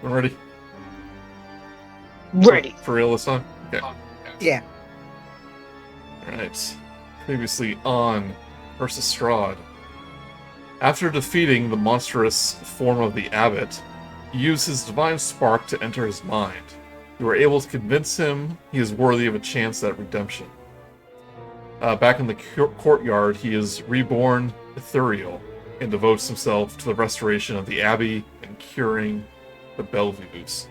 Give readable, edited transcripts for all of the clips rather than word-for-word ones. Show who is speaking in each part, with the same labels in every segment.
Speaker 1: I'm ready.
Speaker 2: Ready.
Speaker 1: For real this time? Okay.
Speaker 2: Yeah.
Speaker 1: Alright. Previously on versus Strahd. After defeating the monstrous form of the abbot, you use his divine spark to enter his mind. You are able to convince him he is worthy of a chance at redemption. Back in the courtyard, he is reborn ethereal and devotes himself to the restoration of the abbey and curing the Bellevues.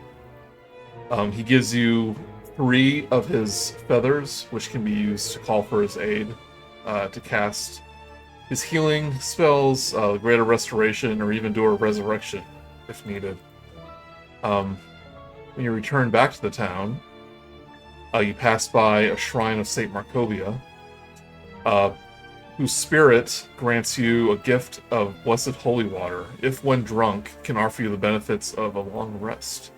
Speaker 1: He gives you 3 of his feathers, which can be used to call for his aid, to cast his healing spells, greater restoration, or even do a resurrection if needed. When you return back to the town, you pass by a shrine of Saint Markovia, whose spirit grants you a gift of blessed holy water, if when drunk, can offer you the benefits of a long rest.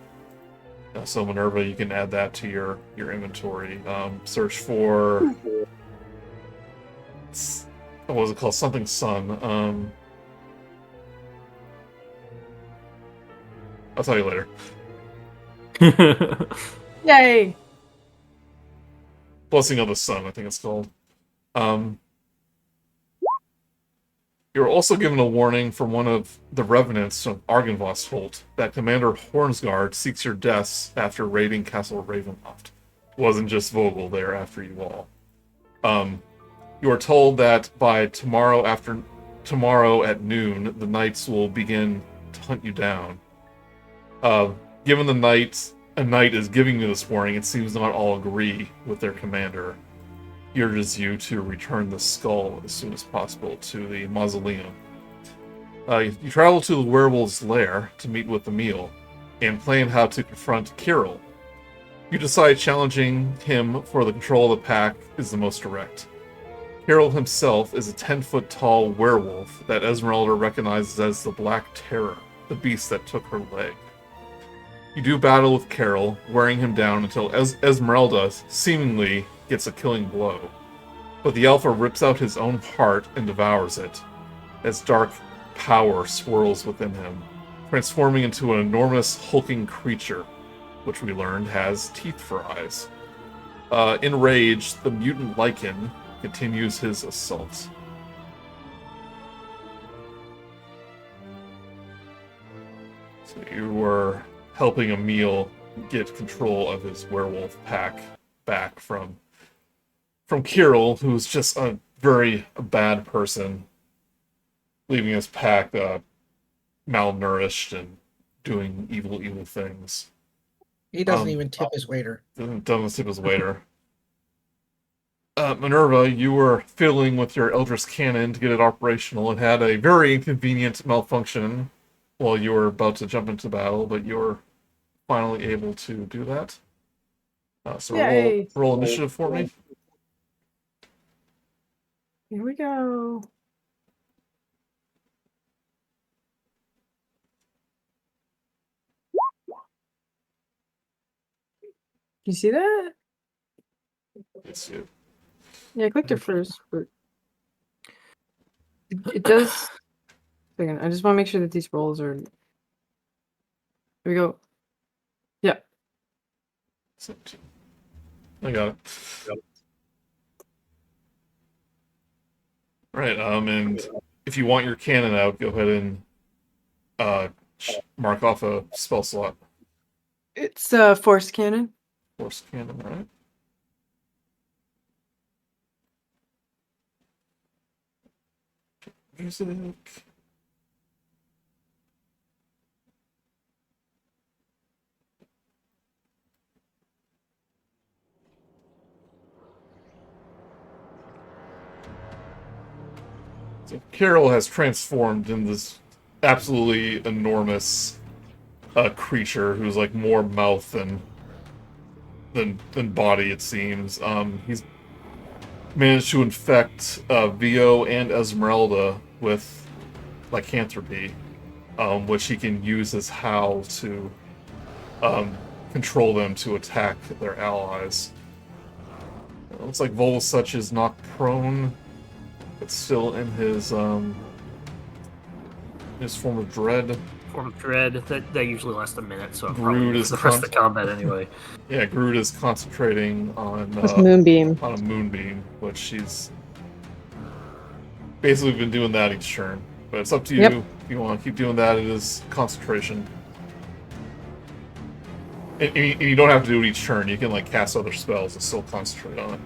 Speaker 1: So Minerva, you can add that to your inventory. Search for... what was it called? Something Sun. I'll tell you later.
Speaker 3: Yay!
Speaker 1: Blessing of the Sun, I think it's called. You're also given a warning from one of the revenants of Argynvostholt that Commander Hornsguard seeks your deaths after raiding Castle Ravenloft. It wasn't just Vogel there after you all. You are told that by tomorrow at noon, the knights will begin to hunt you down. Given a knight is giving you this warning, it seems not all agree with their commander. He urges you to return the skull as soon as possible to the mausoleum. You travel to the werewolf's lair to meet with Emil and plan how to confront Kiril. You decide challenging him for the control of the pack is the most direct. Kiril himself is a 10-foot tall werewolf that Esmeralda recognizes as the Black Terror, the beast that took her leg. You do battle with Kiril, wearing him down until Esmeralda seemingly gets a killing blow. But the Alpha rips out his own heart and devours it, as dark power swirls within him, transforming into an enormous hulking creature, which we learned has teeth for eyes. Enraged, the mutant Lycan continues his assault. So you were helping Emil get control of his werewolf pack back from Kiril, who's just a very bad person, leaving his pack malnourished and doing evil things.
Speaker 2: He doesn't even tip his waiter.
Speaker 1: Doesn't tip his waiter. Minerva, you were fiddling with your Eldritch Cannon to get it operational. It had a very inconvenient malfunction while you were about to jump into battle, but you were finally able to do that. So roll initiative for me.
Speaker 3: Here we go. You see that?
Speaker 1: Let's see.
Speaker 3: Yeah, I clicked it first, but it does. Second, I just want to make sure that these rolls are. Here we go. Yeah.
Speaker 1: 17. I got it. Yep. Right, and if you want your cannon out, go ahead and mark off a spell slot.
Speaker 3: It's Force Cannon.
Speaker 1: Force Cannon, right? Music. So Kiril has transformed in this absolutely enormous creature who's like more mouth than body, it seems. He's managed to infect Vio and Esmeralda with lycanthropy, which he can use as howl to control them to attack their allies. It looks like Vogelsuch is knocked prone, but still in his form of dread.
Speaker 4: Form of Dread. That usually lasts a minute, so I'm
Speaker 1: Grude
Speaker 4: probably
Speaker 1: is
Speaker 4: for the rest of the combat anyway.
Speaker 1: Yeah, Grude is concentrating on
Speaker 3: With Moonbeam.
Speaker 1: on a moonbeam, which she's basically been doing that each turn. But it's up to you.
Speaker 3: Yep.
Speaker 1: If you want to keep doing that, it is concentration. And you don't have to do it each turn. You can like cast other spells and still concentrate on it.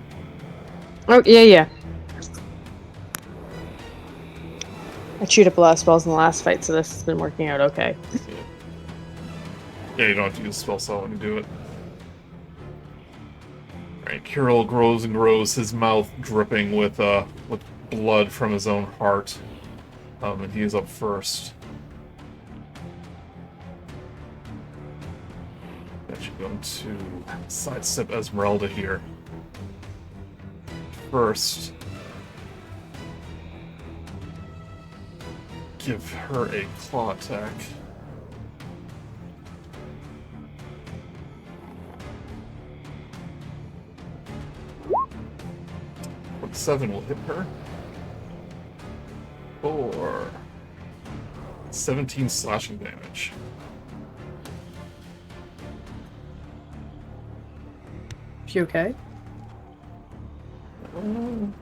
Speaker 3: Oh, yeah.
Speaker 5: I chewed up a lot of spells in the last fight, so this has been working out okay.
Speaker 1: Yeah, you don't have to use spell slot when you do it. Alright, Kiril grows and grows, his mouth dripping with blood from his own heart. And he is up first. Actually going to sidestep Esmeralda here. First, give her a claw attack. What 7 will hit her? For 17 slashing damage.
Speaker 3: She okay?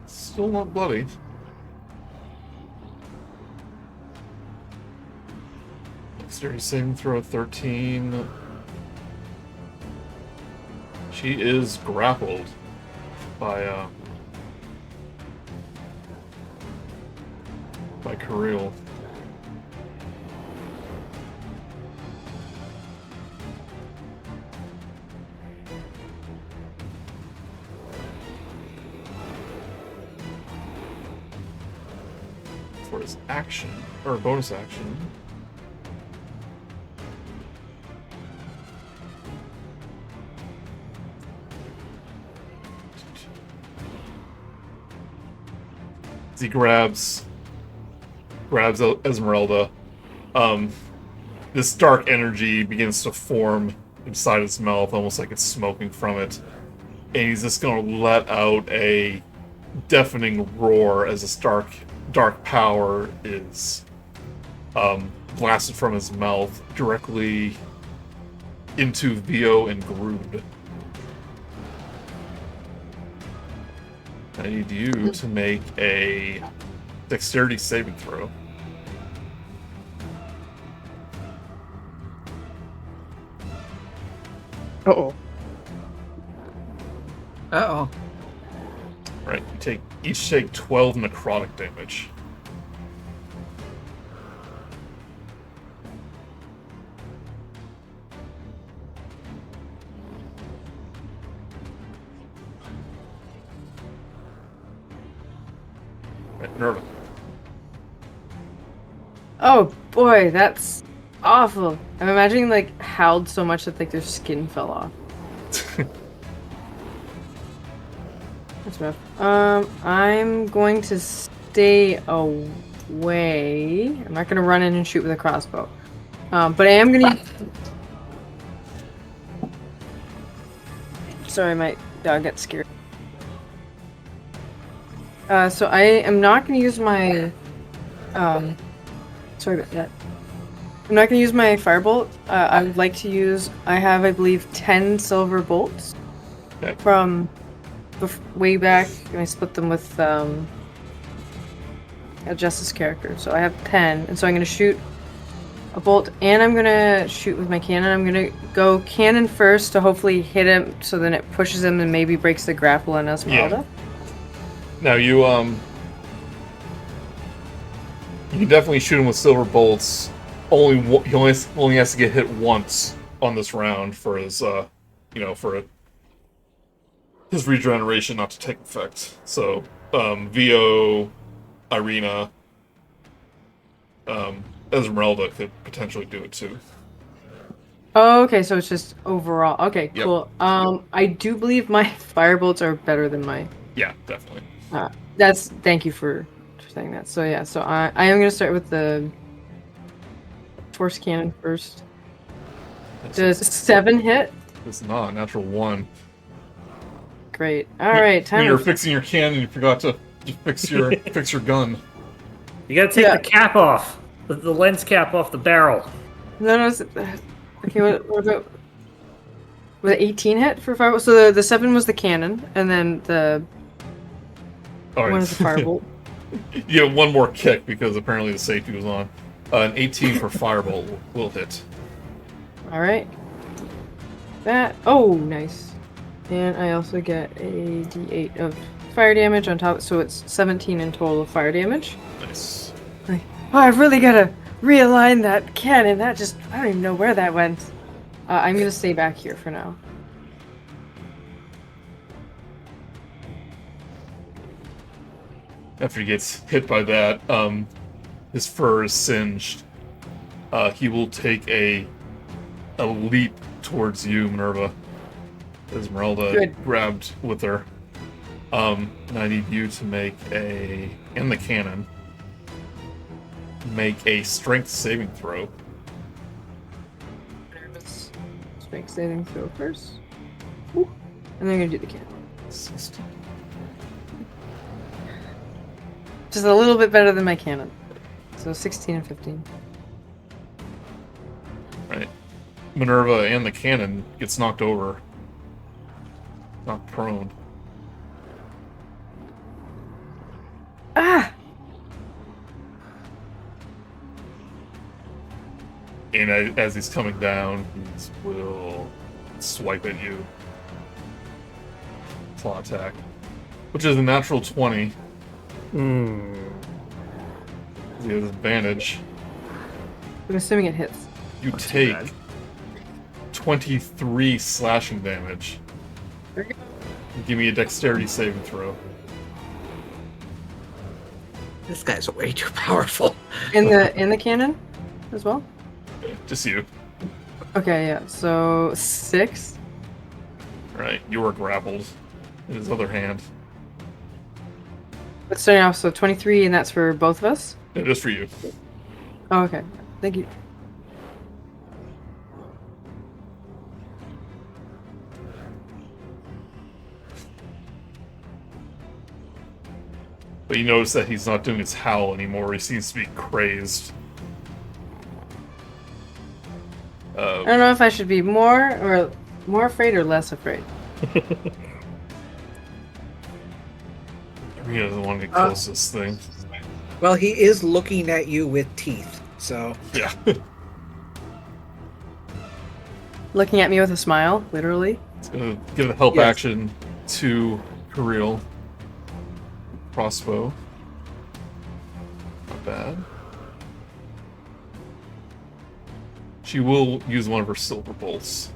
Speaker 1: Still not bloody. Dexterity saving throw 13. She is grappled by Kiril. For his action, or bonus action. He grabs Esmeralda. This dark energy begins to form inside his mouth, almost like it's smoking from it. And he's just gonna let out a deafening roar as this dark power is blasted from his mouth directly into Vio and Grude. I need you to make a dexterity saving throw.
Speaker 5: Uh-oh.
Speaker 2: Uh-oh.
Speaker 1: Right, you each take 12 necrotic damage. Right, Minerva.
Speaker 3: Oh boy, that's awful. I'm imagining like howled so much that like their skin fell off. That's rough. I'm going to stay away. I'm not gonna run in and shoot with a crossbow. But I am gonna. Sorry, my dog got scared. So I am not gonna use my. Sorry about that. I'm not gonna use my firebolt. I would like to use. I have, I believe, 10 silver bolts
Speaker 1: Okay.
Speaker 3: from way back, and I split them with Jess's character. So I have 10, and so I'm gonna shoot a bolt, and I'm gonna shoot with my cannon. I'm gonna go cannon first to hopefully hit him, so then it pushes him and maybe breaks the grapple on Esmeralda.
Speaker 1: Now you can definitely shoot him with silver bolts. He only has to get hit once on this round for his his regeneration not to take effect. So Vio, Irina, Esmeralda could potentially do it too.
Speaker 3: Oh, okay, so it's just overall. Okay,
Speaker 1: Yep.
Speaker 3: cool. I do believe my firebolts are better than my.
Speaker 1: Yeah, definitely.
Speaker 3: Thank you for saying that. So yeah, so I am gonna start with the force cannon first. Does 7 hit?
Speaker 1: It's not a natural 1.
Speaker 3: Great. All right,
Speaker 1: When
Speaker 3: time.
Speaker 1: you were fixing your cannon, you forgot to fix your gun.
Speaker 4: You gotta take
Speaker 3: Yeah.
Speaker 4: the cap off. The lens cap off the barrel.
Speaker 3: No, no. Okay, what about... Was it 18 hit for firebolt? So the 7 was the cannon, and then the
Speaker 1: All right.
Speaker 3: one is the firebolt.
Speaker 1: You have one more kick because apparently the safety was on. An 18 for firebolt will hit.
Speaker 3: All right. That. Oh, nice. And I also get a d8 of fire damage on top, so it's 17 in total of fire damage.
Speaker 1: Nice.
Speaker 3: Oh, I've really got to realign that cannon. I don't even know where that went. I'm going to stay back here for now.
Speaker 1: After he gets hit by that, his fur is singed. He will take a leap towards you, Minerva. Esmeralda
Speaker 3: Good.
Speaker 1: grabbed with her. And I need you to make in the cannon, make a strength saving throw.
Speaker 3: Strength saving throw first. Ooh. And then I'm going to do the cannon.
Speaker 1: 16.
Speaker 3: Just a little bit better than my cannon. So 16 and 15.
Speaker 1: Right. Minerva and the cannon gets knocked over. Knocked prone.
Speaker 3: Ah!
Speaker 1: And as he's coming down, he will swipe at you. Claw attack. Which is a natural 20. He has advantage.
Speaker 3: I'm assuming it hits.
Speaker 1: You
Speaker 4: Not too
Speaker 1: take
Speaker 4: bad.
Speaker 1: 23 slashing damage. Give me a dexterity saving throw.
Speaker 2: This guy's way too powerful.
Speaker 3: In the cannon as well?
Speaker 1: Just you.
Speaker 3: Okay, yeah. So 6.
Speaker 1: Right, you are grappled in his other hand.
Speaker 3: But starting off, so 23, and that's for both of us?
Speaker 1: No, just for you.
Speaker 3: Oh, okay. Thank you.
Speaker 1: But you notice that he's not doing his howl anymore. He seems to be crazed.
Speaker 3: I don't know if I should be more afraid or less afraid.
Speaker 1: He doesn't want to get close to this thing.
Speaker 2: Well, he is looking at you with teeth, so
Speaker 1: Yeah.
Speaker 3: Looking at me with a smile, literally.
Speaker 1: It's gonna give a help
Speaker 2: Yes.
Speaker 1: action to Kiril. Crossbow. Not bad. She will use one of her silver bolts.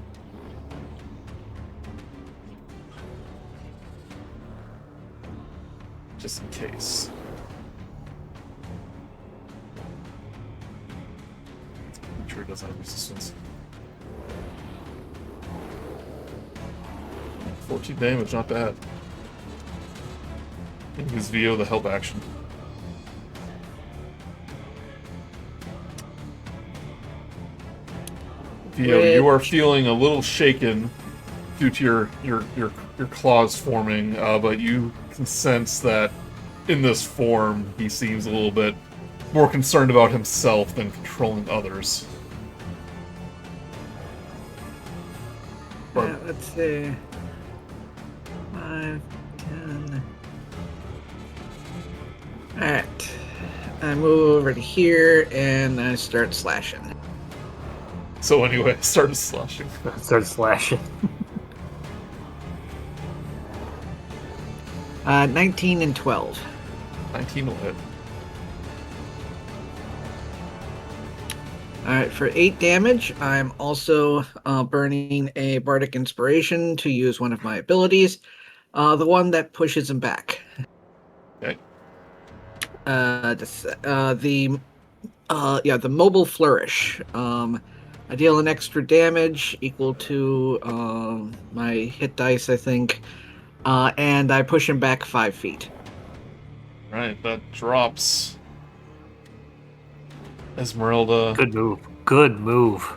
Speaker 1: Just in case. I'm sure it doesn't have resistance. 14 damage, not bad. And use VO the help action. VO, you are feeling a little shaken due to your claws forming, but you can sense that in this form he seems a little bit more concerned about himself than controlling others.
Speaker 2: yeah, let's see. 5, 10. Alright. I move over to here and I start slashing.
Speaker 1: So anyway, I started slashing.
Speaker 4: Start slashing.
Speaker 2: 19 and 12.
Speaker 1: 19 will hit.
Speaker 2: Alright, for 8 damage, I'm also burning a Bardic Inspiration to use one of my abilities. The one that pushes him back.
Speaker 1: Okay.
Speaker 2: The Mobile Flourish. I deal an extra damage equal to my hit dice, I think. And I push him back 5 feet.
Speaker 1: Right, that drops Esmeralda.
Speaker 4: Good move. Good move.
Speaker 2: Ooh,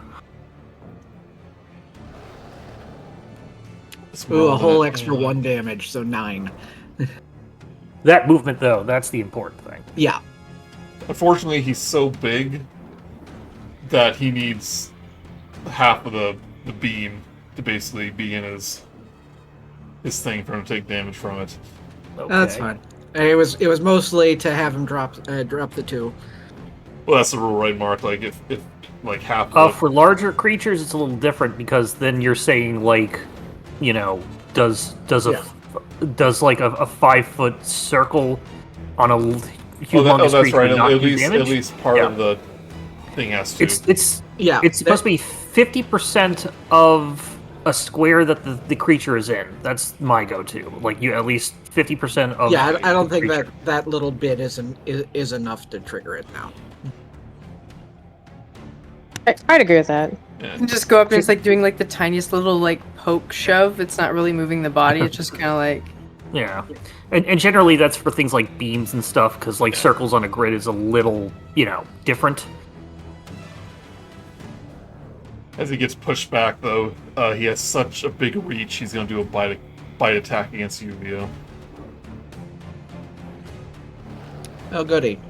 Speaker 2: a
Speaker 1: Esmeralda,
Speaker 2: whole extra 1 damage, so 9.
Speaker 4: That movement, though, that's the important thing.
Speaker 2: Yeah.
Speaker 1: Unfortunately, he's so big that he needs half of the beam to basically be in his thing for him to take damage from it.
Speaker 4: Okay.
Speaker 2: That's fine. It was mostly to have him drop the 2.
Speaker 1: Well, that's the rule, right, Mark? Like if like half of
Speaker 4: For larger creatures, it's a little different because then you're saying like, does like a 5-foot circle on a humongous
Speaker 1: that's
Speaker 4: creature
Speaker 1: right.
Speaker 4: not
Speaker 1: At
Speaker 4: do
Speaker 1: least
Speaker 4: damage?
Speaker 1: at least part of the thing has to.
Speaker 4: It's
Speaker 2: Yeah,
Speaker 4: supposed to be 50% of a square that the creature is in. That's my go-to. Like you at least 50% of.
Speaker 2: Yeah, I don't think
Speaker 4: creature.
Speaker 2: that little bit is enough to trigger it now.
Speaker 5: I'd agree with that.
Speaker 1: Yeah.
Speaker 3: You just go up and it's like doing like the tiniest little like poke shove. It's not really moving the body. It's just kind of like.
Speaker 4: Yeah, and generally that's for things like beams and stuff because like circles on a grid is a little different.
Speaker 1: As he gets pushed back, though, he has such a big reach. He's going to do a bite attack against you, Vio.
Speaker 2: Oh, goody.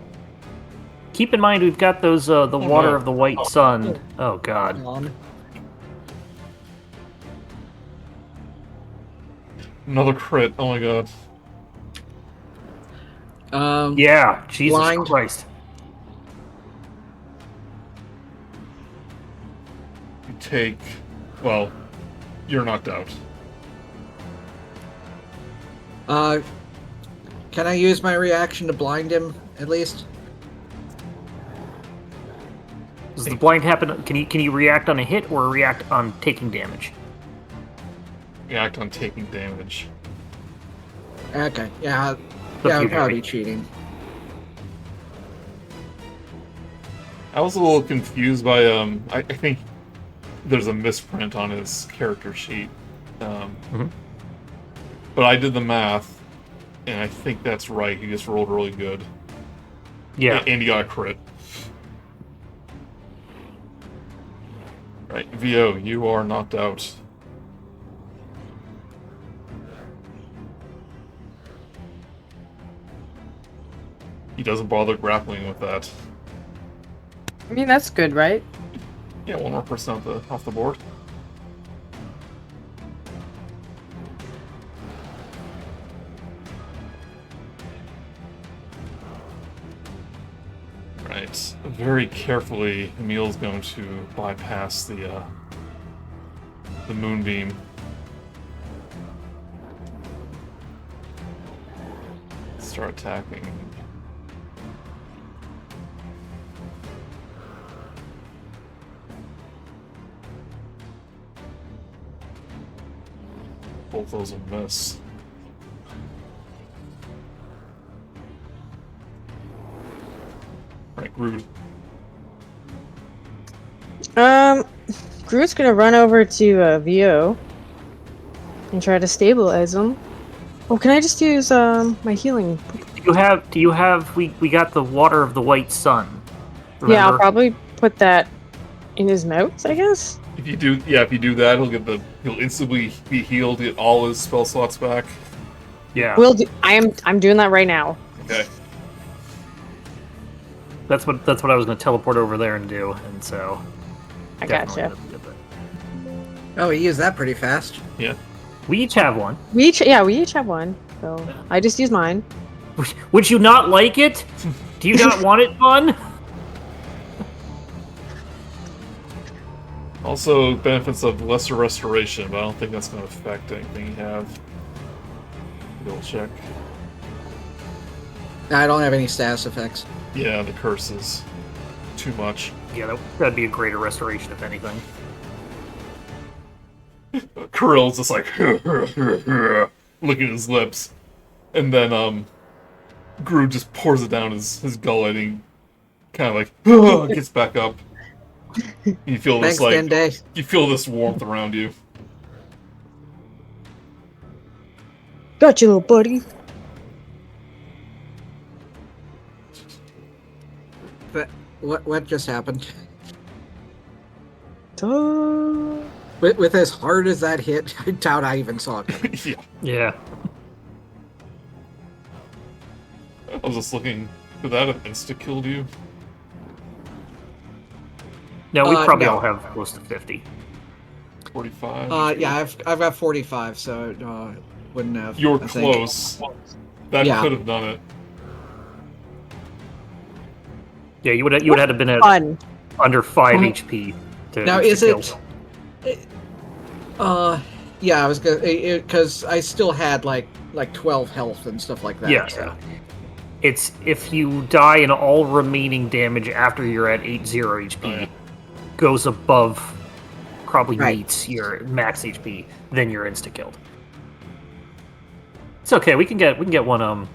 Speaker 4: Keep in mind we've got those the water
Speaker 1: no.
Speaker 4: of the white sun. Oh god.
Speaker 1: Another crit. Oh my god.
Speaker 4: Yeah, Jesus
Speaker 2: Blind.
Speaker 4: Christ.
Speaker 1: You take. Well, you're knocked out.
Speaker 2: Can I use my reaction to blind him at least?
Speaker 4: Does the blind happen? Can you react on a hit or react on taking damage?
Speaker 1: React on taking damage.
Speaker 2: Okay, yeah,
Speaker 4: you,
Speaker 2: I'm
Speaker 4: Harry.
Speaker 2: probably cheating.
Speaker 1: I was a little confused by I think there's a misprint on his character sheet. But I did the math, and I think that's right. He just rolled really good.
Speaker 4: Yeah.
Speaker 1: And he got a crit. Right, VO, you are knocked out. He doesn't bother grappling with that.
Speaker 3: I mean, that's good, right?
Speaker 1: Yeah, 1 more percent off the board. Right. Very carefully, Emil's going to bypass the moonbeam. Start attacking. Both those will miss. Right, Grude.
Speaker 5: Grude's gonna run over to VO and try to stabilize him. Oh, can I just use my healing?
Speaker 4: Do you have we got the water of the white sun.
Speaker 5: Yeah, I'll
Speaker 4: Remember?
Speaker 5: probably put that in his mouth, I guess.
Speaker 1: If you do that, he'll instantly be healed, get all his spell slots back.
Speaker 4: Yeah.
Speaker 5: I'm doing that right now.
Speaker 1: Okay.
Speaker 4: That's what I was going to teleport over there and do, and so.
Speaker 5: I
Speaker 4: definitely
Speaker 5: gotcha.
Speaker 4: gonna do that.
Speaker 2: Oh, he used that pretty fast.
Speaker 1: Yeah.
Speaker 4: We each have one.
Speaker 5: We each have one. So I just use mine.
Speaker 4: Would you not like it? Do you not want it fun?
Speaker 1: Also, benefits of lesser restoration, but I don't think that's going to affect anything you have. Double check.
Speaker 2: I don't have any status effects.
Speaker 1: Yeah, the curse is too much.
Speaker 4: Yeah, that'd be a greater restoration, if anything.
Speaker 1: Kiril's just like licking his lips, and then Grude just pours it down his gullet, and he kind of like gets back up. You feel this
Speaker 2: Thanks, Dende.
Speaker 1: you feel this warmth around you.
Speaker 5: Got you, little buddy.
Speaker 2: But what just happened?
Speaker 5: Duh.
Speaker 2: With as hard as that hit, I doubt I even saw it.
Speaker 1: Yeah,
Speaker 4: Yeah.
Speaker 1: I was just looking. Could that have insta killed you?
Speaker 4: No, we probably
Speaker 2: no.
Speaker 4: all have close to 50.
Speaker 1: 45.
Speaker 2: Yeah, I've got 45, so wouldn't have.
Speaker 1: You were
Speaker 2: I think.
Speaker 1: close. That
Speaker 2: Yeah.
Speaker 1: could have done it.
Speaker 4: Yeah, you would have had to been at
Speaker 5: Fun.
Speaker 4: under 5
Speaker 2: Mhm.
Speaker 4: HP to
Speaker 2: Now,
Speaker 4: reach
Speaker 2: is
Speaker 4: the
Speaker 2: it?
Speaker 4: kill.
Speaker 2: Yeah, I was gonna because I still had like 12 health and stuff like that.
Speaker 4: Yeah,
Speaker 2: so.
Speaker 4: yeah. It's if you die and all remaining damage after you're at 80 HP
Speaker 1: Oh, yeah.
Speaker 4: goes above, probably
Speaker 2: Right.
Speaker 4: meets your max HP, then you're insta killed. It's okay. We can get one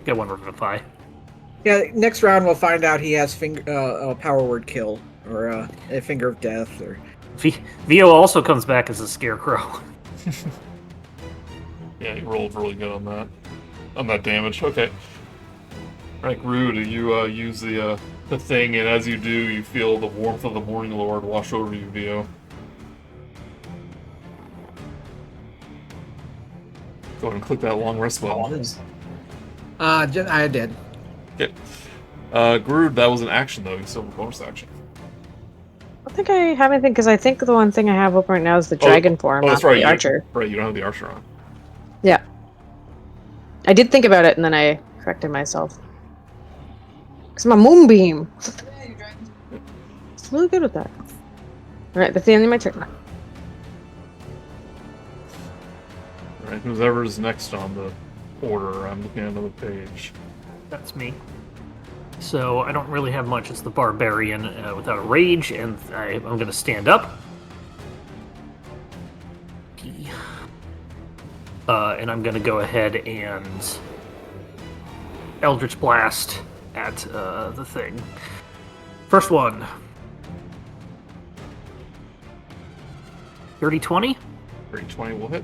Speaker 4: revivify.
Speaker 2: Yeah, next round we'll find out he has a power word kill or a finger of death or.
Speaker 4: Vio also comes back as a scarecrow.
Speaker 1: Yeah, you rolled really good on that damage. Okay. Right, Grude, you use the thing, and as you do, you feel the warmth of the Morning Lord wash over you, Vio. Go ahead and click that long rest button.
Speaker 2: I did.
Speaker 1: Okay. Grude, that was an action though. You still have a bonus action.
Speaker 5: I don't think I have anything because I think the one thing I have open right now is the dragon form,
Speaker 1: Oh,
Speaker 5: not
Speaker 1: that's right.
Speaker 5: the archer.
Speaker 1: Right, you don't have the archer on.
Speaker 5: Yeah. I did think about it and then I corrected myself. Because my moonbeam. It's really good with that. Alright, that's the end of my turn.
Speaker 1: Alright, whoever's next on the order, I'm looking at another page.
Speaker 4: That's me. So I don't really have much. It's the barbarian without a rage, and I'm going to stand up. And I'm going to go ahead and Eldritch Blast at the thing. First one. 30-20?
Speaker 1: 30-20 will hit.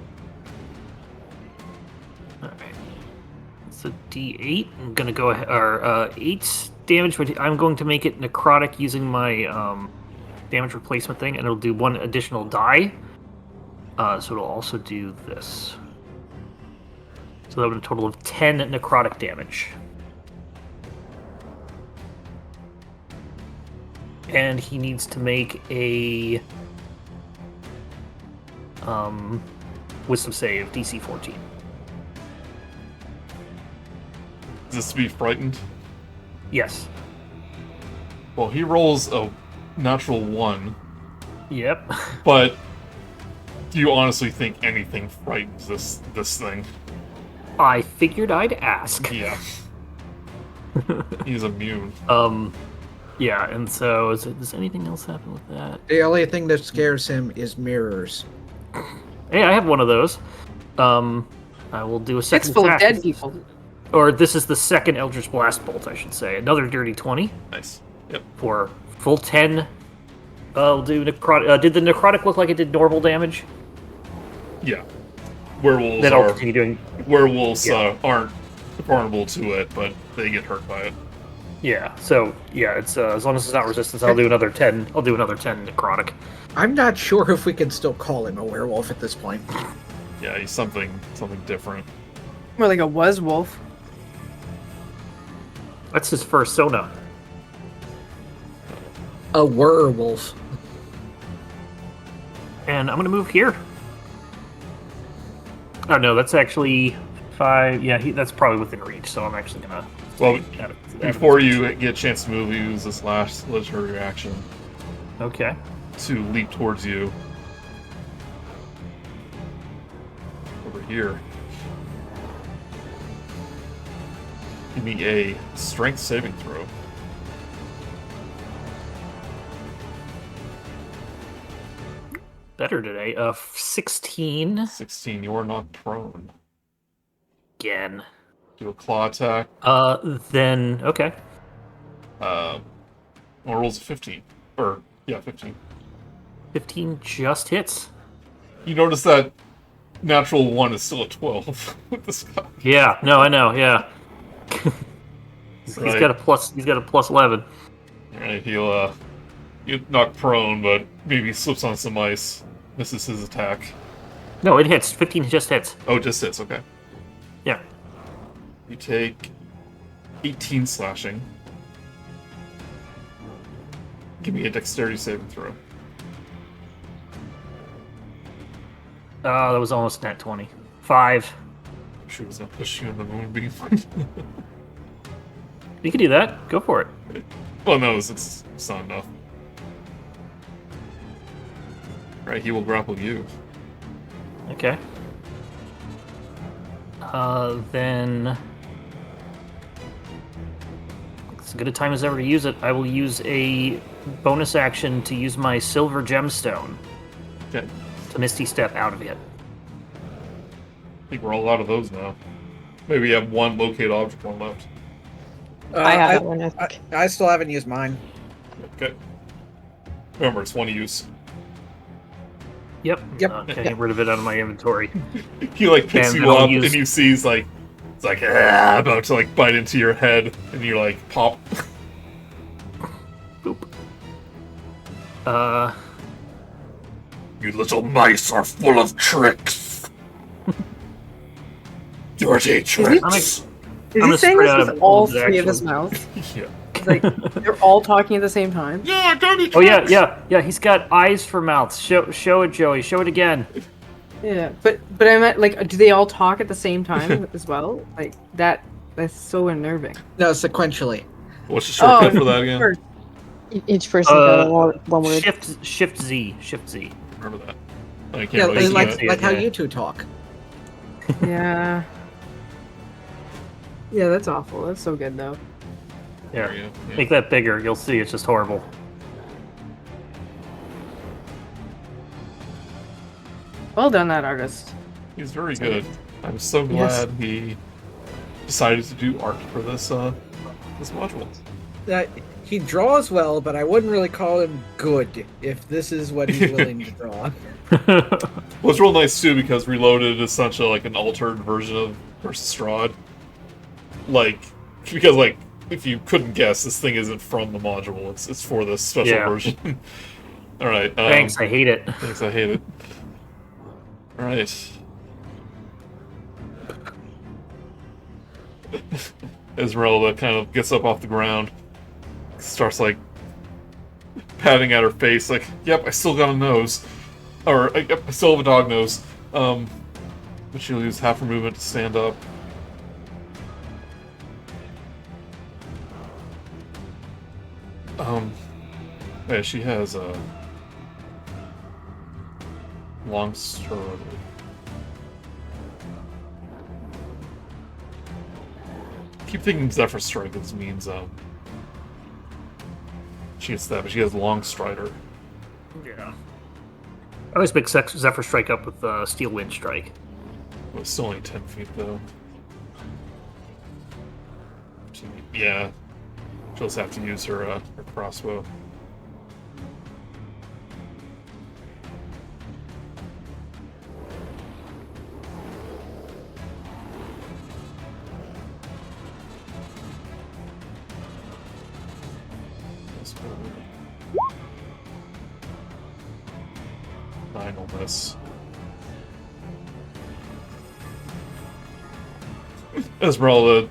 Speaker 4: Alright. It's a D8. I'm going to go ahead, or 8 damage, but I'm going to make it necrotic using my damage replacement thing, and it'll do 1 additional die. So it'll also do this. So that would be a total of 10 necrotic damage. And he needs to make a wisdom save, DC 14.
Speaker 1: Is this to be frightened?
Speaker 4: Yes.
Speaker 1: Well, he rolls a natural 1,
Speaker 4: Yep.
Speaker 1: but do you honestly think anything frightens this thing?
Speaker 4: I figured I'd ask.
Speaker 1: Yeah. He's immune.
Speaker 4: Yeah, and so does anything else happen with that?
Speaker 2: The only thing that scares him is mirrors.
Speaker 4: Hey, I have one of those. I will do a second
Speaker 3: It's full of
Speaker 4: attack.
Speaker 3: dead people.
Speaker 4: Or this is the second Eldritch Blast Bolt, I should say. Another dirty 20
Speaker 1: Nice. Yep.
Speaker 4: for full 10. I'll do necrotic. Did the necrotic look like it did normal damage?
Speaker 1: Yeah. Werewolves
Speaker 4: Then I'll
Speaker 1: are
Speaker 4: continue doing.
Speaker 1: werewolves
Speaker 4: Yeah.
Speaker 1: Aren't vulnerable to it, but they get hurt by it.
Speaker 4: Yeah. So yeah, it's as long as it's not resistance, I'll do another 10. I'll do another 10 necrotic.
Speaker 2: I'm not sure if we can still call him a werewolf at this point.
Speaker 1: Yeah, he's something different.
Speaker 3: More like a was wolf.
Speaker 4: That's his first Sona.
Speaker 2: A werewolf.
Speaker 4: And I'm gonna move here. Oh no, that's actually 5. Yeah, that's probably within reach. So I'm actually gonna.
Speaker 1: Well,
Speaker 4: add it-
Speaker 1: before you get a chance to move, use this last legendary reaction
Speaker 4: Okay.
Speaker 1: to leap towards you. Over here. Give me a strength saving throw.
Speaker 4: Better today. 16
Speaker 1: 16, you are not prone.
Speaker 4: again.
Speaker 1: Do a claw attack.
Speaker 4: Then okay.
Speaker 1: Or rolls a 15. Or, yeah, 15.
Speaker 4: 15 just hits.
Speaker 1: You notice that natural 1 is still a 12 with this guy.
Speaker 4: Yeah. No, I know. Yeah. He's
Speaker 1: Right.
Speaker 4: got a plus. He's got a plus 11.
Speaker 1: Alright, he'll, you knock prone, but maybe slips on some ice. Misses his attack.
Speaker 4: No, it hits. 15 just hits.
Speaker 1: Oh, it just hits, okay.
Speaker 4: Yeah.
Speaker 1: You take 18 slashing. Give me a dexterity saving throw.
Speaker 4: That was almost net 20. 5.
Speaker 1: She was gonna push you in the moonbeam.
Speaker 4: You can do that. Go for it.
Speaker 1: Well, no, it's not enough. Right, he will grapple you.
Speaker 4: Okay. Then... It's as good a time as ever to use it. I will use a bonus action to use my silver gemstone
Speaker 1: Okay.
Speaker 4: to Misty Step out of it.
Speaker 1: I think we're all out of those now. Maybe you have one locate object one left.
Speaker 5: I have that one, I think.
Speaker 2: I still haven't used mine.
Speaker 1: Okay. Remember, it's one use.
Speaker 4: Yep.
Speaker 2: Yep.
Speaker 4: Okay, get rid of it out of my inventory.
Speaker 1: He like picks
Speaker 4: And
Speaker 1: you
Speaker 4: then I'll
Speaker 1: up
Speaker 4: use-
Speaker 1: and you see he's like, it's like about to like bite into your head, and you're like pop.
Speaker 4: Boop.
Speaker 1: You little mice are full of tricks. Dirty tricks.
Speaker 3: Is
Speaker 4: I'm
Speaker 3: he
Speaker 4: gonna
Speaker 3: saying
Speaker 4: spread
Speaker 3: this
Speaker 4: out
Speaker 3: with
Speaker 4: of
Speaker 3: all
Speaker 4: bones,
Speaker 3: three of his
Speaker 4: actually.
Speaker 3: mouths?
Speaker 1: Yeah.
Speaker 3: It's like they're all talking at the same time.
Speaker 1: Yeah, dirty tricks.
Speaker 4: Oh yeah. He's got eyes for mouths. Show it, Joey. Show it again.
Speaker 3: Yeah, but I meant like, do they all talk at the same time as well? Like that's so unnerving.
Speaker 2: No, sequentially.
Speaker 1: What's the shortcut for that again?
Speaker 3: first.
Speaker 5: Each person got one word.
Speaker 4: Shift Z.
Speaker 1: Remember that. I can't
Speaker 2: Yeah,
Speaker 1: really see
Speaker 2: like,
Speaker 1: it.
Speaker 4: it,
Speaker 2: like how
Speaker 4: yeah.
Speaker 2: you two talk.
Speaker 3: Yeah. Yeah, that's awful. That's so good though.
Speaker 1: There
Speaker 4: Here,
Speaker 1: you go. Yeah.
Speaker 4: make that bigger. You'll see. It's just horrible.
Speaker 3: Well done, that artist.
Speaker 1: He's very good. I'm so glad he decided to do art for this this module.
Speaker 2: He draws well, but I wouldn't really call him good if this is what he's willing to draw.
Speaker 1: Well, it's real nice too because Reloaded is such a like an altered version of versus Strahd. Like, because like if you couldn't guess, this thing isn't from the module. It's for this special
Speaker 4: Yeah.
Speaker 1: version. All right.
Speaker 4: Thanks. I hate it.
Speaker 1: Thanks. I hate it. All right. Esmeralda kind of gets up off the ground, starts like patting at her face, like, "Yep, I still got a nose, or yep, I still have a dog nose." But she'll use half her movement to stand up. Yeah, she has a long sword. Keep thinking Zephyr Strike. This means she gets that, but she has long strider.
Speaker 4: Yeah. I always pick Zephyr Strike up with Steel Wind Strike.
Speaker 1: It's still only 10 feet though. Yeah, she'll just have to use her crossbow. Nine will miss. Esmeralda,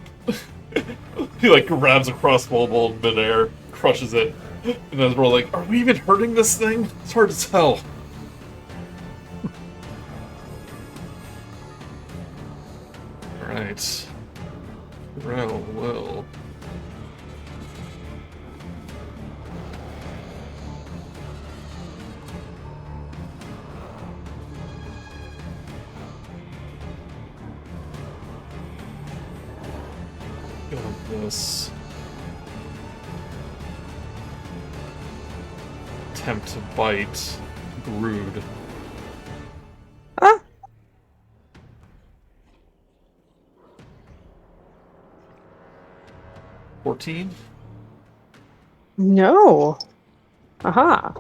Speaker 1: he like grabs a crossbow bolt in midair, crushes it, and Esmeralda like, "Are we even hurting this thing? It's hard to tell." All right, Rel will. Go with this. Attempt to bite Grude.
Speaker 5: Ah!
Speaker 1: 14?
Speaker 5: No. Aha.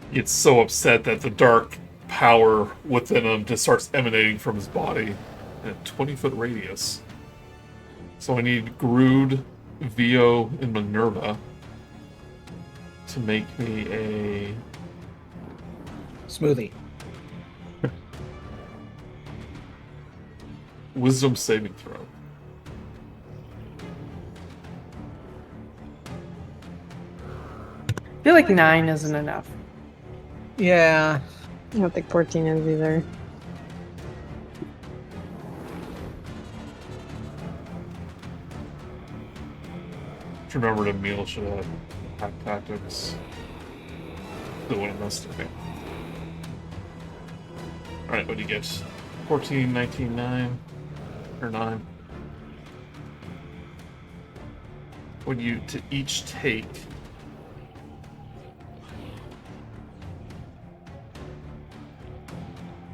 Speaker 1: He gets so upset that the dark power within him just starts emanating from his body in a 20-foot radius. So I need Grude, Vio, and Minerva to make me a
Speaker 2: Smoothie.
Speaker 1: Wisdom saving throw.
Speaker 3: I feel like 9 isn't enough.
Speaker 2: Yeah.
Speaker 5: I don't think 14 is either.
Speaker 1: Just remember the meal should have hack tactics. The one must okay. Alright, what do you get? 14, 19, 9. Or 9. When you to each take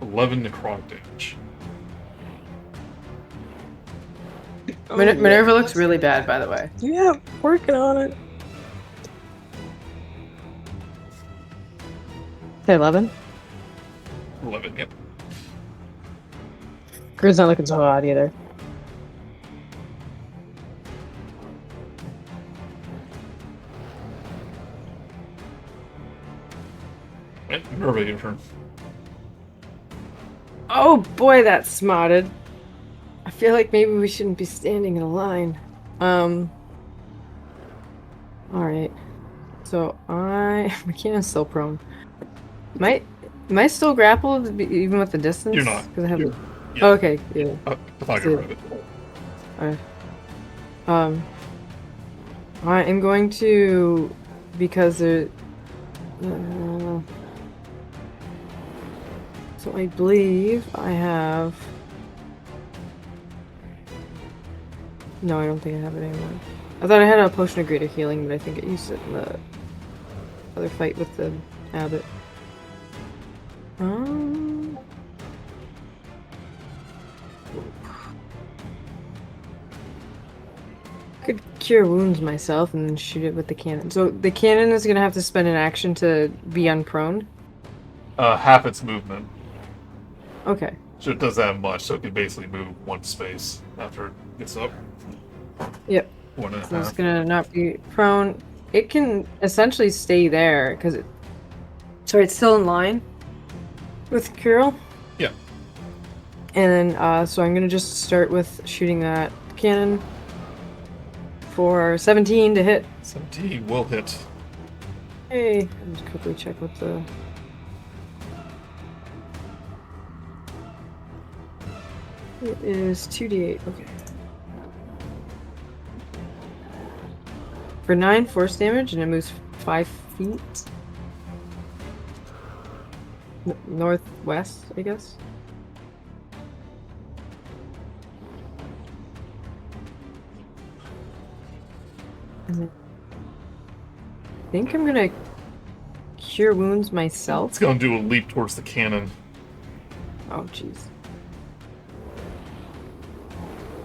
Speaker 1: 11 necrotic damage.
Speaker 3: Minerva looks really bad, by the way.
Speaker 5: Yeah, working on it. Say 11.
Speaker 1: 11, yep.
Speaker 5: Grude's not looking so hot either.
Speaker 1: Right, Minerva, your turn.
Speaker 3: Oh boy, that smarted. I feel like maybe we shouldn't be standing in a line. Alright. So my cannon's still prone. Am I still grappled even with the distance?
Speaker 1: You're not.
Speaker 3: Because I haven't.
Speaker 1: Yeah.
Speaker 3: Oh, okay, yeah.
Speaker 1: I thought you were right.
Speaker 3: Alright. I am going to, because it. So I believe I have. No, I don't think I have it anymore. I thought I had a potion of greater healing, but I think I used it in the other fight with the abbot. Could cure wounds myself and then shoot it with the cannon. So the cannon is gonna have to spend an action to be unprone.
Speaker 1: Half its movement.
Speaker 3: Okay.
Speaker 1: So it doesn't have much, so it can basically move one space after it gets up.
Speaker 3: Yep.
Speaker 1: 1.5.
Speaker 3: So it's gonna not be prone. It can essentially stay there because it. Sorry, it's still in line with Kiril.
Speaker 1: Yeah.
Speaker 3: And then, so I'm gonna just start with shooting that cannon for 17 to hit.
Speaker 1: 17 will hit.
Speaker 3: Hey, I'll just quickly check what the. It is 2d8. Okay. For 9 force damage, and it moves 5 feet. Northwest, I guess. And then I think I'm gonna cure wounds myself.
Speaker 1: It's gonna do a leap towards the cannon.
Speaker 3: Oh, jeez.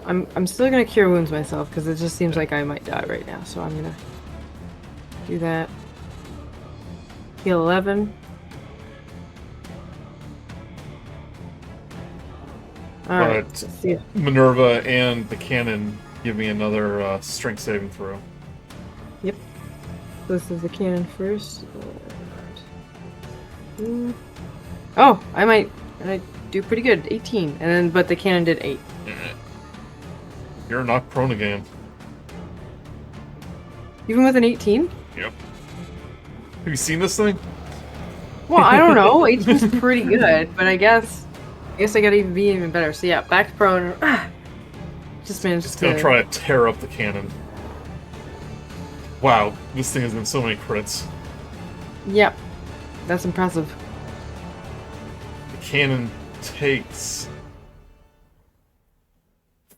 Speaker 3: I'm still gonna cure wounds myself because it just seems like I might die right now. So I'm gonna do that. Heal 11. All right.
Speaker 1: But
Speaker 3: Let's see.
Speaker 1: Minerva and the cannon give me another strength saving throw.
Speaker 3: Yep. This is the cannon first. Oh, I do pretty good. 18, and then but the cannon did 8.
Speaker 1: You're knocked prone again.
Speaker 3: Even with an 18?
Speaker 1: Yep. Have you seen this thing?
Speaker 3: Well, I don't know. 18's pretty good, but I guess I gotta be even better. So yeah, back prone. Just managed
Speaker 1: Just
Speaker 3: to.
Speaker 1: gonna try to tear up the cannon. Wow, this thing has been so many crits.
Speaker 3: Yep, that's impressive.
Speaker 1: The cannon takes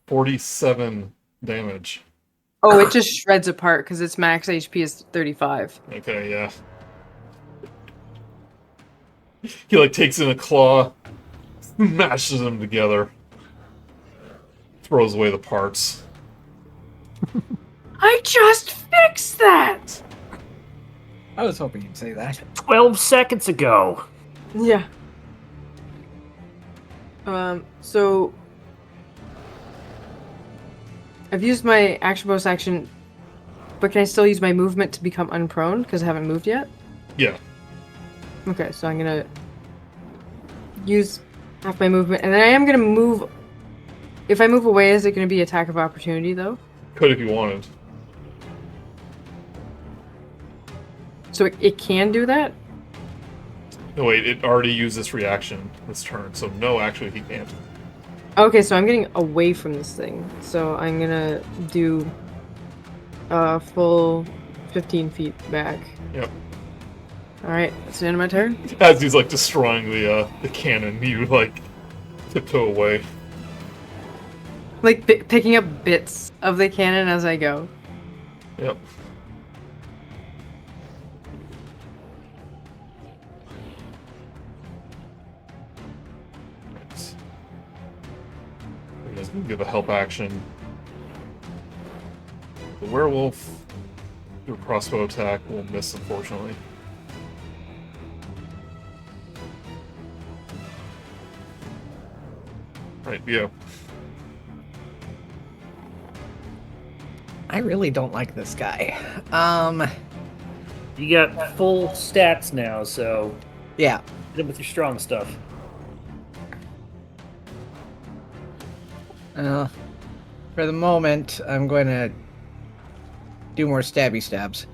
Speaker 1: 47 damage.
Speaker 3: Oh, it just shreds apart because its max HP is 35.
Speaker 1: Okay, yeah. He like takes in a claw, mashes them together, throws away the parts.
Speaker 3: I just fixed that!
Speaker 2: I was hoping you'd say that.
Speaker 4: 12 seconds ago.
Speaker 3: Yeah. So I've used my action bonus action, but can I still use my movement to become unprone because I haven't moved yet?
Speaker 1: Yeah.
Speaker 3: Okay, so I'm gonna use half my movement, and then I am gonna move. If I move away, is it gonna be attack of opportunity though?
Speaker 1: Could if you wanted.
Speaker 3: So it can do that?
Speaker 1: No, wait, it already used this reaction this turn, so no, actually, he can't.
Speaker 3: Okay, so I'm getting away from this thing. So I'm gonna do a full 15 feet back.
Speaker 1: Yep.
Speaker 3: Alright, that's the end of my turn.
Speaker 1: As he's, like, destroying the cannon, you, like, tiptoe away.
Speaker 3: Like picking up bits of the cannon as I go.
Speaker 1: Yep. He is going to give a help action. The werewolf, your crossbow attack will miss, unfortunately. Right, yeah.
Speaker 2: I really don't like this guy.
Speaker 4: You got full stats now, so
Speaker 2: Yeah.
Speaker 4: hit him with your strong stuff.
Speaker 2: For the moment, I'm going to do more stabby stabs.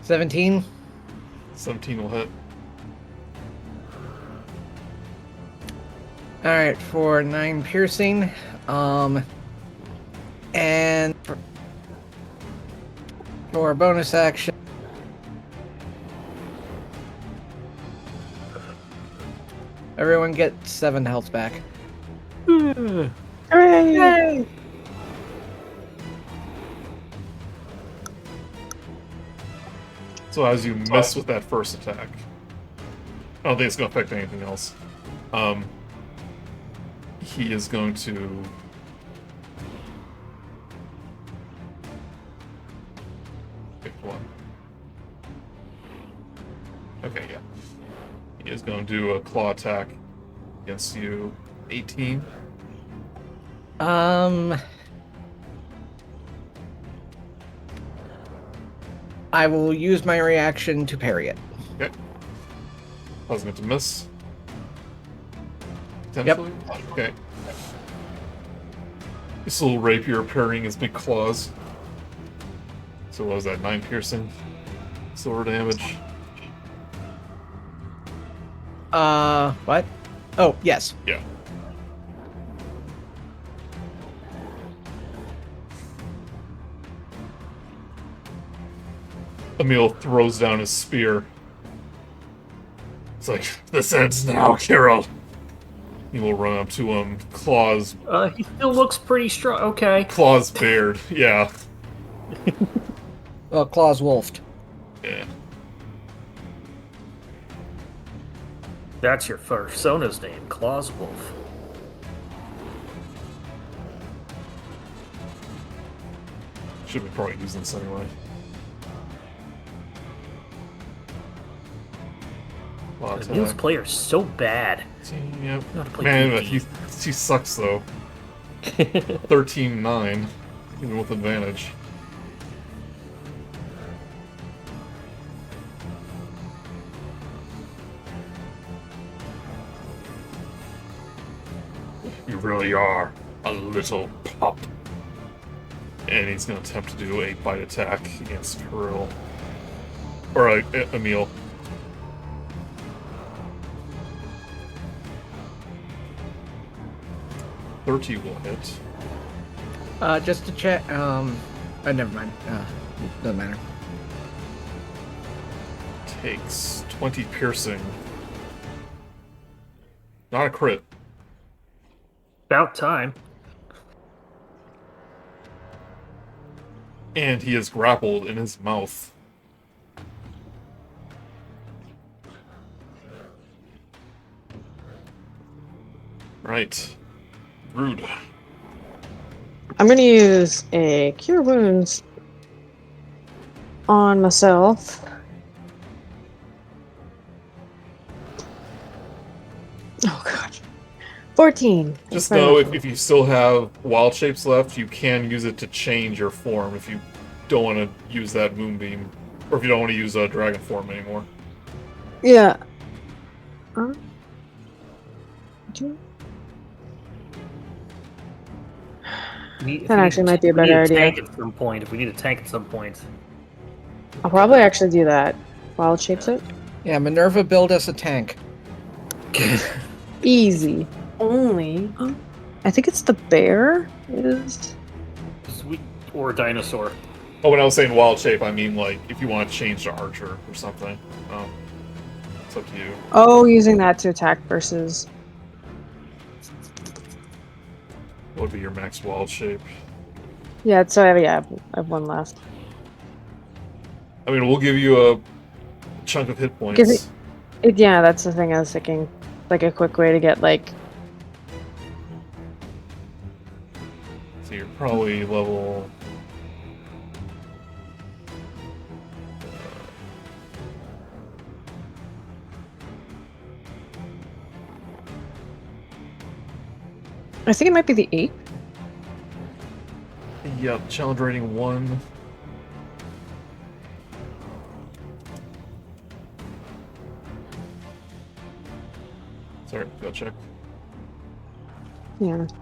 Speaker 2: $17.
Speaker 1: 17 will hit.
Speaker 2: Alright, for 9 piercing. And for a bonus action. Everyone get 7 health back.
Speaker 5: Hooray!
Speaker 1: So as you miss with that first attack, I don't think it's going to affect anything else. He is going to pick one. Okay, yeah. He is going to do a claw attack against you. 18.
Speaker 2: I will use my reaction to parry it.
Speaker 1: Okay. Wasn't it to miss? Potentially? Okay. This little rapier parrying his big claws. So what was that? 9 piercing? Silver damage.
Speaker 2: What? Oh, yes.
Speaker 1: Yeah. Emil throws down his spear. It's like, this ends now, Kiril. He will run up to him, claws
Speaker 4: He still looks pretty strong. Okay.
Speaker 1: bared. Yeah.
Speaker 2: Well, claws wolfed.
Speaker 1: Yeah.
Speaker 4: That's your persona's name, Claws Wolf.
Speaker 1: Should be probably using this anyway.
Speaker 4: News player's so bad.
Speaker 1: Yep.
Speaker 4: Know how to play
Speaker 1: Man,
Speaker 4: D&D.
Speaker 1: he sucks though. 13-9, even with advantage. You really are a little pup. And he's going to attempt to do a bite attack against Kiril. Or Emil. Thirty will hit.
Speaker 2: Just to check, never mind. Doesn't matter.
Speaker 1: Takes 20 piercing. Not a crit.
Speaker 4: About time.
Speaker 1: And he is grappled in his mouth. Right. Grude.
Speaker 5: I'm gonna use a Cure Wounds on myself. Oh god. 14.
Speaker 1: Just
Speaker 5: That's
Speaker 1: know
Speaker 5: right.
Speaker 1: if you still have wild shapes left, you can use it to change your form if you don't want to use that moonbeam Or if you don't want to use dragon form anymore.
Speaker 5: Yeah. That actually might be a better idea.
Speaker 4: Tank at some point. If we need a tank at some point.
Speaker 5: I'll probably actually do that. Wild shapes it.
Speaker 2: Yeah, Minerva build us a tank.
Speaker 5: Easy.
Speaker 3: Only.
Speaker 5: I think it's the bear. Is
Speaker 4: Sweet. Or a dinosaur.
Speaker 1: Oh, when I was saying wild shape, I mean like if you want to change to archer or something. It's up to you.
Speaker 5: using that to attack versus.
Speaker 1: What would be your max wild shape?
Speaker 5: Yeah. So I have one left.
Speaker 1: I mean, we'll give you a chunk of hit points.
Speaker 5: Give yeah, that's the thing I was thinking. Like a quick way to get like.
Speaker 1: So you're probably level.
Speaker 5: I think it might be the 8.
Speaker 1: Yep, challenge rating 1. Sorry, go check.
Speaker 5: Yeah.
Speaker 1: Let's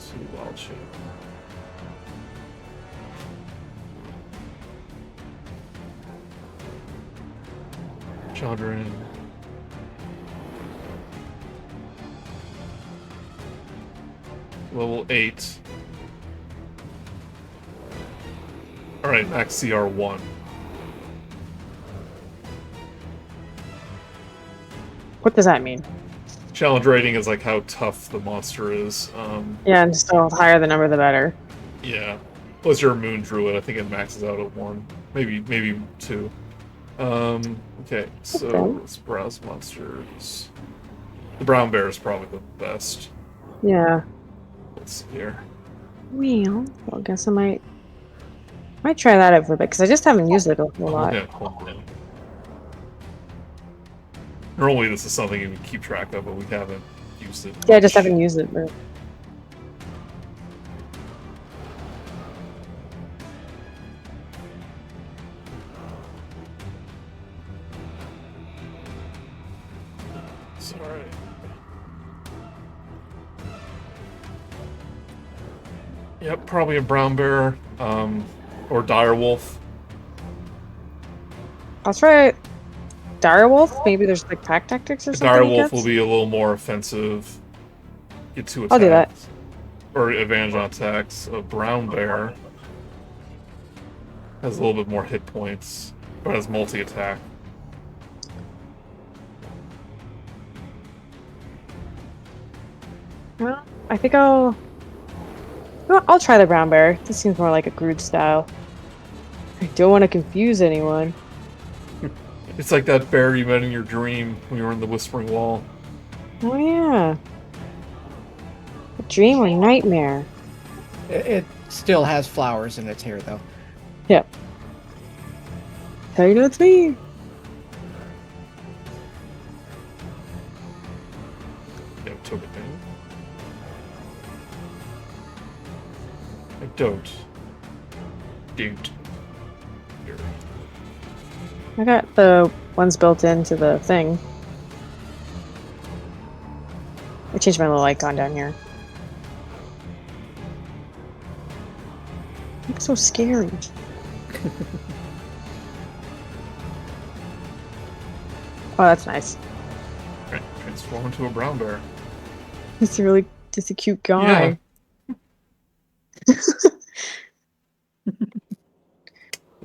Speaker 1: see, wild shape. Children. Level 8. Alright, max CR 1.
Speaker 5: What does that mean?
Speaker 1: Challenge rating is like how tough the monster is.
Speaker 5: Yeah, and so higher the number, the better.
Speaker 1: Yeah. Plus you're a moon druid, I think it maxes out at 1. Maybe 2. Okay, so
Speaker 5: Okay.
Speaker 1: let's browse monsters. The brown bear is probably the best.
Speaker 5: Yeah.
Speaker 1: Let's see here.
Speaker 5: Well, I guess I might try that out for a bit because I just haven't used it a whole lot.
Speaker 1: Yeah, hold on. Normally this is something you would keep track of, but we haven't used it.
Speaker 5: Yeah, I just haven't used it. But...
Speaker 1: Sorry. Yep, probably a brown bear, or dire wolf.
Speaker 5: I'll try Direwolf. Maybe there's like pack tactics or something.
Speaker 1: Dire
Speaker 5: he
Speaker 1: wolf
Speaker 5: gets?
Speaker 1: will be a little more offensive. Get 2 attacks.
Speaker 5: I'll do that.
Speaker 1: Or advantage on attacks. A brown bear has a little bit more hit points, but has multi-attack.
Speaker 5: Well, I think I'll try the brown bear. This seems more like a Grude style. I don't want to confuse anyone.
Speaker 1: It's like that bear you met in your dream when you were in the Whispering Wall.
Speaker 5: Oh yeah. A dream or nightmare.
Speaker 2: It still has flowers in its hair, though.
Speaker 5: Yep. How you know it's me?
Speaker 1: Yeah, took it down. I don't. Don't. Here.
Speaker 5: I got the ones built into the thing. I changed my little icon down here. Looks so scary. Oh, that's nice.
Speaker 1: Right, transform into a brown bear.
Speaker 5: He's really just a cute guy.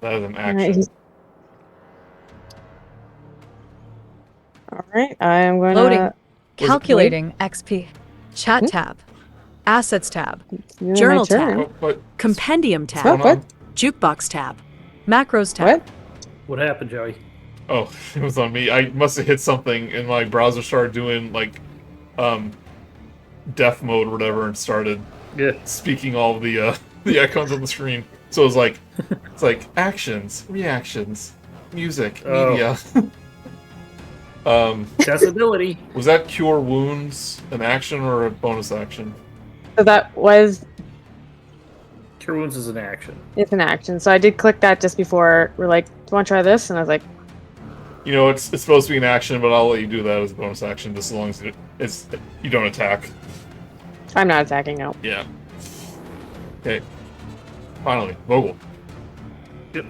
Speaker 1: That is an
Speaker 5: Alright,
Speaker 1: action.
Speaker 5: Alright, I am gonna...
Speaker 6: Loading. Calculating XP. Chat tab. Assets tab.
Speaker 5: Doing
Speaker 6: Journal
Speaker 5: my turn.
Speaker 6: tab.
Speaker 1: What?
Speaker 6: Compendium
Speaker 1: What's
Speaker 6: tab.
Speaker 1: going
Speaker 5: What?
Speaker 1: on?
Speaker 6: Jukebox tab. Macros tab.
Speaker 5: What?
Speaker 4: What happened, Joey?
Speaker 1: Oh, it was on me. I must have hit something, and my browser started doing like, deaf mode or whatever, and started speaking all of the icons on the screen. So it was like, it's like actions, reactions, music,
Speaker 4: Oh.
Speaker 1: media.
Speaker 4: Accessibility.
Speaker 1: Was that Cure Wounds an action or a bonus action?
Speaker 5: So that was
Speaker 4: Cure Wounds is an action.
Speaker 5: it's an action. So I did click that just before we're like, do you want to try this? And I was like,
Speaker 1: You know, it's supposed to be an action, but I'll let you do that as a bonus action, just as long as you don't attack.
Speaker 5: I'm not attacking now.
Speaker 1: Yeah. Okay. Finally, Vogel.
Speaker 4: Yep.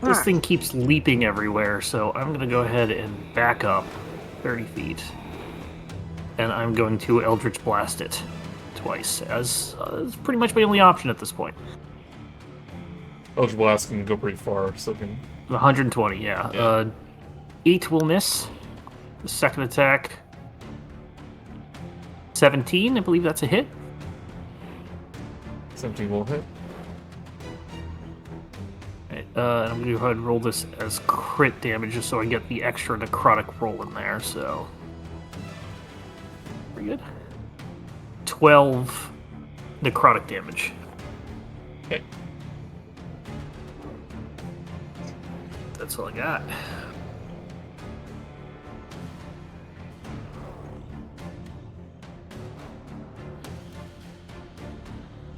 Speaker 4: This thing keeps leaping everywhere, so I'm going to go ahead and back up 30 feet. And I'm going to Eldritch Blast it twice, as it's pretty much my only option at this point.
Speaker 1: Eldritch Blast can go pretty far, so it can...
Speaker 4: 120, yeah. 8 will miss. The second attack, 17, I believe that's a hit.
Speaker 1: 17 will hit.
Speaker 4: Right, I'm going to go ahead and roll this as crit damage just so I get the extra necrotic roll in there, so... Pretty good. 12 necrotic damage.
Speaker 1: Okay.
Speaker 4: That's all I got.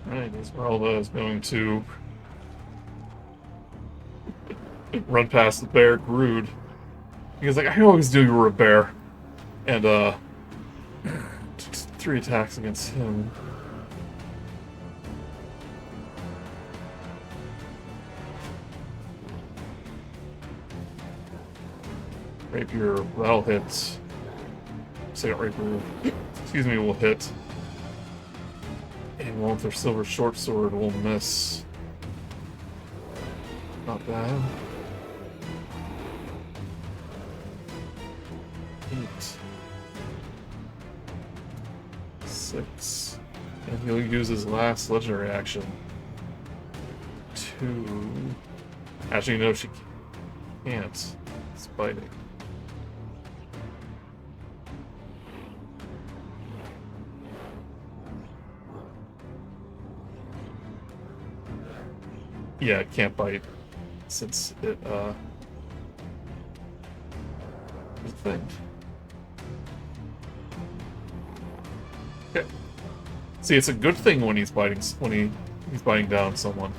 Speaker 1: Alright, Esmeralda is going to run past the bear, Grude. He's like, I always knew you were a bear. And, 3 attacks against him. Rapier, that'll hit. Second Rapier, excuse me, will hit. And one with their silver short sword will miss. Not bad. 8. 6. And he'll use his last legendary action to... Actually, no, she can't. It's biting. Yeah, it can't bite since it, the thing. Okay. See, it's a good thing when he's biting, he's biting down someone.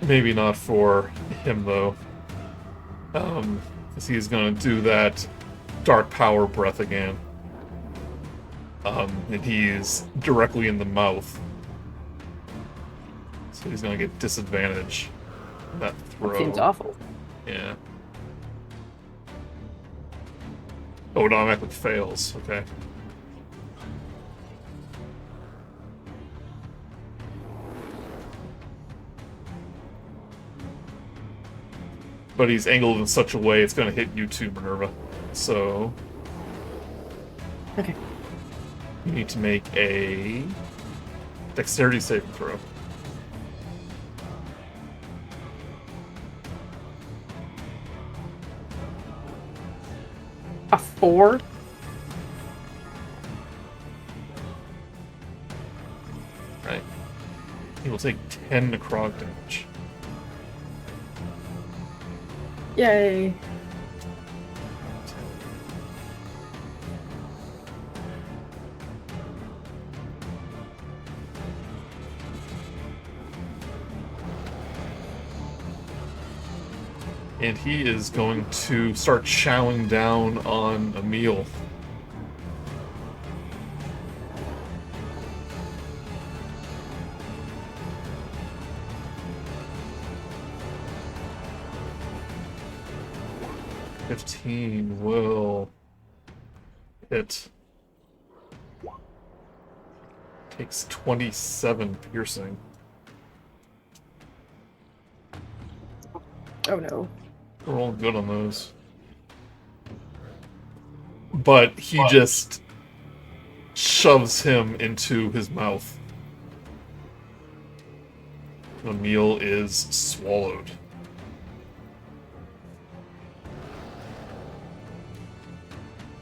Speaker 1: Maybe not for him, though. Because he's gonna do that dark power breath again. And he's directly in the mouth. So he's gonna get disadvantage on that throw.
Speaker 3: That seems awful.
Speaker 1: Yeah. Oh, it automatically fails. Okay. But he's angled in such a way it's gonna hit you too, Minerva. So...
Speaker 3: Okay.
Speaker 1: You need to make a dexterity saving throw.
Speaker 3: A 4?
Speaker 1: Right. He will take 10 necrotic damage.
Speaker 3: Yay.
Speaker 1: And he is going to start chowing down on Emil. $15 will hit. Takes 27 piercing.
Speaker 3: Oh no.
Speaker 1: We're all good on those. But he just shoves him into his mouth. The meal is swallowed.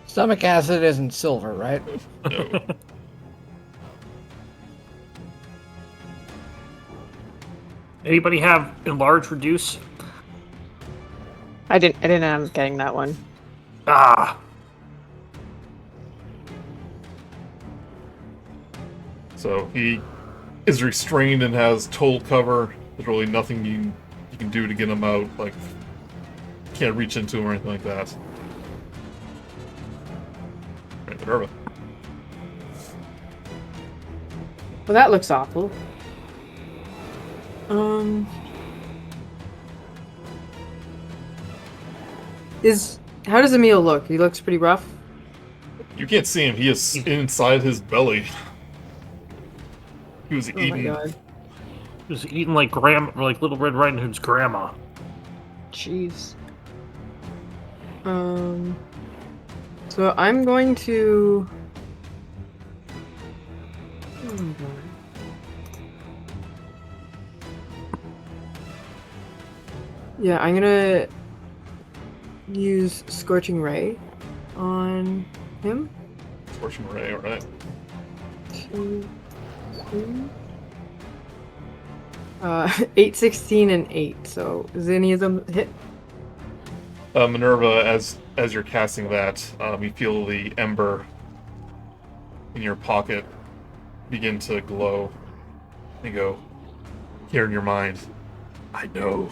Speaker 2: Stomach acid isn't silver, right?
Speaker 1: No.
Speaker 4: Anybody have enlarge, reduce?
Speaker 5: I didn't end up getting that one.
Speaker 4: Ah,
Speaker 1: So he is restrained and has total cover. There's really nothing you can do to get him out. Like, can't reach into him or anything like that. Right, Minerva.
Speaker 3: Well, that looks awful. How does Emil look? He looks pretty rough.
Speaker 1: You can't see him. He is inside his belly. He was
Speaker 3: Oh my
Speaker 1: eating.
Speaker 3: god.
Speaker 4: he was eating like like Little Red Riding Hood's grandma.
Speaker 5: Jeez.
Speaker 3: So I'm going to. Oh my god. Yeah, I'm gonna use Scorching Ray on him.
Speaker 1: Scorching Ray, alright.
Speaker 3: 2, 3. 8, 16, and 8. So, does any of them hit?
Speaker 1: Minerva, as you're casting that, you feel the ember in your pocket begin to glow. And you go, here in your mind, I know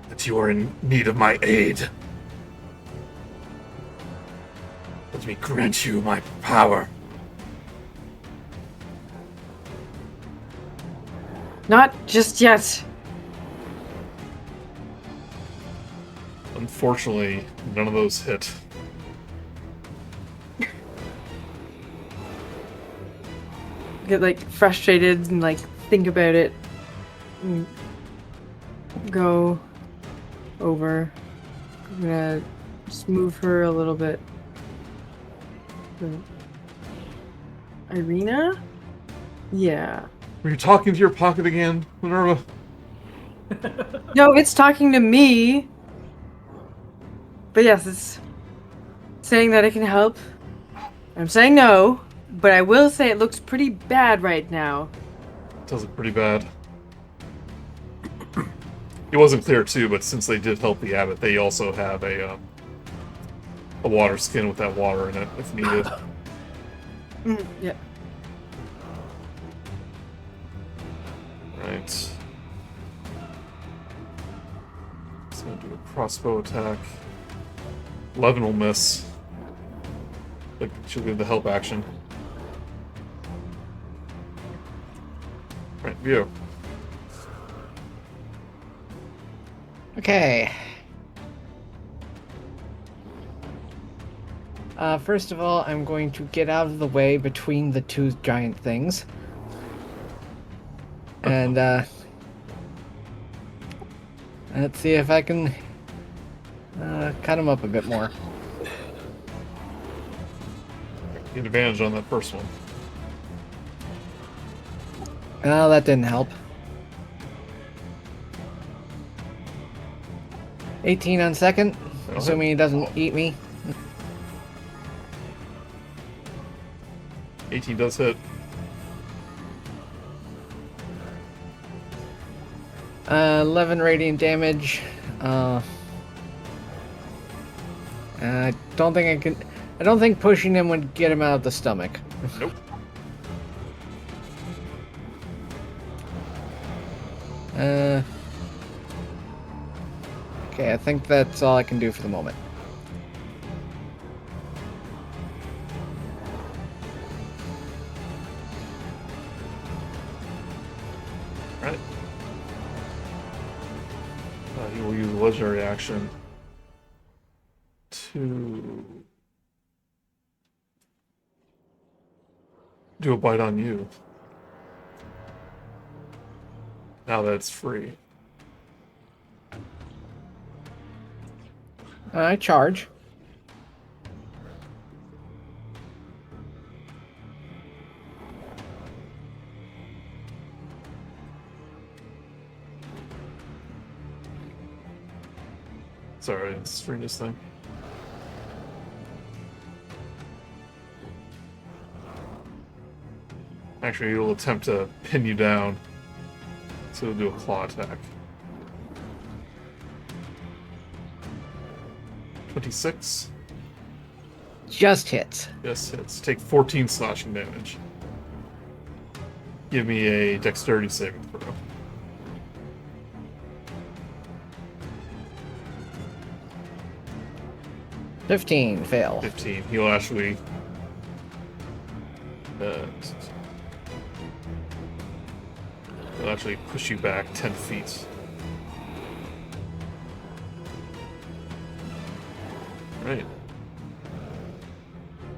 Speaker 1: that you are in need of my aid. Let me grant you my power.
Speaker 3: Not just yet.
Speaker 1: Unfortunately, none of those hit.
Speaker 3: Get like frustrated and like think about it. And go over. I'm gonna just move her a little bit. Irina? Yeah.
Speaker 1: Were you talking to your pocket again, Minerva?
Speaker 3: No, it's talking to me. But yes, it's saying that it can help. I'm saying no, but I will say it looks pretty bad right now.
Speaker 1: It does look pretty bad. It wasn't clear too, but since they did help the abbot, they also have a water skin with that water in it if needed.
Speaker 3: Yeah.
Speaker 1: Right. Just gonna do a crossbow attack. 11 will miss. But she'll get the help action. Right, Vio.
Speaker 2: Okay. First of all, I'm going to get out of the way between the two giant things. And, let's see if I can cut him up a bit more.
Speaker 1: Get advantage on that first one.
Speaker 2: Oh, that didn't help. 18 on second, assuming he doesn't eat me.
Speaker 1: 18 does hit.
Speaker 2: 11 radiant damage. I don't think I can. I don't think pushing him would get him out of the stomach.
Speaker 1: Nope.
Speaker 2: Okay, I think that's all I can do for the moment.
Speaker 1: Right. He will use a legendary action to do a bite on you. Now that it's free.
Speaker 2: I charge.
Speaker 1: Sorry, it's the strangest thing. Actually, he will attempt to pin you down. So we'll do a claw attack. 26.
Speaker 2: Just hits.
Speaker 1: Yes, hits. Take 14 slashing damage. Give me a dexterity saving throw.
Speaker 2: 15, fail.
Speaker 1: 15. He'll actually... he'll actually push you back 10 feet. Right.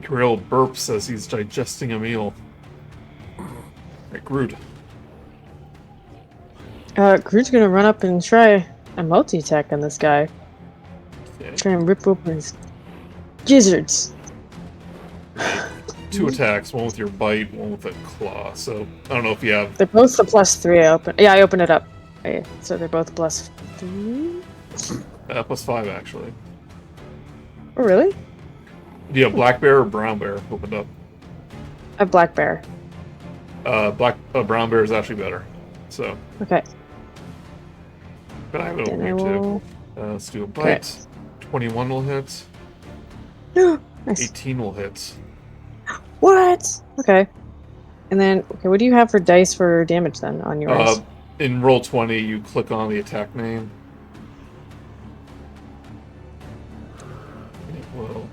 Speaker 1: Kiril burps as he's digesting a meal. Right, Grude.
Speaker 5: Grude's gonna run up and try a multi-attack on this guy.
Speaker 1: Okay.
Speaker 5: Try and rip open his gizzards.
Speaker 1: 2 attacks, one with your bite, one with a claw. So, I don't know if you have...
Speaker 5: They're both the +3 I open. Yeah, I opened it up. Okay, so they're both +3?
Speaker 1: +5, actually.
Speaker 5: Oh, really?
Speaker 1: Do you have black bear or brown bear opened up?
Speaker 5: A black bear.
Speaker 1: Brown bear is actually better. So,
Speaker 5: Okay.
Speaker 1: but I have it
Speaker 5: Then
Speaker 1: over
Speaker 5: I
Speaker 1: here
Speaker 5: will...
Speaker 1: too. Let's do a bite. 21 will hit.
Speaker 5: Nice.
Speaker 1: 18 will hit.
Speaker 5: What? Okay. And then, okay, what do you have for dice for damage then on yours?
Speaker 1: In roll 20, you click on the attack name. It will.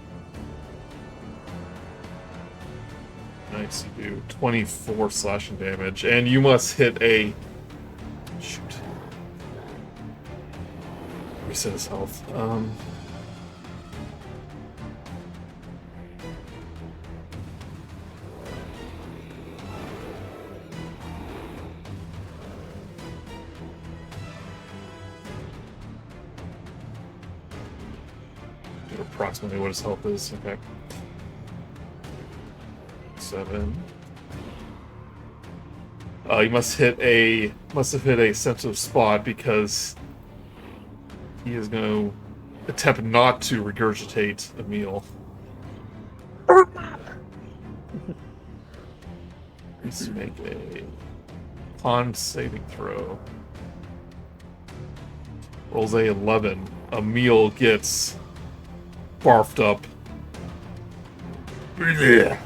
Speaker 1: Nice, you do 24 slashing damage, and you must hit a... Shoot. Reset his health. Approximately what his health is. Okay. 7. You must have hit a sensitive spot because he is going to attempt not to regurgitate a meal. Let's make a con saving throw. Rolls a 11. A meal gets barfed up. Yeah.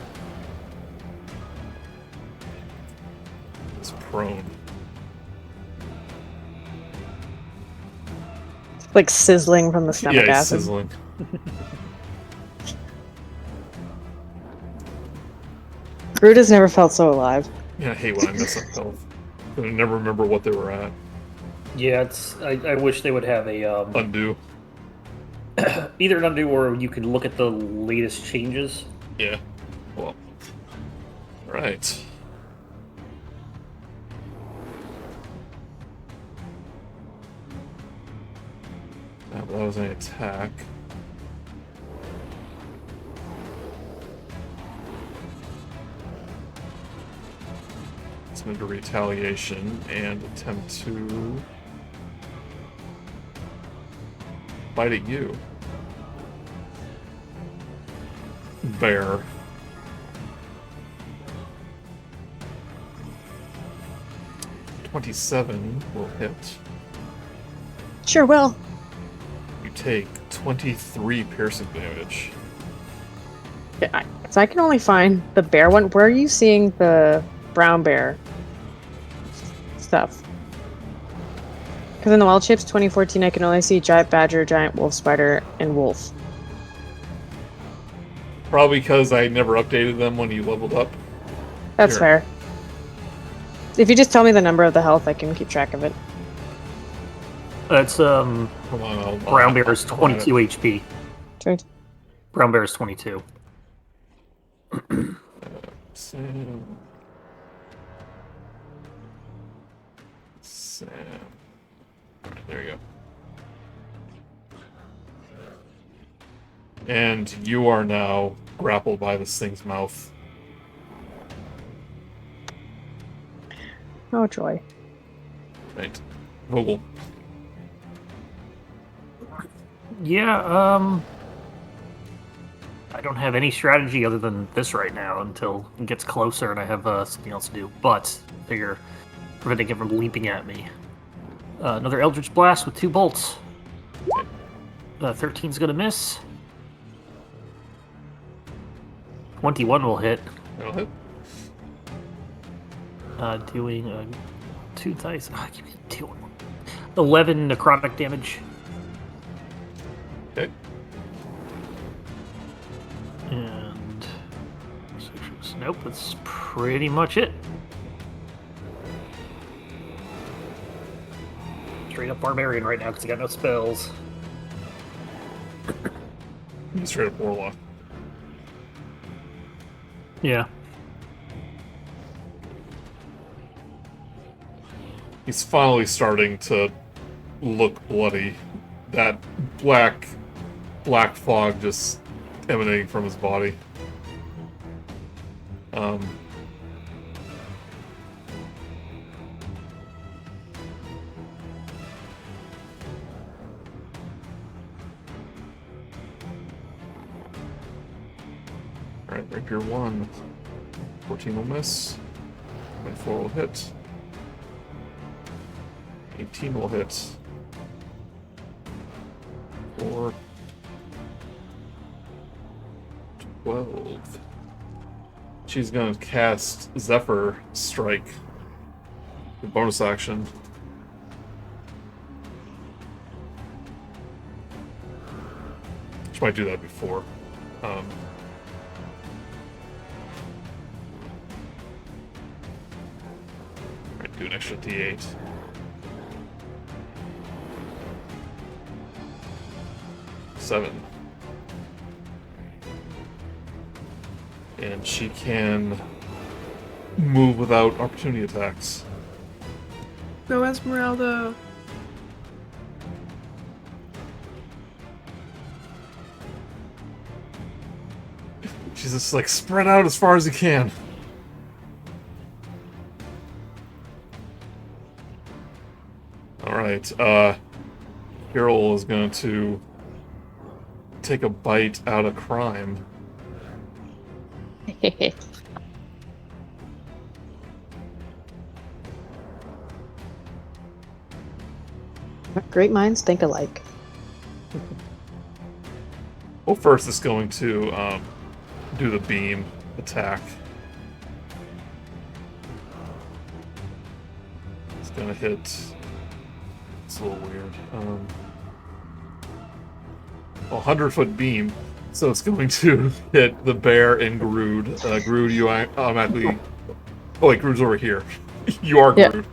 Speaker 1: It's prone.
Speaker 5: Like sizzling from the stomach
Speaker 1: Yeah, he's
Speaker 5: acid.
Speaker 1: sizzling.
Speaker 5: Grude has never felt so alive.
Speaker 1: Yeah, I hate when I mess up health. I never remember what they were at.
Speaker 4: Yeah, it's. I wish they would have a
Speaker 1: Undo.
Speaker 4: either an undo or you can look at the latest changes.
Speaker 1: Yeah. Well. Right. That was an attack. Let's move to retaliation and attempt to bite at you. Bear. $27 will hit.
Speaker 5: Sure will.
Speaker 1: You take 23 piercing damage.
Speaker 5: Yeah, so I can only find the bear one. Where are you seeing the brown bear stuff? Because in the wild shapes 2014, I can only see giant badger, giant wolf spider, and wolf.
Speaker 1: Probably because I never updated them when you leveled up.
Speaker 5: That's
Speaker 1: Here.
Speaker 5: fair. If you just tell me the number of the health, I can keep track of it.
Speaker 4: That's
Speaker 1: Hold on, I'll
Speaker 4: brown bear is
Speaker 1: I'll find it.
Speaker 4: 22 HP.
Speaker 5: Right.
Speaker 4: Brown bear is 22.
Speaker 1: Sam. There you go. And you are now grappled by this thing's mouth.
Speaker 5: Oh, joy.
Speaker 1: Right. Vogel.
Speaker 4: Yeah, I don't have any strategy other than this right now until it gets closer and I have something else to do. But figure preventing him from leaping at me. Another Eldritch Blast with 2 bolts. 13's gonna miss. 21 will hit.
Speaker 1: That'll hit.
Speaker 4: Doing 2 dice. Oh, give me a 2. 11 necrotic damage.
Speaker 1: Okay.
Speaker 4: And nope, that's pretty much it. Straight up barbarian right now because he got no spells.
Speaker 1: He's straight up Warlock.
Speaker 4: Yeah.
Speaker 1: He's finally starting to look bloody. That black fog just emanating from his body. Alright, rapier 1. 14 will miss. 24 will hit. 18 will hit. 4. 12. She's gonna cast Zephyr Strike. The bonus action. She might do that before. Alright, do an extra D8. Seven. And she can move without opportunity attacks.
Speaker 3: Go Esmeralda.
Speaker 1: She's just like spread out as far as you can. Alright, Kiril is going to take a bite out of crime.
Speaker 5: Great minds think alike.
Speaker 1: Well, first it's going to do the beam attack. It's gonna hit. It's a little weird. 100-foot beam, so it's going to hit the bear and Grude. Grude, you automatically. Oh wait, Grude's over here. You are
Speaker 5: Yep.
Speaker 1: Grude.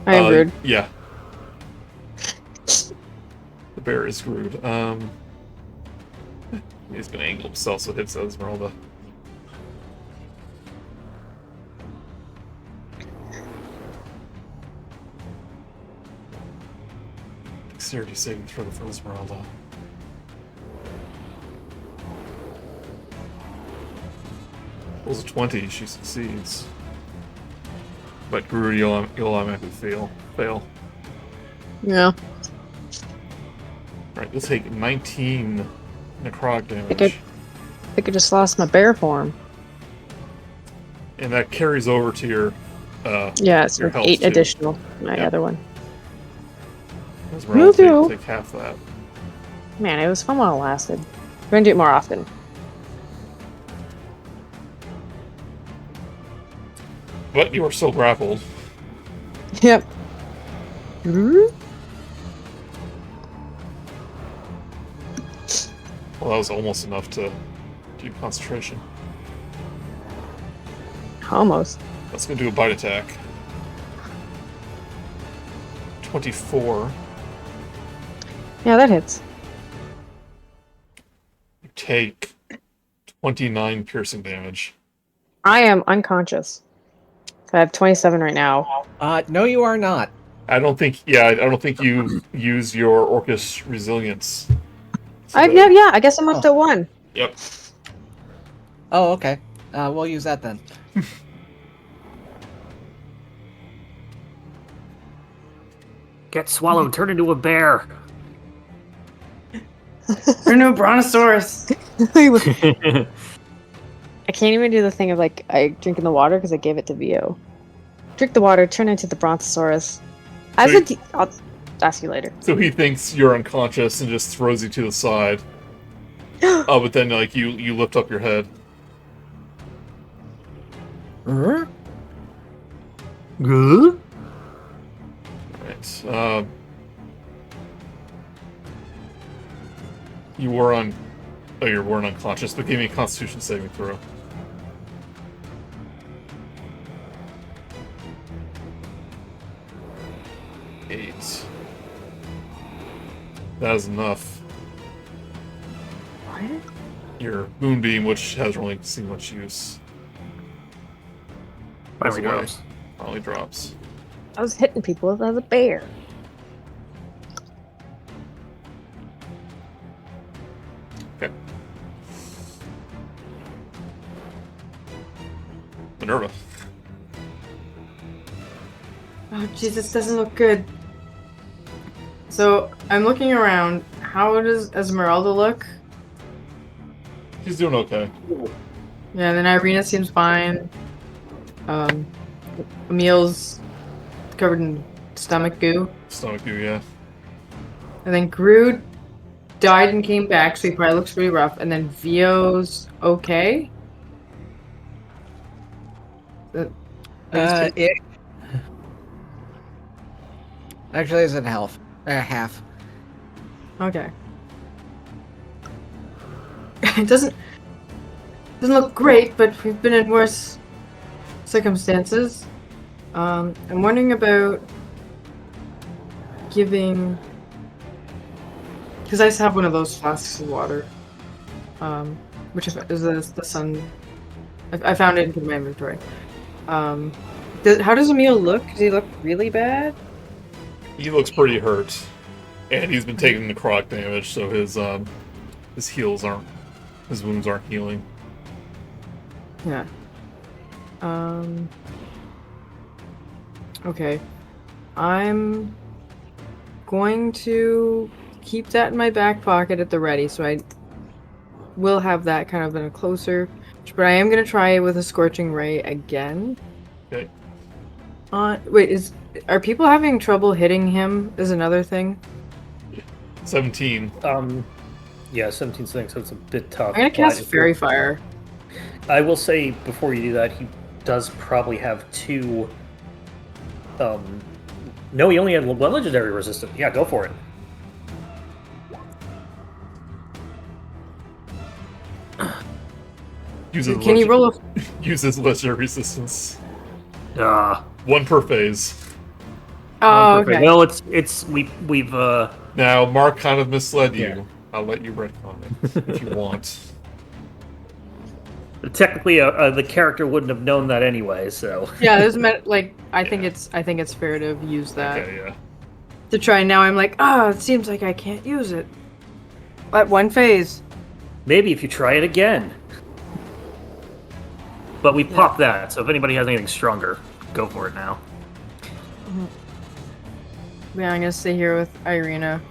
Speaker 5: I am rude.
Speaker 1: Yeah. The bear is Grude. He's gonna angle himself so it hits Esmeralda. Dexterity saving throw for Esmeralda. Rolls a 20, she succeeds. But Grude, you'll automatically fail.
Speaker 5: Yeah.
Speaker 1: Right, you'll take 19 necrotic damage.
Speaker 5: I think I just lost my bear form.
Speaker 1: And that carries over to your
Speaker 5: Yeah, it's
Speaker 1: your
Speaker 5: like
Speaker 1: health
Speaker 5: 8
Speaker 1: too.
Speaker 5: additional. My
Speaker 1: Yeah.
Speaker 5: other one.
Speaker 1: Esmeralda
Speaker 5: Will do.
Speaker 1: take half that.
Speaker 5: Man, it was fun while it lasted. We're gonna do it more often.
Speaker 1: But you are still grappled.
Speaker 5: Yep.
Speaker 1: Well, that was almost enough to do concentration.
Speaker 5: Almost.
Speaker 1: That's gonna do a bite attack. 24.
Speaker 5: Yeah, that hits.
Speaker 1: You take 29 piercing damage.
Speaker 5: I am unconscious. I have 27 right now.
Speaker 2: No, you are not.
Speaker 1: I don't think you use your Orcish resilience.
Speaker 5: Yeah, I guess I'm up to 1.
Speaker 1: Yep.
Speaker 2: Oh, okay. We'll use that then.
Speaker 4: Get swallowed, turn into a bear.
Speaker 3: Turn into a brontosaurus.
Speaker 5: I can't even do the thing of like I drink in the water because I gave it to Vio. drink the water, turn into the brontosaurus. I'll ask you later.
Speaker 1: So he thinks you're unconscious and just throws you to the side. Oh, but then like you lift up your head.
Speaker 2: Huh?
Speaker 4: Good.
Speaker 1: Right. You were on. Oh, you weren't unconscious, but give me a Constitution saving throw. Eight. That is enough.
Speaker 3: What?
Speaker 1: Your moonbeam, which hasn't really seen much use,
Speaker 4: Finally
Speaker 1: goes away.
Speaker 4: drops.
Speaker 1: Finally drops.
Speaker 5: I was hitting people as a bear.
Speaker 1: Okay. Minerva.
Speaker 3: Oh, Jesus, doesn't look good. So, I'm looking around. How does Esmeralda look?
Speaker 1: She's doing okay.
Speaker 3: Yeah, then Irina seems fine. Emil's covered in stomach goo.
Speaker 1: Stomach goo, yeah.
Speaker 3: And then Grude died and came back, so he probably looks pretty rough. And then Vio's okay.
Speaker 2: It actually isn't half. Half.
Speaker 3: Okay. It doesn't look great, but we've been in worse circumstances. I'm wondering about giving, because I have one of those flasks of water, which is the sun. I found it in my inventory. How does Emil look? Does he look really bad?
Speaker 1: He looks pretty hurt, and he's been taking necrotic damage, so his wounds aren't healing.
Speaker 3: Yeah. Okay. I'm going to keep that in my back pocket at the ready, so I will have that kind of in a closer. But I am going to try it with a Scorching Ray again.
Speaker 1: Okay.
Speaker 3: Wait, are people having trouble hitting him is another thing?
Speaker 1: 17.
Speaker 4: Yeah, 17 things, so it's a bit tough.
Speaker 3: I'm going to cast
Speaker 4: but if
Speaker 3: Fairy
Speaker 4: you're-
Speaker 3: Fire.
Speaker 4: I will say before you do that, he does probably have two. No, he only had one legendary resistant. Yeah, go for it.
Speaker 3: Can you roll a...
Speaker 1: Uses legendary resistance.
Speaker 4: Ah.
Speaker 1: One per phase.
Speaker 3: Oh, okay.
Speaker 4: Well, we've
Speaker 1: Now, Mark kind of misled you.
Speaker 4: Yeah.
Speaker 1: I'll let you retcon it if you want.
Speaker 4: technically the character wouldn't have known that anyway. So
Speaker 3: Yeah, this meant like I think it's fair to use that
Speaker 1: Okay, yeah.
Speaker 3: to try. Now I'm like, it seems like I can't use it at one phase.
Speaker 4: maybe if you try it again. But we popped that, so if anybody has anything stronger, go for it now.
Speaker 3: Yeah, I'm gonna stay here with Irina.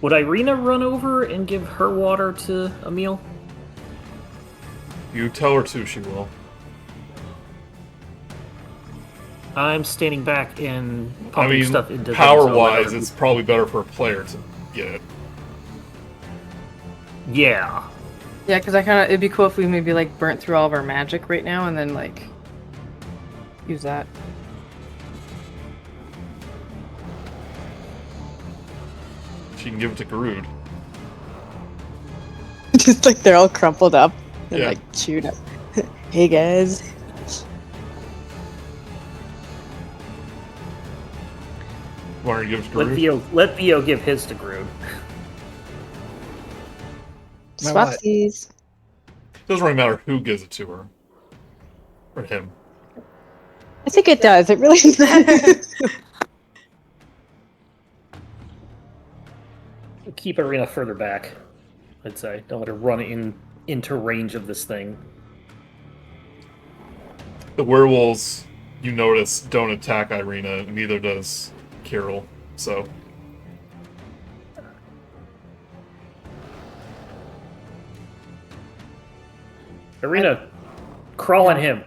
Speaker 4: Would Irina run over and give her water to Emil?
Speaker 1: You tell her to, she will.
Speaker 4: I'm standing back and pumping stuff into them, so
Speaker 1: power-wise,
Speaker 4: whatever.
Speaker 1: it's probably better for a player to get it.
Speaker 4: Yeah.
Speaker 3: Yeah, because it'd be cool if we maybe like burnt through all of our magic right now and then like use that.
Speaker 1: She can give it to Grude.
Speaker 5: Just like they're all crumpled up and
Speaker 1: Yeah.
Speaker 5: like chewed up. Hey guys.
Speaker 1: Want her to give it to Grude?
Speaker 4: Let Theo give his to Grude.
Speaker 2: Now what?
Speaker 5: Swapsies.
Speaker 1: Doesn't really matter who gives it to her. Or him.
Speaker 5: I think it does. It really matters.
Speaker 4: Keep Irina further back, I'd say. Don't let her run into range of this thing.
Speaker 1: The werewolves, you notice, don't attack Irina, and neither does Kiril, so...
Speaker 4: Irina, crawl on him.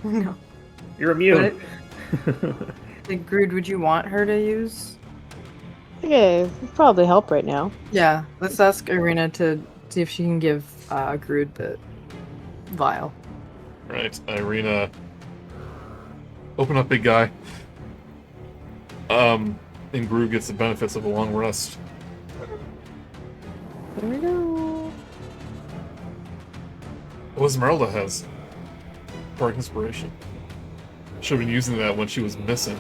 Speaker 3: No.
Speaker 4: You're immune.
Speaker 3: Like, Grude, would you want her to use?
Speaker 5: Okay, probably help right now.
Speaker 3: Yeah, let's ask Irina to see if she can give Grude the vial.
Speaker 1: Right, Irina. Open up, big guy. And Grude gets the benefits of a long rest.
Speaker 5: There we go.
Speaker 1: Well, Esmeralda has Dark Inspiration. Should have been using that when she was missing.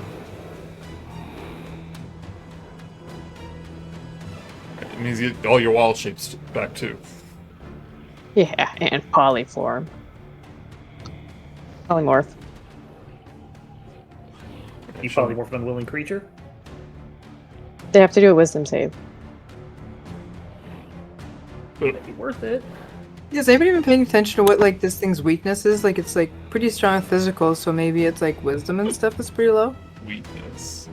Speaker 1: It means you get all your wild shapes back too.
Speaker 5: Yeah, and polyform. Polymorph.
Speaker 4: You polymorph an unwilling creature.
Speaker 5: They have to do a wisdom save.
Speaker 4: That'd be worth it.
Speaker 3: Has anybody been paying attention to what like this thing's weakness is? Like it's like pretty strong physical, so maybe it's like wisdom and stuff is pretty low.
Speaker 1: Weakness.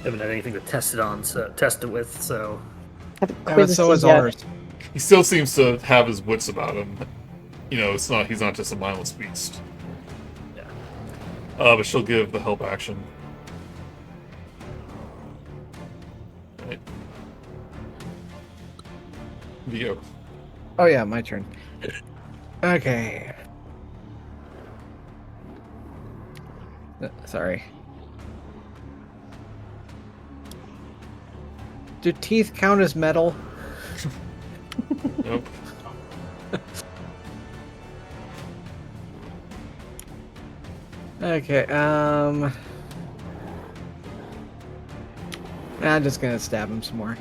Speaker 4: Haven't had anything to test it with, so
Speaker 5: Haven't
Speaker 2: Yeah, but
Speaker 5: quizzed
Speaker 2: so
Speaker 5: it
Speaker 2: is
Speaker 5: yet.
Speaker 2: ours.
Speaker 1: He still seems to have his wits about him. You know, he's not just a mindless beast.
Speaker 4: yeah.
Speaker 1: But she'll give the help action. Right. Vio.
Speaker 2: Oh yeah, my turn. Okay. Sorry. Do teeth count as metal?
Speaker 1: Nope.
Speaker 2: Okay, I'm just gonna stab him some more.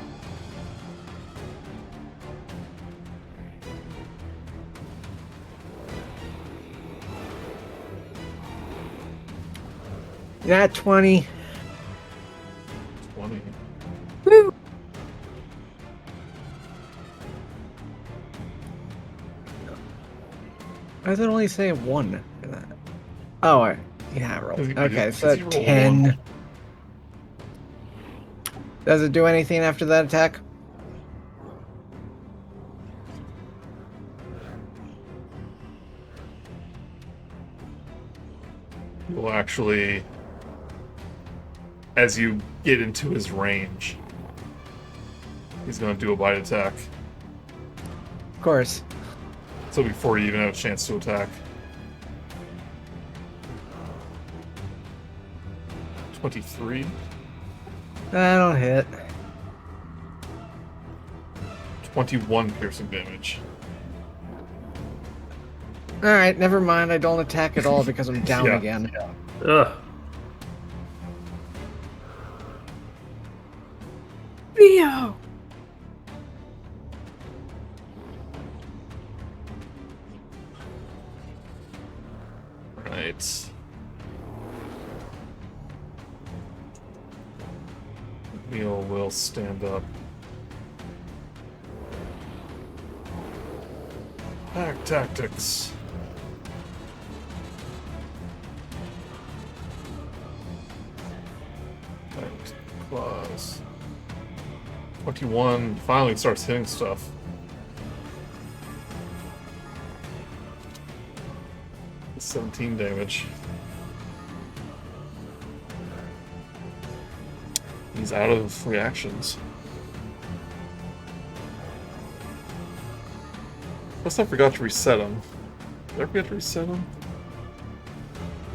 Speaker 2: Nat 20.
Speaker 1: 20.
Speaker 3: Woo!
Speaker 2: Why does it only say 1? Oh, yeah, I rolled. Okay, so
Speaker 1: Does he roll
Speaker 2: 10.
Speaker 1: 1?
Speaker 2: Does it do anything after that attack?
Speaker 1: Will actually, as you get into his range, he's going to do a bite attack.
Speaker 2: Of course.
Speaker 1: So before you even have a chance to attack. 23.
Speaker 2: I don't hit.
Speaker 1: 21 piercing damage.
Speaker 2: Alright, never mind. I don't attack at all because I'm down
Speaker 1: Yeah.
Speaker 2: again.
Speaker 4: Ugh.
Speaker 3: Rio!
Speaker 1: Right. Neil will stand up. Pack tactics. Right. Claws. 21 finally starts hitting stuff. It's 17 damage. He's out of reactions. Plus I forgot to reset him. Did I forget to reset him?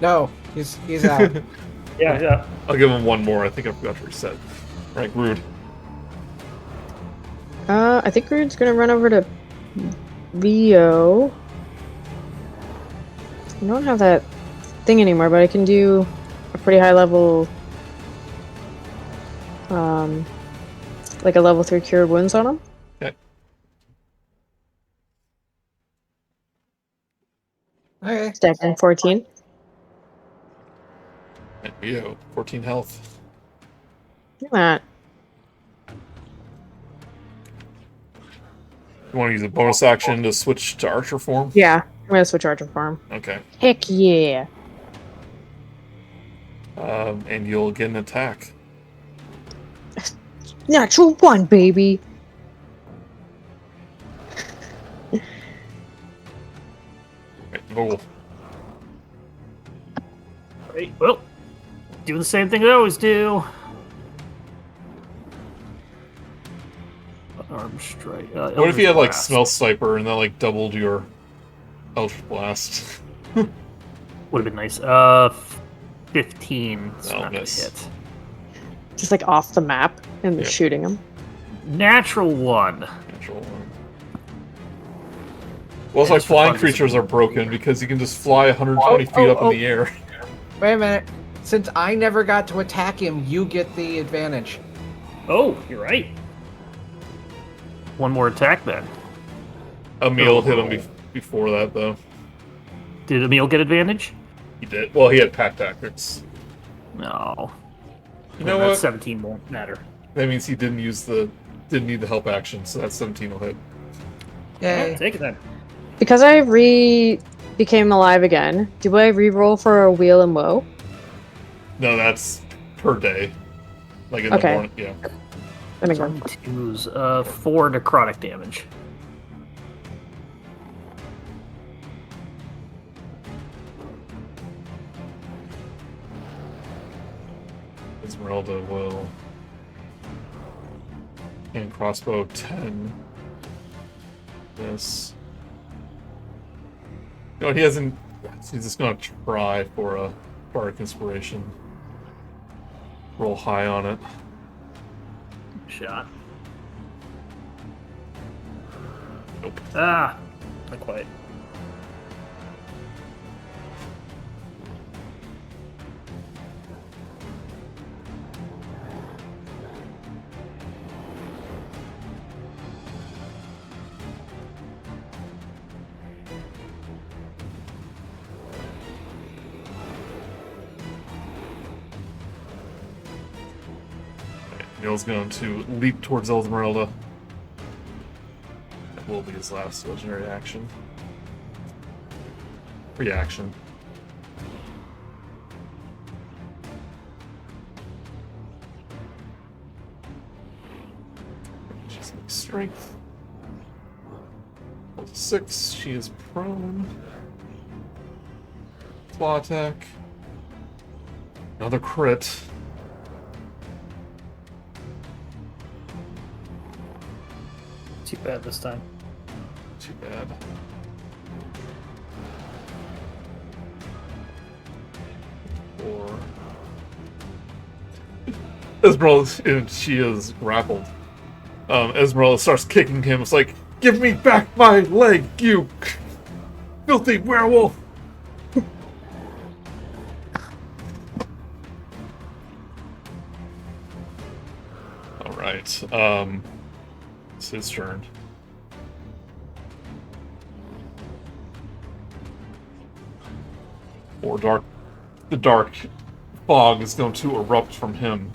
Speaker 2: No, he's out.
Speaker 4: Yeah.
Speaker 1: I'll give him one more. I think I forgot to reset. Right, Grude.
Speaker 5: I think Grude's gonna run over to Vio. I don't have that thing anymore, but I can do a pretty high level, like a level 3 cure wounds on him.
Speaker 1: Okay.
Speaker 2: Okay.
Speaker 5: Stacking 14.
Speaker 1: And Vio, 14 health.
Speaker 5: Look at that.
Speaker 1: You want to use a bonus action to switch to archer form?
Speaker 5: Yeah, I'm gonna switch Archer Farm.
Speaker 1: Okay.
Speaker 5: Heck yeah.
Speaker 1: And you'll get an attack.
Speaker 5: Natural 1, baby.
Speaker 1: Right, Vogel.
Speaker 4: Alright, well, doing the same thing I always do. Arm strike.
Speaker 1: What if you had like Smell Sniper and that like doubled your Eldritch Blast?
Speaker 4: Would have been nice. 15. It's
Speaker 1: That'll
Speaker 4: not gonna
Speaker 1: miss.
Speaker 4: hit.
Speaker 5: Just like off the map and
Speaker 1: Yeah.
Speaker 5: shooting him.
Speaker 4: Natural 1.
Speaker 1: Natural one. Well, it's like
Speaker 4: It's for
Speaker 1: flying
Speaker 4: fun.
Speaker 1: creatures are broken because you can just fly 120 feet up in the air.
Speaker 2: Wait a minute. Since I never got to attack him, you get the advantage.
Speaker 4: Oh, you're right. One more attack then.
Speaker 1: Emil hit him before that, though.
Speaker 4: Did Emil get advantage?
Speaker 1: He did. Well, he had pack tactics.
Speaker 4: No.
Speaker 1: You know
Speaker 4: That
Speaker 1: what?
Speaker 4: 17 won't matter.
Speaker 1: That means he didn't need the help action, so that 17 will hit.
Speaker 2: Yay.
Speaker 4: Take it then.
Speaker 5: Because I became alive again, do I re-roll for a wheel and woe?
Speaker 1: No, that's per day. Like in
Speaker 5: Okay.
Speaker 1: the morning, yeah.
Speaker 5: That makes sense.
Speaker 4: 22's 4 necrotic damage.
Speaker 1: Esmeralda will. And crossbow 10. This. No, he hasn't. He's just gonna try for a Bardic Inspiration. Roll high on it.
Speaker 4: Shot.
Speaker 1: Nope.
Speaker 4: Ah, not quite.
Speaker 1: Neil's going to leap towards Esmeralda. That will be his last legendary action. Reaction. She's got strength. 6. She is prone. Claw attack. Another crit.
Speaker 4: Too bad this time.
Speaker 1: Too bad. Or Esmeralda, she is grappled. Esmeralda starts kicking him. It's like, give me back my leg, you filthy werewolf! All right. It's his turn. Or the dark fog is going to erupt from him.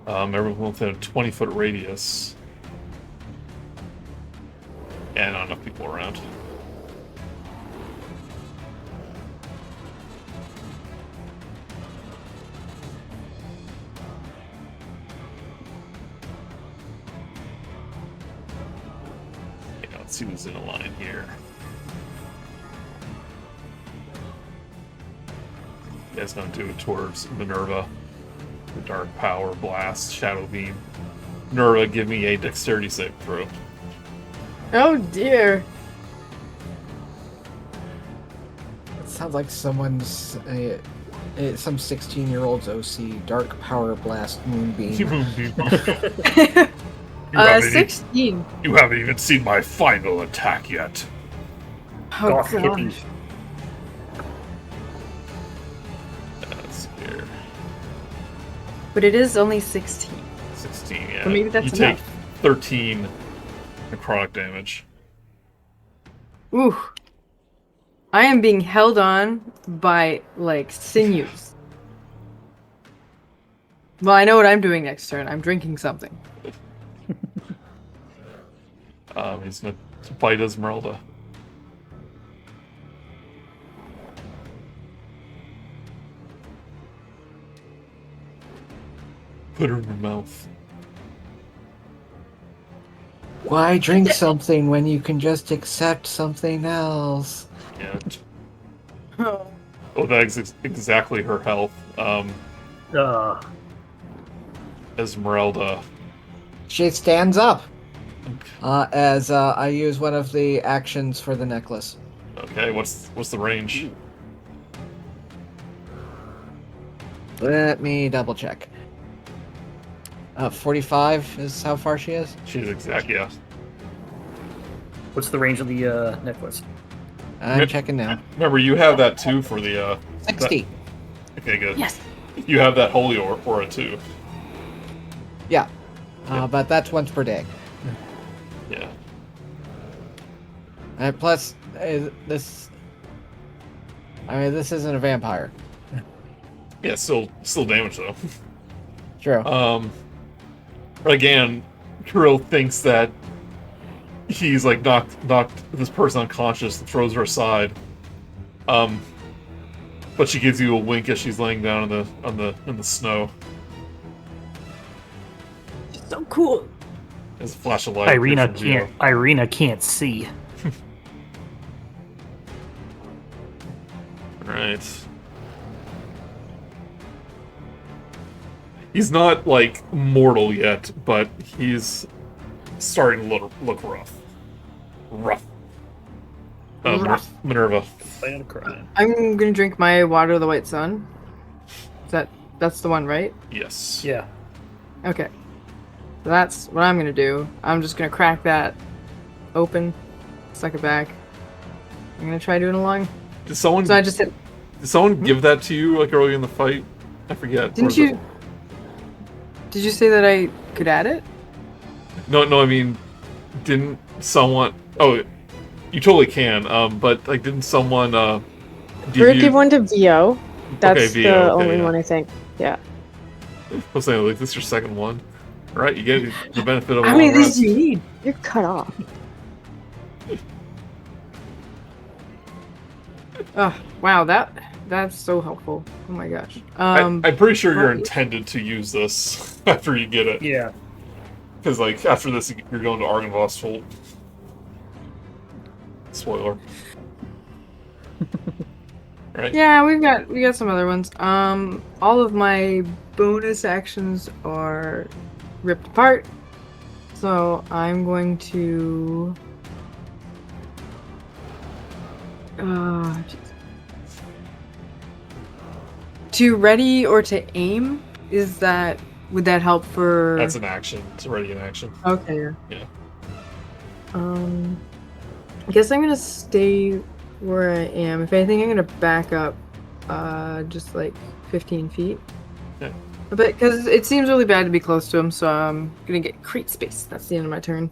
Speaker 1: Everyone within a 20-foot radius. And not enough people around. Yeah, let's see who's in a line here. Yeah, it's going to do it towards Minerva. The Dark Power, Blast, Shadow Beam. Minerva, give me a Dexterity save throw.
Speaker 3: Oh dear.
Speaker 2: It sounds like someone's some 16-year-old's OC Dark Power Blast Moonbeam.
Speaker 1: You haven't even-
Speaker 3: 16.
Speaker 1: You haven't even seen my final attack yet.
Speaker 3: Oh
Speaker 4: Goth
Speaker 3: gosh.
Speaker 4: hippie.
Speaker 1: That's here.
Speaker 3: But it is only 16.
Speaker 1: 16, yeah.
Speaker 3: Or maybe that's
Speaker 1: you take
Speaker 3: enough.
Speaker 1: 13 necrotic damage.
Speaker 3: Ooh. I am being held on by, like, sinews. Well, I know what I'm doing next turn. I'm drinking something.
Speaker 1: He's going to bite Esmeralda. Put her in her mouth.
Speaker 2: Why drink something when you can just accept something else?
Speaker 1: Yeah. Oh, that's exactly her health. Esmeralda.
Speaker 2: She stands up as I use one of the actions for the necklace.
Speaker 1: Okay, what's the range?
Speaker 2: Let me double check. 45 is how far she is.
Speaker 1: She's yeah.
Speaker 4: What's the range of the necklace?
Speaker 2: I'm checking now.
Speaker 1: Remember, you have that too for the
Speaker 2: 60.
Speaker 1: Okay, good.
Speaker 3: Yes.
Speaker 1: You have that holy aura too.
Speaker 2: Yeah. But that's once per day.
Speaker 1: Yeah.
Speaker 2: And plus, this isn't a vampire.
Speaker 1: Yeah, still damage though.
Speaker 2: True.
Speaker 1: But again, Kiril thinks that he's like knocked this person unconscious and throws her aside. But she gives you a wink as she's laying down in the snow.
Speaker 3: So cool.
Speaker 1: There's a flash of light.
Speaker 4: Irina can't see.
Speaker 1: Alright. He's not, like, mortal yet, but he's starting to look rough. Rough. Minerva.
Speaker 3: I'm gonna drink my water of the white sun. That's the one, right?
Speaker 1: Yes.
Speaker 4: Yeah.
Speaker 3: Okay. So that's what I'm gonna do. I'm just gonna crack that open, suck it back. I'm gonna try doing a lung.
Speaker 1: Did someone
Speaker 3: So I just hit.
Speaker 1: Did someone give that to you, like, early in the fight? I forget.
Speaker 3: Didn't you? Did you say that I could add it?
Speaker 1: No, I mean, didn't someone... Oh, you totally can, but, like, didn't someone,
Speaker 5: Give one to VO. That's
Speaker 1: Okay, VO,
Speaker 5: the
Speaker 1: okay,
Speaker 5: only
Speaker 1: yeah.
Speaker 5: one I think. Yeah.
Speaker 1: I was saying, like, this is your second one? Alright, you get the benefit of a
Speaker 3: How
Speaker 1: long
Speaker 3: many of these
Speaker 1: rest.
Speaker 3: do you need?
Speaker 5: You're cut off.
Speaker 3: Oh, wow, that's so helpful. Oh my gosh.
Speaker 1: I'm pretty sure you're
Speaker 3: well-
Speaker 1: intended to use this after you get it.
Speaker 4: Yeah.
Speaker 1: Because, like, after this, you're going to Argenvost Holt. Spoiler. Right?
Speaker 3: Yeah, we got some other ones. All of my bonus actions are ripped apart. So I'm going to to ready or to aim, would that help for
Speaker 1: That's an action. It's already an action.
Speaker 3: Okay.
Speaker 1: Yeah.
Speaker 3: I guess I'm gonna stay where I am. If anything, I'm gonna back up, just like 15 feet.
Speaker 1: Okay.
Speaker 3: But because it seems really bad to be close to him, so I'm gonna get create space. That's the end of my turn.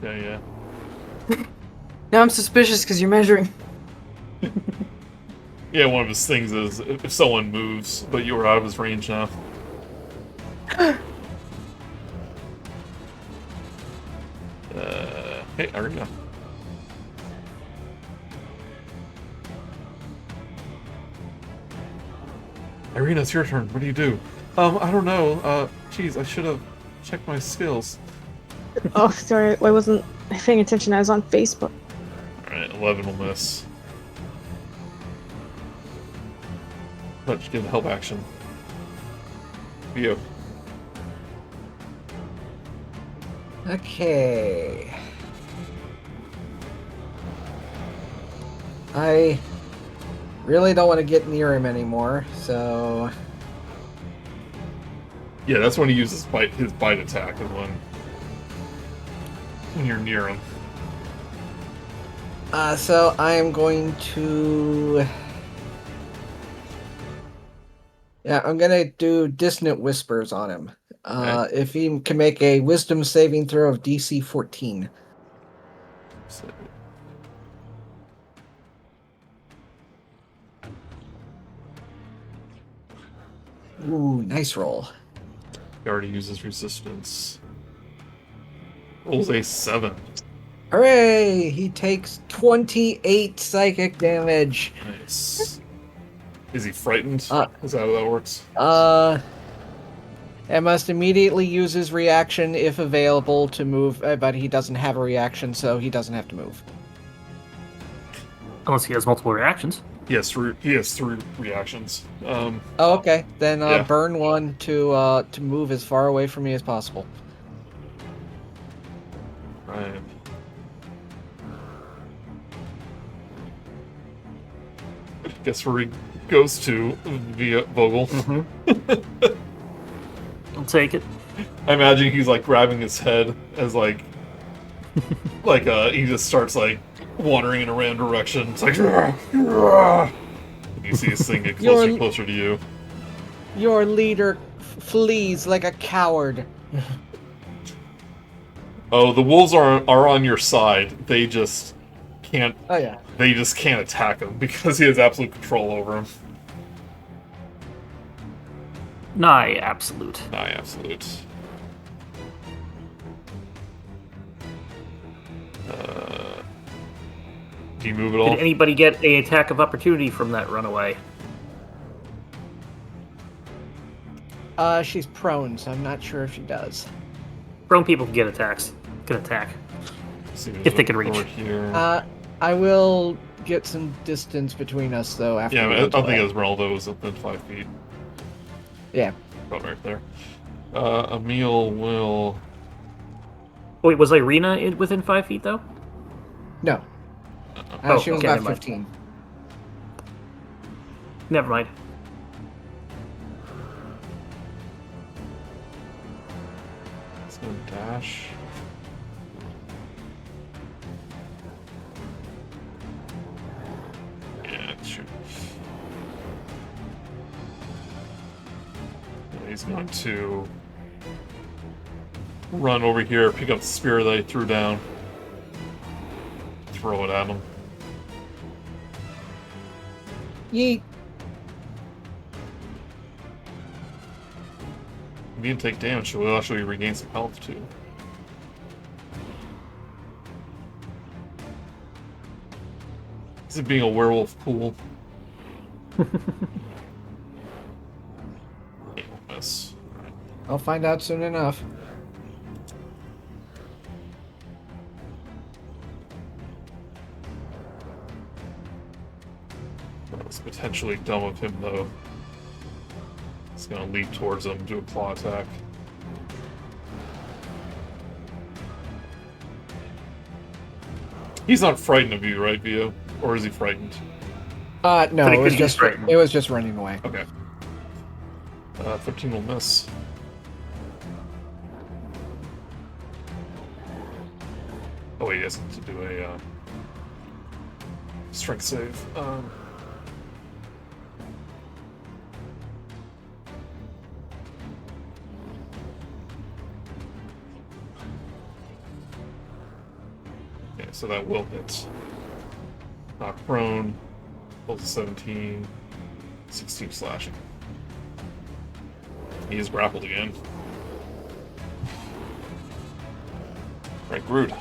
Speaker 1: Okay, yeah.
Speaker 3: Now I'm suspicious because you're measuring.
Speaker 1: Yeah, one of his things is if someone moves, but you were out of his range now. Hey, Arena. Irina, it's your turn. What do you do? I don't know. Geez, I should have checked my skills.
Speaker 5: Oh, sorry. I wasn't paying attention. I was on Facebook.
Speaker 1: Alright, 11 will miss. Let's give the help action. You.
Speaker 2: Okay. I really don't want to get near him anymore, so...
Speaker 1: Yeah, that's when he uses his bite attack, is when you're near him.
Speaker 2: So I am going to... Yeah, I'm gonna do Dissonant Whispers on him.
Speaker 1: Okay.
Speaker 2: If he can make a Wisdom saving throw of DC 14.
Speaker 1: So,
Speaker 2: Ooh, nice roll.
Speaker 1: he already uses resistance. Rolls a 7.
Speaker 2: Hooray! He takes 28 psychic damage.
Speaker 1: Nice. Is he frightened?
Speaker 2: Uh,
Speaker 1: Is that how that works?
Speaker 2: It must immediately use his reaction if available to move, but he doesn't have a reaction, so he doesn't have to move.
Speaker 4: Unless he has multiple reactions.
Speaker 1: He has three reactions.
Speaker 2: Oh, okay. Then
Speaker 1: Yeah.
Speaker 2: burn one to move as far away from me as possible.
Speaker 1: Right. Guess where he goes to via Vogel.
Speaker 4: I'll take it.
Speaker 1: I imagine he's like grabbing his head as like he just starts like wandering in a random direction. It's like you see this thing get closer and closer to you.
Speaker 2: Your leader flees like a coward.
Speaker 1: Oh, the wolves are on your side. They just can't.
Speaker 2: Oh yeah.
Speaker 1: They just can't attack him because he has absolute control over him.
Speaker 4: Nigh absolute.
Speaker 1: Nigh absolute. Do you move at all?
Speaker 4: Did anybody get a attack of opportunity from that runaway?
Speaker 2: She's prone, so I'm not sure if she does.
Speaker 4: Prone people can get attacks. Can attack. If they can reach.
Speaker 1: Here.
Speaker 2: I will get some distance between us, though, after...
Speaker 1: Yeah, I don't think Esmeralda was within 5 feet.
Speaker 2: Yeah.
Speaker 1: About right there. Emil will...
Speaker 4: Wait, was Irina within 5 feet, though?
Speaker 2: No.
Speaker 4: Oh,
Speaker 2: she was
Speaker 4: okay,
Speaker 2: about
Speaker 4: never mind.
Speaker 2: 15.
Speaker 4: Never mind.
Speaker 1: Let's go dash. Yeah, shoot. He's going to run over here, pick up the spear that I threw down, throw it at him.
Speaker 2: Yeet.
Speaker 1: If you can take damage, it will actually regain some health too. Is it being a werewolf pool? Miss.
Speaker 2: I'll find out soon enough.
Speaker 1: That was potentially dumb of him, though. He's gonna leap towards him, do a claw attack. He's not frightened of you, right, Vio? Or is he frightened?
Speaker 2: No,
Speaker 4: But
Speaker 2: it was
Speaker 4: he's
Speaker 2: just
Speaker 4: frightened.
Speaker 2: it was just running away.
Speaker 1: Okay. 13 will miss. Oh wait, he has to do a strength save. Okay, so that will hit. Knock prone. Pulls a 17. 16 slashing. He is grappled again. Right, Grude.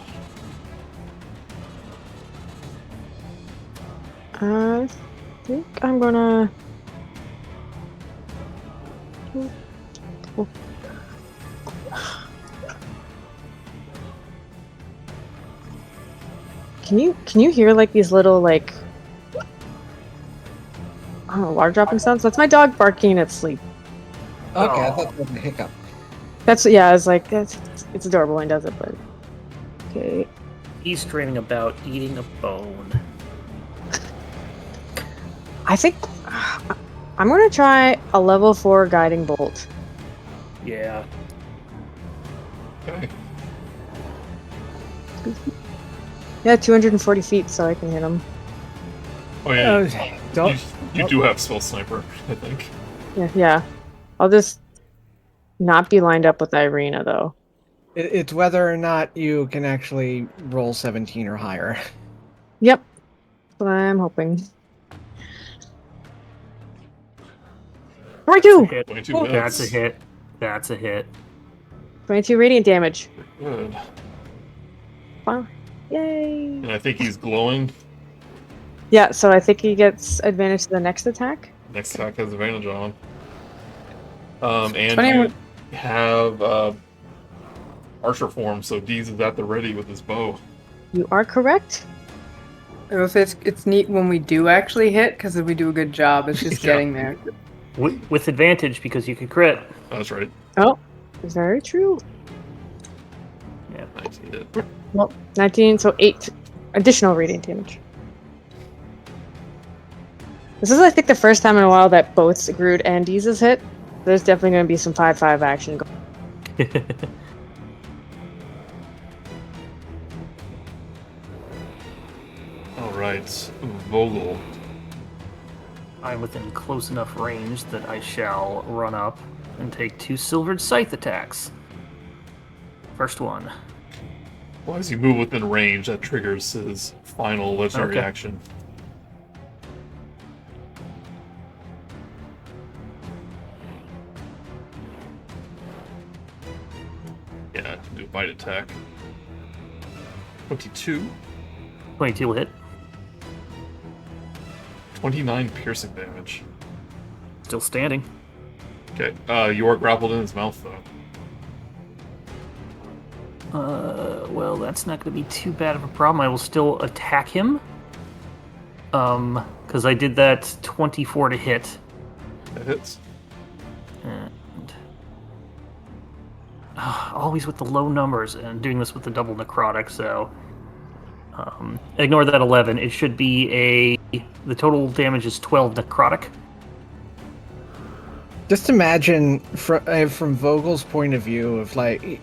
Speaker 5: I think I'm gonna... Can you hear like these little like I don't know, water dropping sounds? That's my dog barking in its sleep.
Speaker 2: Okay, I
Speaker 4: Oh.
Speaker 2: thought that was a hiccup.
Speaker 5: That's yeah, I was like it's adorable when he does it, but okay.
Speaker 4: He's dreaming about eating a bone.
Speaker 5: I think I'm gonna try a level 4 guiding bolt.
Speaker 4: Yeah.
Speaker 1: Okay.
Speaker 5: Yeah, 240 feet, so I can hit him.
Speaker 1: Oh yeah,
Speaker 2: Don't.
Speaker 1: you do have spell sniper, I think.
Speaker 5: Yeah. I'll just not be lined up with Irina though.
Speaker 2: It's whether or not you can actually roll 17 or higher.
Speaker 5: Yep. That's what I'm hoping. 22!
Speaker 4: Hit.
Speaker 1: 22
Speaker 4: That's a
Speaker 1: hits.
Speaker 4: hit. That's a hit.
Speaker 5: 22 radiant damage.
Speaker 1: Good.
Speaker 5: Wow. Yay!
Speaker 1: And I think he's glowing.
Speaker 5: Yeah, so I think he gets advantage to the next attack.
Speaker 1: Next attack has advantage on him. And
Speaker 5: 21.
Speaker 1: have archer form, so Deez is at the ready with his bow.
Speaker 5: You are correct.
Speaker 3: I will say it's neat when we do actually hit, because we do a good job. It's just
Speaker 1: Yeah.
Speaker 3: getting there.
Speaker 4: With advantage, because you could crit.
Speaker 1: That's right.
Speaker 5: Oh, very true.
Speaker 4: Yeah.
Speaker 1: 19 hit.
Speaker 5: Well, 19, so 8 additional radiant damage. This is, I think, the first time in a while that both Grude and Deez hit. There's definitely going to be some 5/5 action going.
Speaker 1: Alright, Vogel.
Speaker 4: I'm within close enough range that I shall run up and take 2 silvered scythe attacks. First one.
Speaker 1: Well, as you move within range, that triggers his final legendary
Speaker 4: Okay.
Speaker 1: action. Yeah, do a bite attack. 22,
Speaker 4: 22 will hit.
Speaker 1: 29 piercing damage.
Speaker 4: Still standing.
Speaker 1: Okay, you are grappled in his mouth, though.
Speaker 4: Well, that's not going to be too bad of a problem. I will still attack him. Because I did that 24 to hit.
Speaker 1: That hits.
Speaker 4: And always with the low numbers, and doing this with the double necrotic, so ignore that 11. It should be the total damage is 12 necrotic.
Speaker 2: Just imagine from Vogel's point of view of like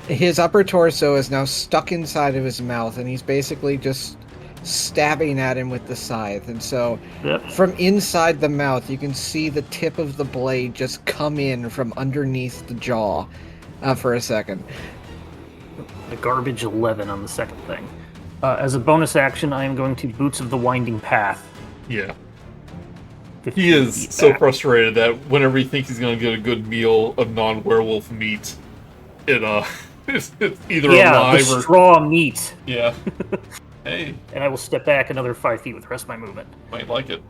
Speaker 2: his upper torso is now stuck inside of his mouth, and he's basically just stabbing at him with the scythe. And so
Speaker 4: Yep.
Speaker 2: from inside the mouth, you can see the tip of the blade just come in from underneath the jaw for a second.
Speaker 4: A garbage 11 on the second thing. As a bonus action, I am going to Boots of the Winding Path.
Speaker 1: Yeah.
Speaker 4: 15
Speaker 1: He is
Speaker 4: feet
Speaker 1: so
Speaker 4: back.
Speaker 1: frustrated that whenever he thinks he's going to get a good meal of non-werewolf meat, it's either
Speaker 4: Yeah,
Speaker 1: alive
Speaker 4: the
Speaker 1: or...
Speaker 4: straw meat.
Speaker 1: Yeah. Hey,
Speaker 4: And I will step back another 5 feet with the rest of my movement.
Speaker 1: might like it.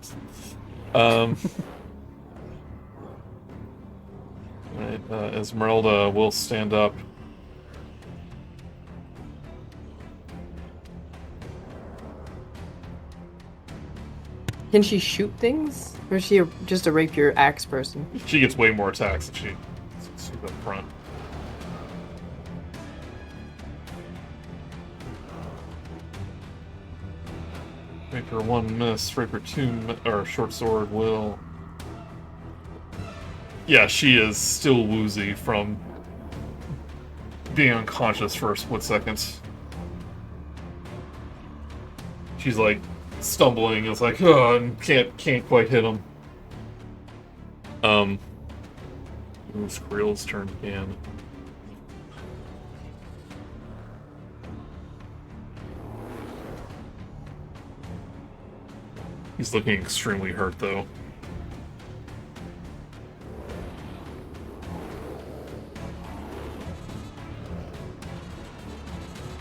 Speaker 1: Right, Esmeralda will stand up.
Speaker 3: Can she shoot things? Or is she just a rapier axe person?
Speaker 1: She gets way more attacks if she's up front. Rapier 1 miss, Rapier 2 or short sword will... Yeah, she is still woozy from being unconscious for a split second. She's like stumbling, it's like, oh, and can't quite hit him. It's Kiril's turn again. He's looking extremely hurt, though.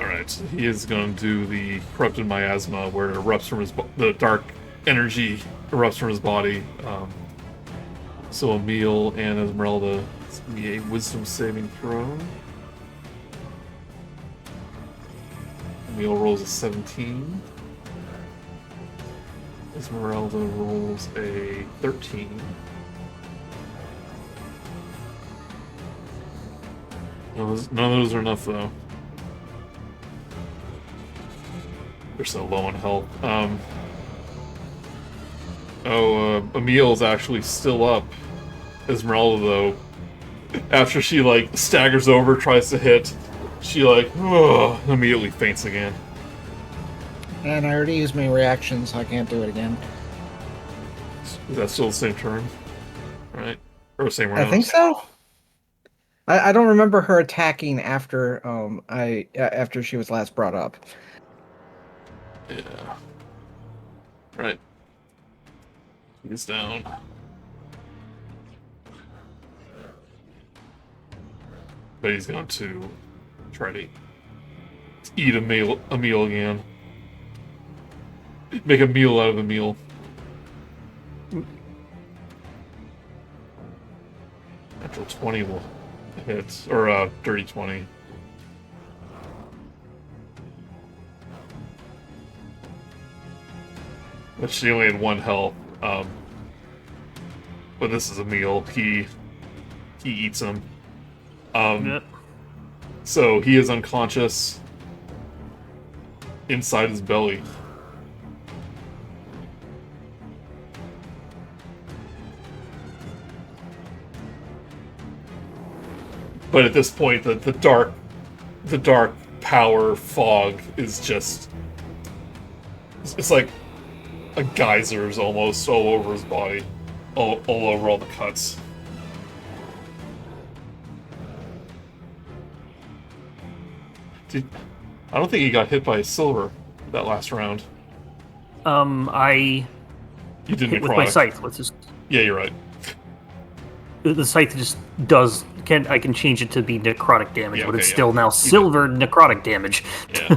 Speaker 1: Alright, he is going to do the Corrupted Miasma, where it erupts from his the dark energy erupts from his body. So Emil and Esmeralda, it's going to be a Wisdom saving throw. Emil rolls a 17. Esmeralda rolls a 13. None of those are enough, though. They're so low on health. Emil's actually still up. Esmeralda, though, after she, like, staggers over, tries to hit, she, like, immediately faints again.
Speaker 2: And I already used my reaction, so I can't do it again.
Speaker 1: Is that still the same turn? Right? Or the same round?
Speaker 2: I think so. I don't remember her attacking after after she was last brought up.
Speaker 1: Yeah. Right. He's down. But he's going to try to eat a meal again. Make a meal out of a meal. Natural 20 will hit, or a dirty 20. But she only had 1 health. But this is a meal. He eats him.
Speaker 4: Yep.
Speaker 1: So he is unconscious inside his belly. But at this point, the dark power fog is just, it's like a geysers almost all over his body, all over all the cuts. Dude, I don't think he got hit by silver that last round.
Speaker 4: I
Speaker 1: You did
Speaker 4: hit with
Speaker 1: necrotic.
Speaker 4: my scythe. Let's just
Speaker 1: Yeah, you're right.
Speaker 4: the scythe just does. I can change it to be necrotic damage,
Speaker 1: Yeah,
Speaker 4: but it's
Speaker 1: okay,
Speaker 4: still now silver necrotic damage.
Speaker 1: Yeah.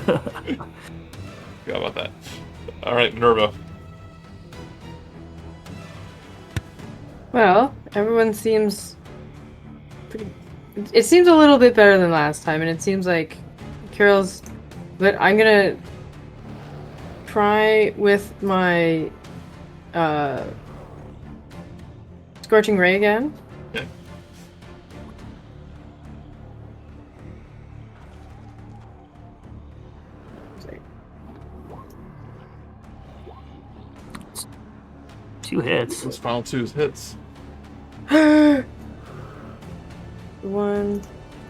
Speaker 1: Forgot about that. Alright, Minerva.
Speaker 3: Well, everyone seems pretty. It seems a little bit better than last time, and it seems like Kiril's. But I'm gonna try with my scorching ray again.
Speaker 1: Okay.
Speaker 4: Two hits.
Speaker 1: Those final 2 hits.
Speaker 3: 1,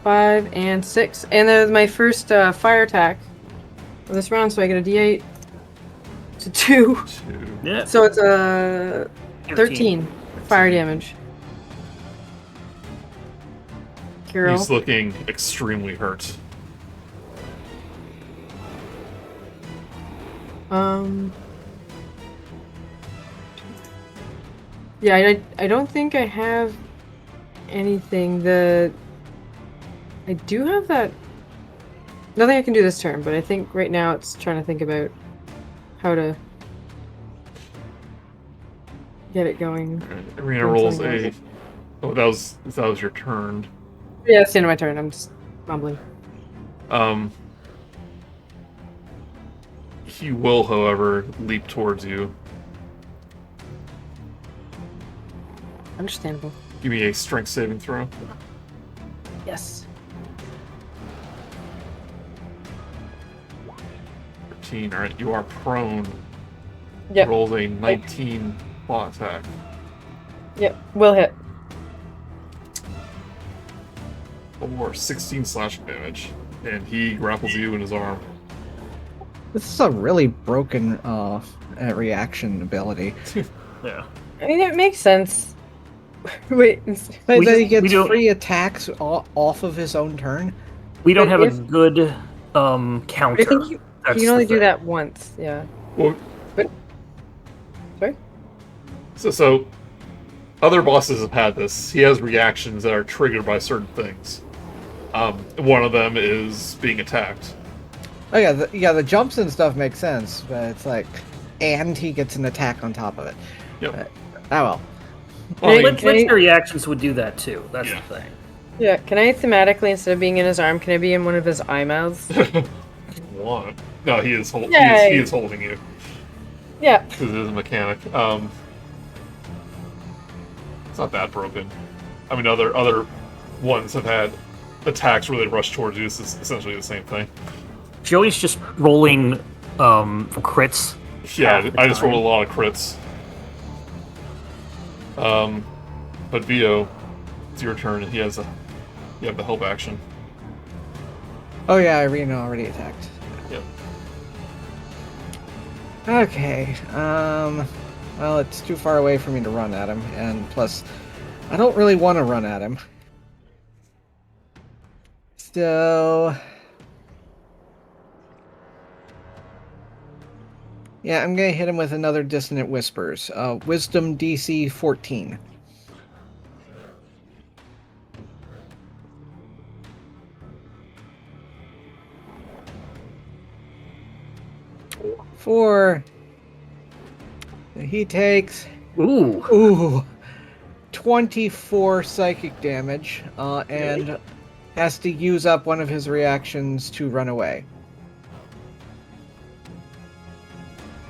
Speaker 3: 5, and 6, and then my first fire attack of this round. So I get a D8 to 2.
Speaker 1: 2.
Speaker 4: Yeah.
Speaker 3: So it's a 13 fire damage. Kiril.
Speaker 1: He's looking extremely hurt.
Speaker 3: Yeah, I don't think I have anything I do have that. Nothing I can do this turn, but I think right now it's trying to think about how to get it going.
Speaker 1: Arena
Speaker 3: Doing
Speaker 1: rolls
Speaker 3: something
Speaker 1: a. Oh, that was your turn.
Speaker 3: Yeah, it's the end of my turn. I'm just mumbling.
Speaker 1: He will, however, leap towards you.
Speaker 3: Understandable.
Speaker 1: Give me a strength saving throw.
Speaker 3: Yes.
Speaker 1: 13. Alright, you are prone.
Speaker 3: Yep.
Speaker 1: Rolled a 19 claw attack.
Speaker 3: Yep. Will hit.
Speaker 1: Or 16 slashing damage. And he grapples you in his arm.
Speaker 2: This is a really broken reaction ability.
Speaker 4: Yeah.
Speaker 3: I mean, it makes sense. Wait.
Speaker 2: But
Speaker 4: We
Speaker 2: then
Speaker 4: just-
Speaker 2: he gets
Speaker 4: we don't-
Speaker 2: free attacks off of his own turn.
Speaker 4: We don't
Speaker 3: But
Speaker 4: have a
Speaker 3: if-
Speaker 4: good
Speaker 3: I
Speaker 4: counter.
Speaker 3: think you
Speaker 4: That's
Speaker 3: can only
Speaker 4: the
Speaker 3: do
Speaker 4: thing.
Speaker 3: that once. Yeah.
Speaker 1: Well,
Speaker 3: Sorry.
Speaker 1: so other bosses have had this. He has reactions that are triggered by certain things. One of them is being attacked.
Speaker 2: Oh yeah, the jumps and stuff make sense, but it's like, and he gets an attack on top of it.
Speaker 1: Yep.
Speaker 2: Oh well.
Speaker 1: Well, I mean,
Speaker 4: Legendary actions would do that too. That's
Speaker 1: Yeah.
Speaker 4: the thing.
Speaker 3: Yeah. Can I thematically, instead of being in his arm, can I be in one of his eye mouths?
Speaker 1: one. No, he is holding.
Speaker 3: Yay.
Speaker 1: He is holding you
Speaker 3: Yeah.
Speaker 1: because it is a mechanic. It's not that broken. I mean, other ones have had attacks where they rush towards you. This is essentially the same thing.
Speaker 4: Joey's just rolling crits.
Speaker 1: Yeah,
Speaker 4: half the
Speaker 1: I just
Speaker 4: time.
Speaker 1: rolled a lot of crits. But Vio, it's your turn, and you have the help action.
Speaker 2: Oh yeah, Irina already attacked.
Speaker 1: Yep.
Speaker 2: Okay. Well, it's too far away for me to run at him, and plus, I don't really want to run at him. So, yeah, I'm gonna hit him with another Dissonant Whispers. Wisdom DC 14. Four. He takes
Speaker 4: Ooh.
Speaker 2: 24 psychic damage, and has to use up one of his reactions to run away.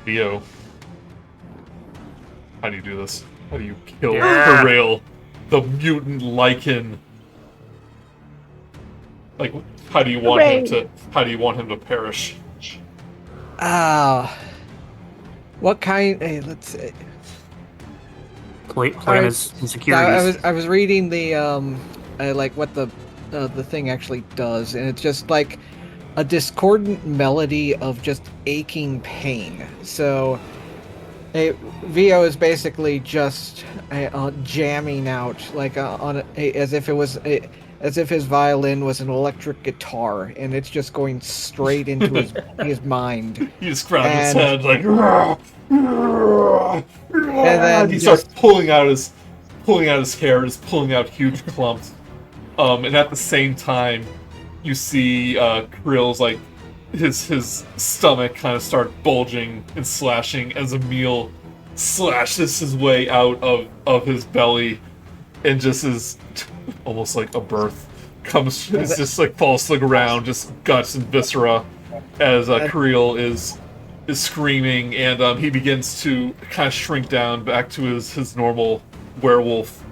Speaker 1: Theo, how do you do this? How do you kill
Speaker 4: Yeah.
Speaker 1: Kiril, the mutant lichen? Like, how do you want him to? How do you want him to perish?
Speaker 2: What kind? Hey, let's see.
Speaker 4: Plan
Speaker 2: Alright,
Speaker 4: his insecurities.
Speaker 2: I was reading the like what the thing actually does, and it's just like a discordant melody of just aching pain. So, VO is basically just jamming out like as if it was as if his violin was an electric guitar, and it's just going straight into his mind.
Speaker 1: He just grabs his
Speaker 2: And-
Speaker 1: head like,
Speaker 2: And then
Speaker 1: he starts pulling out his hair, just pulling out huge clumps. And at the same time, you see Kiril's like his stomach kind of start bulging and slashing as Emil slashes his way out of his belly, and just is almost like a birth comes, it's just like falls to the ground, just guts and viscera, as Kiril is screaming, and he begins to kind of shrink down back to his normal werewolf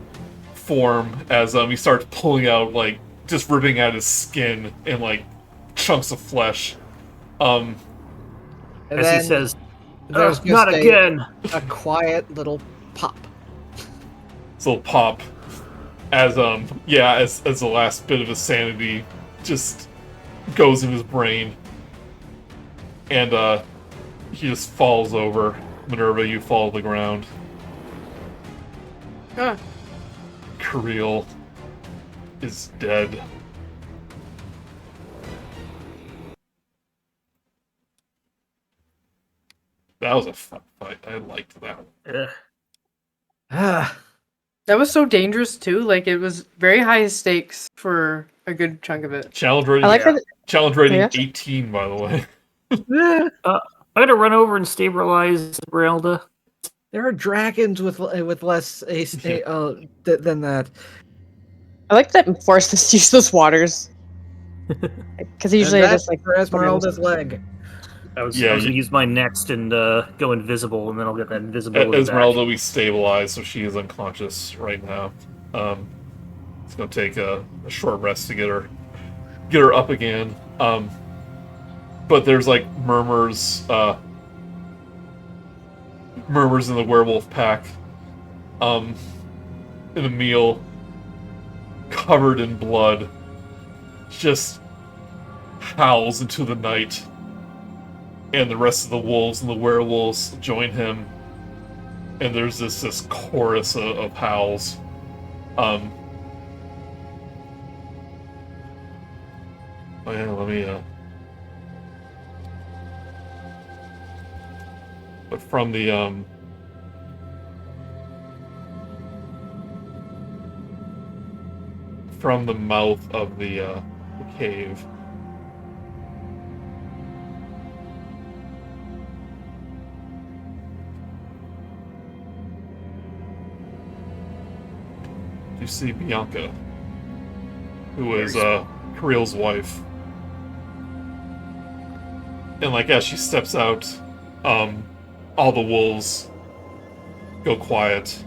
Speaker 1: form as he starts pulling out, like, just ripping out his skin and like chunks of flesh.
Speaker 2: And
Speaker 4: As
Speaker 2: then
Speaker 4: he says,
Speaker 2: there's just
Speaker 4: not again.
Speaker 2: a quiet little pop.
Speaker 1: This little pop as as the last bit of his sanity just goes in his brain, and he just falls over. Minerva, you fall to the ground. Kiril is dead. That was a fun fight. I liked that one.
Speaker 4: Ugh.
Speaker 3: That was so dangerous too. Like it was very high stakes for a good chunk of it.
Speaker 1: Challenge rating,
Speaker 5: I like that.
Speaker 1: challenge rating
Speaker 5: Yeah.
Speaker 1: 18, by the way.
Speaker 4: I'm gonna run over and stabilize Esmeralda.
Speaker 2: There are dragons with less than that.
Speaker 5: I like that forced us to use those waters. Because usually
Speaker 2: And
Speaker 5: I just
Speaker 2: that's
Speaker 5: like
Speaker 2: for Esmeralda's leg.
Speaker 4: I was
Speaker 1: Yeah,
Speaker 4: gonna use mine next and go invisible, and then I'll get that invisibility
Speaker 1: Esmeralda, we stabilize, so she is unconscious right now. It's gonna take a short rest to get her up again. But there's like murmurs in the werewolf pack. And Emil, covered in blood, just howls into the night. And the rest of the wolves and the werewolves join him. And there's this chorus of howls. Oh yeah, let me but from the mouth of the cave, you see Bianca, who is Kiril's wife. And like as she steps out, all the wolves go quiet.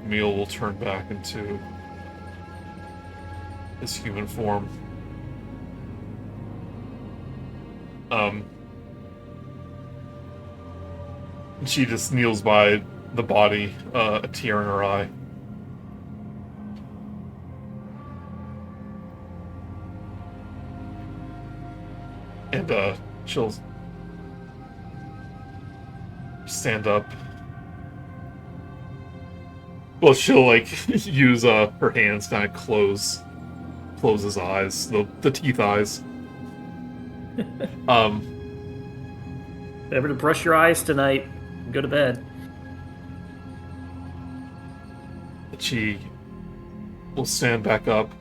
Speaker 1: Emil will turn back into his human form. And she just kneels by the body, a tear in her eye. And she'll stand up. Well, she'll like use her hands, kind of close his eyes, the teeth eyes.
Speaker 4: Remember to brush your eyes tonight. And go to bed.
Speaker 1: She will stand back up,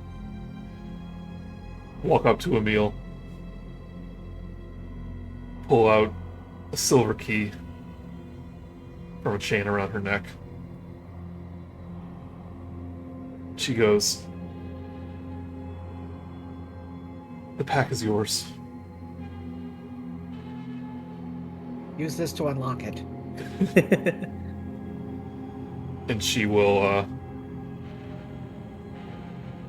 Speaker 1: walk up to Emil, pull out a silver key from a chain around her neck. She goes, "The pack is yours."
Speaker 2: Use this to unlock it.
Speaker 1: And she will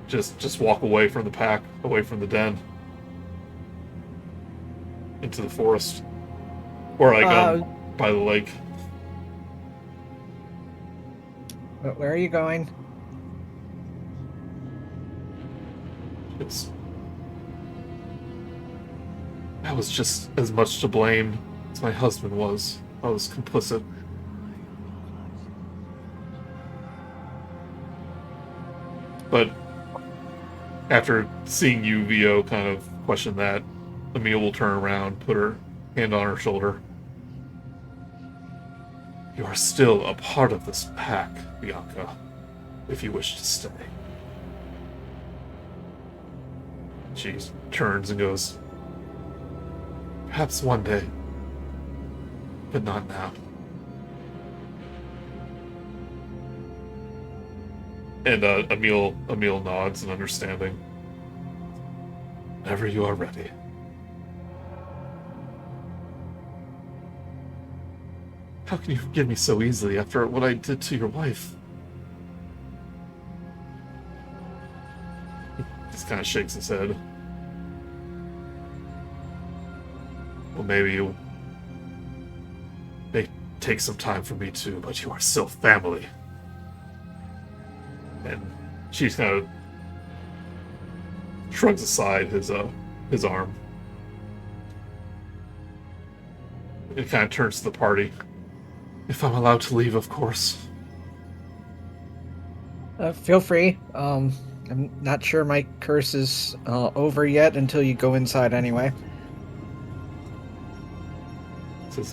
Speaker 1: just walk away from the pack, away from the den, into the forest, or like by the lake.
Speaker 2: Where are you going?
Speaker 1: I was just as much to blame as my husband was. I was complicit. But after seeing you, Vio, kind of question that, Emil will turn around, put her hand on her shoulder. "You are still a part of this pack, Bianca, if you wish to stay." She turns and goes, "Perhaps one day, but not now." And Emil nods in understanding. "Whenever you are ready." "How can you forgive me so easily after what I did to your wife?" He just kind of shakes his head. "Well, maybe you may take some time for me too, but you are still family." And she's kind of shrugs aside his arm. It kind of turns to the party. "If I'm allowed to leave, of course."
Speaker 2: Feel free. I'm not sure my curse is over yet until you go inside anyway.
Speaker 1: Says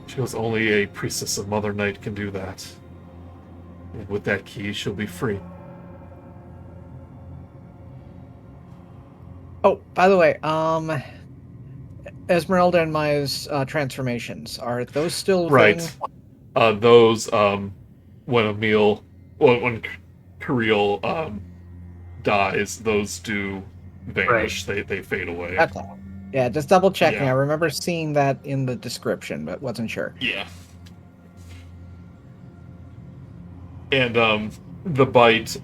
Speaker 1: she goes, "Only a priestess of Mother Night can do that. And with that key, she'll be free."
Speaker 2: Oh, by the way, Esmeralda and Maya's transformations, are those still
Speaker 1: Right.
Speaker 2: running?
Speaker 1: Those when Kiril dies, those do vanish. They fade away.
Speaker 2: Okay. Yeah, just double checking.
Speaker 1: Yeah.
Speaker 2: I remember seeing that in the description, but wasn't sure.
Speaker 1: Yeah. And the bite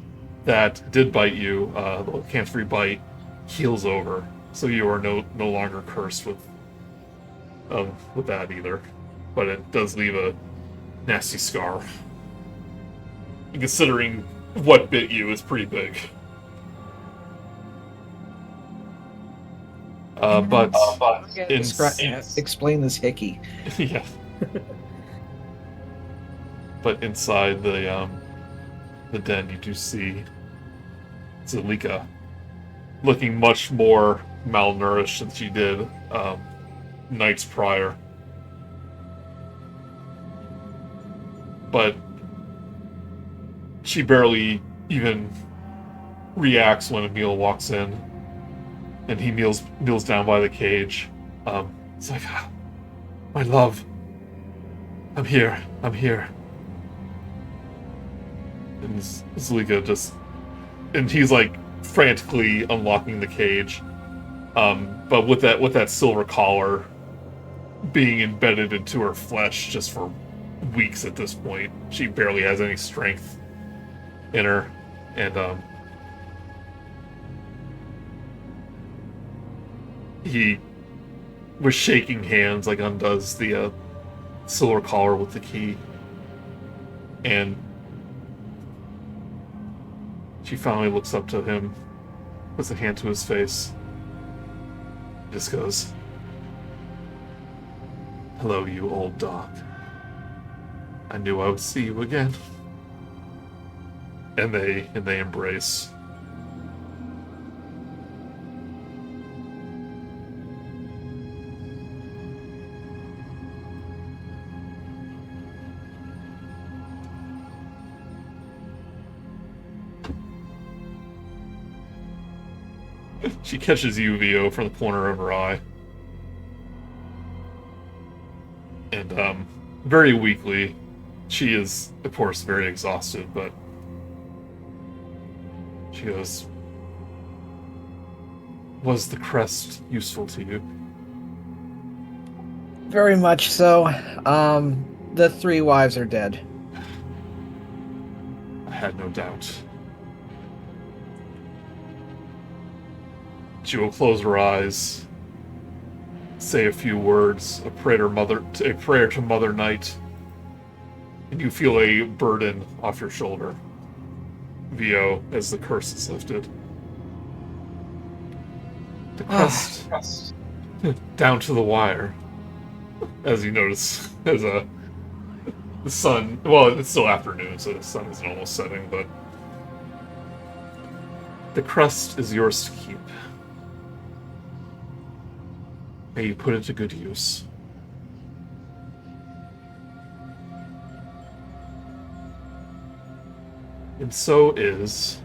Speaker 1: that did bite you, the cancer-free bite, heals over, so you are no longer cursed with that either. But it does leave a nasty scar. And considering what bit you, is pretty big. But
Speaker 2: Explain this hickey.
Speaker 1: yeah. But inside the den, you do see Zalika looking much more malnourished than she did nights prior. But she barely even reacts when Emil walks in, and he kneels down by the cage. It's like, "Ah, my love, I'm here. And Zalika and he's like frantically unlocking the cage. But with that silver collar being embedded into her flesh just for weeks at this point, she barely has any strength in her. And he, with shaking hands, like undoes the silver collar with the key, and she finally looks up to him, puts a hand to his face, just goes, "Hello, you old dog. I knew I would see you again." And they embrace. She catches you, Vio, from the corner of her eye. And very weakly. She is, of course, very exhausted, but she goes, was the crest useful to you?
Speaker 2: Very much so. The 3 wives are dead.
Speaker 1: I had no doubt. She will close her eyes, say a few words, a prayer to Mother Night, and you feel a burden off your shoulder, VO, as the curse is lifted. The crest down to the wire, as you notice, as the sun. Well, it's still afternoon, so the sun isn't almost setting, but the crest is yours to keep. May you put it to good use. And so is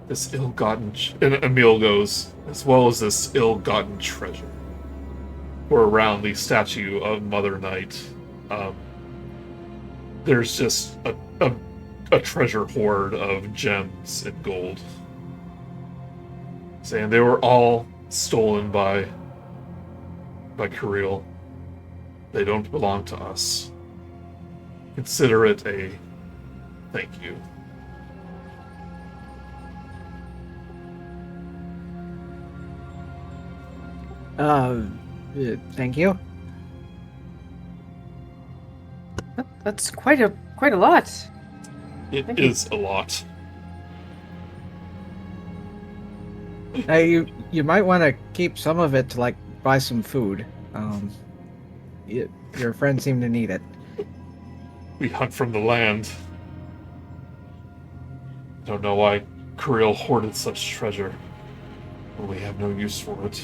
Speaker 1: this ill-gotten, and Emil goes, as well as this ill-gotten treasure. Or around the statue of Mother Night, there's just a treasure hoard of gems and gold. Saying they were all stolen by Kiril. They don't belong to us. Consider it a thank you.
Speaker 2: Thank you.
Speaker 3: That's quite a lot.
Speaker 1: It is a lot.
Speaker 2: You might want to keep some of it to like buy some food. Your friends seem to need it.
Speaker 1: We hunt from the land. Don't know why Kiril hoarded such treasure, but we have no use for it.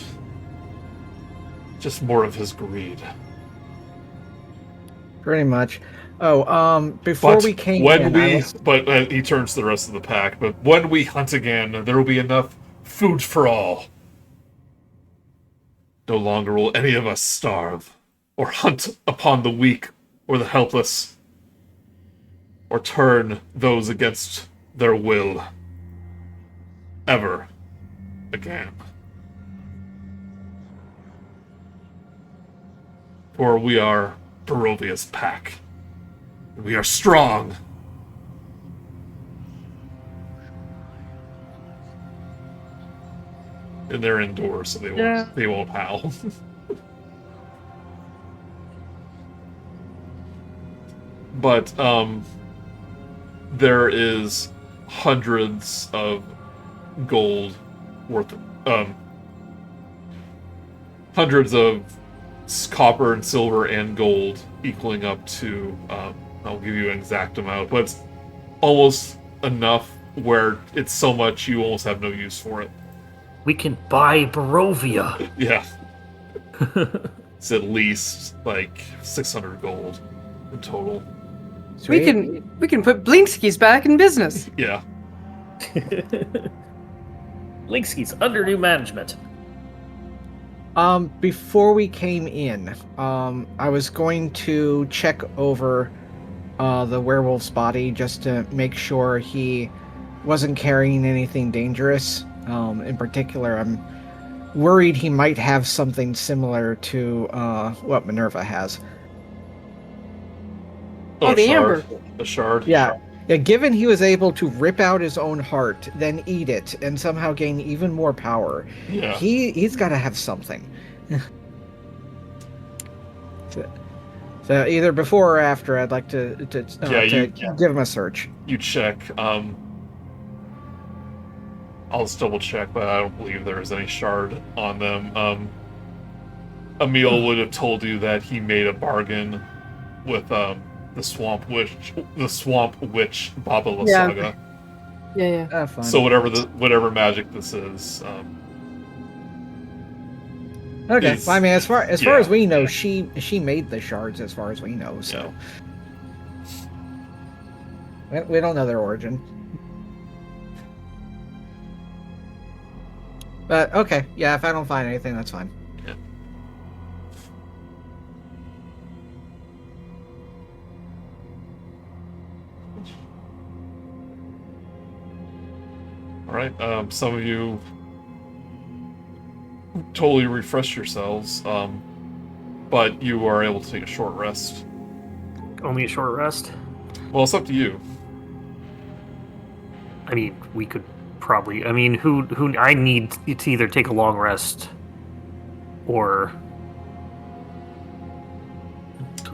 Speaker 1: Just more of his greed.
Speaker 2: Pretty much. Oh, before
Speaker 1: But
Speaker 2: we came
Speaker 1: when
Speaker 2: in,
Speaker 1: we, but he turns to the rest of the pack. But when we hunt again, there will be enough food for all. No longer will any of us starve, or hunt upon the weak or the helpless, or turn those against their will. Ever again. For we are Barovia's pack. We are strong. And they're indoors, so they won't howl. But there is hundreds of gold worth hundreds of copper and silver and gold equaling up to I'll give you an exact amount, but it's almost enough where it's so much you almost have no use for it.
Speaker 4: We can buy Barovia.
Speaker 1: Yeah. It's at least like 600 gold in total.
Speaker 2: Sweet.
Speaker 3: We can put Blinkskis back in business.
Speaker 1: Yeah.
Speaker 4: Linkski's under new management.
Speaker 2: Before we came in, I was going to check over the werewolf's body just to make sure he wasn't carrying anything dangerous. In particular, I'm worried he might have something similar to what Minerva has.
Speaker 3: Oh, the amber.
Speaker 1: A shard.
Speaker 2: Yeah. Yeah, given he was able to rip out his own heart, then eat it, and somehow gain even more power,
Speaker 1: Yeah.
Speaker 2: he's got to have something. So either before or after, I'd like to give him a search.
Speaker 1: You check. I'll just double check, but I don't believe there is any shard on them. Emil would have told you that he made a bargain with the swamp witch Baba Lysaga.
Speaker 3: Yeah.
Speaker 2: Fine.
Speaker 1: So whatever magic this is,
Speaker 2: Okay.
Speaker 1: is-
Speaker 2: Well, I mean, as far
Speaker 1: yeah.
Speaker 2: as we know, she made the shards. As far as we know, so we don't know their origin. But okay, yeah. If I don't find anything, that's fine.
Speaker 1: All right. Some of you totally refresh yourselves, but you are able to take a short rest.
Speaker 4: Only a short rest?
Speaker 1: Well, it's up to you.
Speaker 4: I mean, we could probably... I mean, who I need to either take a long rest or...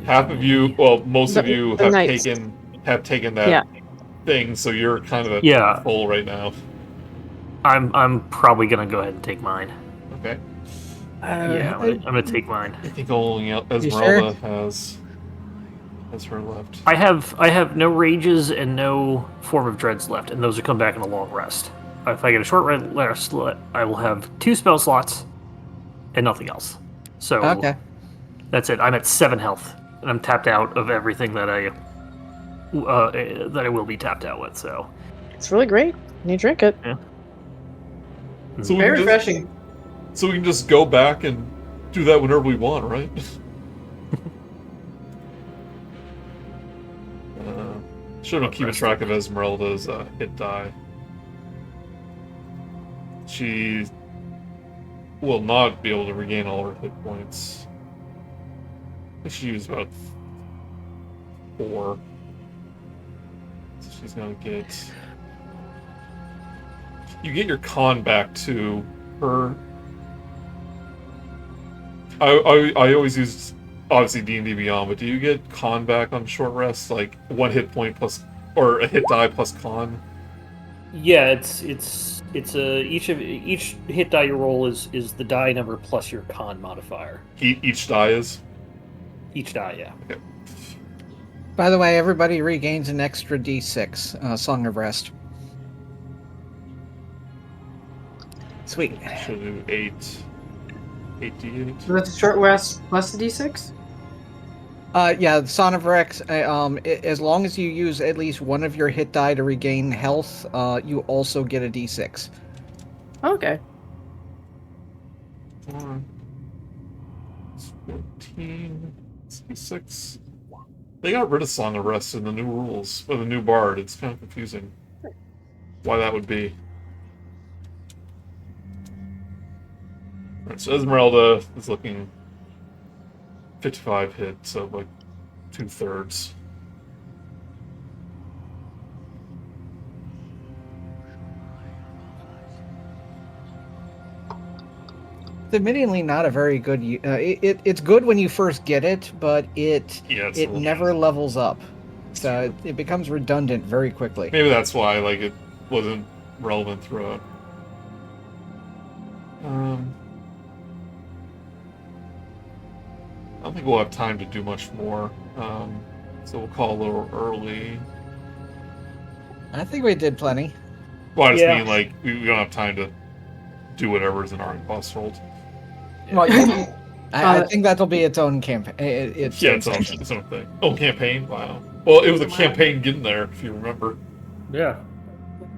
Speaker 1: Half of you, well, most of you
Speaker 5: the
Speaker 1: have
Speaker 5: knights.
Speaker 1: taken that
Speaker 5: Yeah.
Speaker 1: thing, so you're kind of at
Speaker 4: Yeah.
Speaker 1: full right now.
Speaker 4: I'm probably gonna go ahead and take mine.
Speaker 1: Okay.
Speaker 4: Yeah, I'm gonna take mine.
Speaker 1: I think only Esmeralda has her left.
Speaker 4: I have no rages and no form of dreads left, and those will come back in a long rest. If I get a short rest, I will have 2 spell slots and nothing else. So
Speaker 2: Okay.
Speaker 4: that's it. I'm at 7 health, and I'm tapped out of everything that I will be tapped out with. So
Speaker 5: It's really great. And you drink it.
Speaker 1: So we
Speaker 3: Very
Speaker 1: can
Speaker 3: refreshing.
Speaker 1: So we can just go back and do that whenever we want, right? Should have been keeping track of Esmeralda's hit die. She will not be able to regain all her hit points. I think she used about 4. So she's gonna get... You get your con back to her. I always use, obviously, D&D Beyond, but do you get con back on short rest? Like 1 hit point plus, or a hit die plus con?
Speaker 4: yeah, it's each hit die you roll is the die number plus your con modifier.
Speaker 1: Each die is?
Speaker 4: Each die, yeah.
Speaker 1: Okay.
Speaker 2: By the way, everybody regains an extra D6, Song of Rest. Sweet.
Speaker 1: Should do 8d8.
Speaker 3: So that's a short rest plus the d6?
Speaker 2: Yeah, the Son of Rex, as long as you use at least one of your hit die to regain health, you also get a D6.
Speaker 3: Okay.
Speaker 1: 4, 14, 66. They got rid of Song of Rest in the new rules, for the new bard. It's kind of confusing why that would be. Alright, so Esmeralda is looking 55 hit, so like 2/3.
Speaker 2: It's admittedly not a very good... it's good when you first get it, but it never levels up. So it becomes redundant very quickly.
Speaker 1: Maybe that's why like it wasn't relevant throughout. I don't think we'll have time to do much more, so we'll call a little early.
Speaker 2: I think we did plenty.
Speaker 1: Well, I just
Speaker 4: Yeah.
Speaker 1: mean, like, we don't have time to do whatever's in our boss hold.
Speaker 2: Well, I think that'll be its own campaign. It's
Speaker 1: Its own thing. Oh, campaign? Wow. Well, it was a campaign getting there, if you remember.
Speaker 4: Yeah.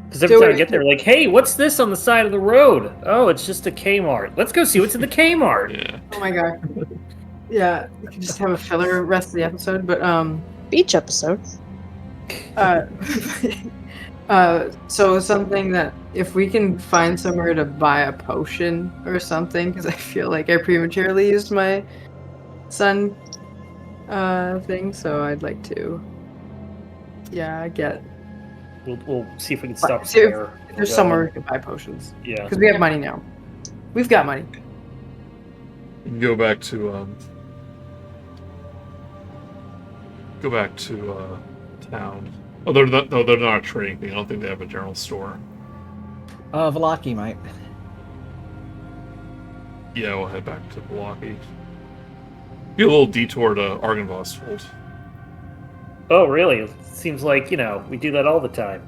Speaker 4: Because every
Speaker 3: So
Speaker 4: time I
Speaker 3: it-
Speaker 4: get there, like, hey, what's this on the side of the road? Oh, it's just a Kmart. Let's go see what's in the Kmart.
Speaker 1: Yeah.
Speaker 3: Oh my god. Yeah, you can just have a filler rest of the episode, but
Speaker 5: Beach episode.
Speaker 3: so something that if we can find somewhere to buy a potion or something, because I feel like I prematurely used my sun thing, so I'd like to get
Speaker 4: We'll see if we can stop
Speaker 3: See if
Speaker 4: there.
Speaker 3: there's somewhere we can buy potions,
Speaker 4: Yeah.
Speaker 3: because we have money now. We've got money.
Speaker 1: You can go back to, town. Oh, they're not a trading thing. I don't think they have a general store.
Speaker 2: Velaki might.
Speaker 1: Yeah, we'll head back to Milwaukee. Get a little detour to Argenvost hold.
Speaker 4: Oh, really? It seems like, we do that all the time.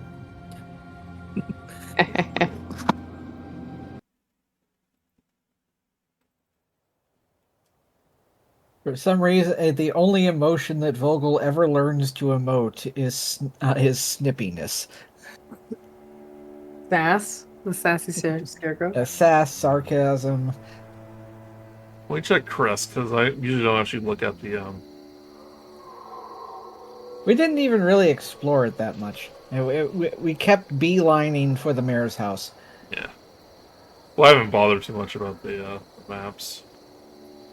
Speaker 2: For some reason, the only emotion that Vogel ever learns to emote is his snippiness.
Speaker 3: Sass, the sassy scarecrow.
Speaker 2: Sass, sarcasm.
Speaker 1: Let me check Crest, because I usually don't actually look at the
Speaker 2: We didn't even really explore it that much. We kept beelining for the mayor's house.
Speaker 1: Yeah. Well, I haven't bothered too much about the maps.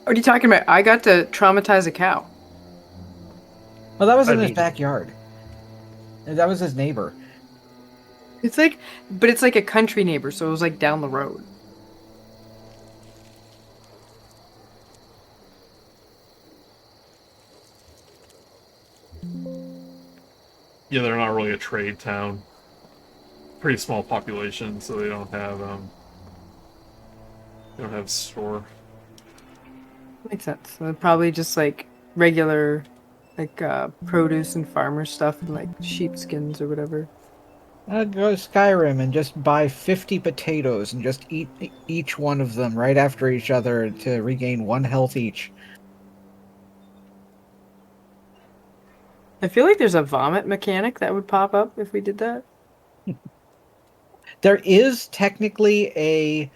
Speaker 3: What are you talking about? I got to traumatize a cow.
Speaker 2: Well, that was in
Speaker 4: I
Speaker 2: his
Speaker 4: mean-
Speaker 2: backyard. That was his neighbor.
Speaker 3: It's like, but it's like a country neighbor, so it was like down the road.
Speaker 1: Yeah, they're not really a trade town. Pretty small population, so they don't have store.
Speaker 3: Makes sense. So they're probably just like regular, like produce and farmer stuff, and like sheepskins or whatever.
Speaker 2: I'd go to Skyrim and just buy 50 potatoes and just eat each one of them right after each other to regain 1 health each.
Speaker 3: I feel like there's a vomit mechanic that would pop up if we did that.
Speaker 2: There is technically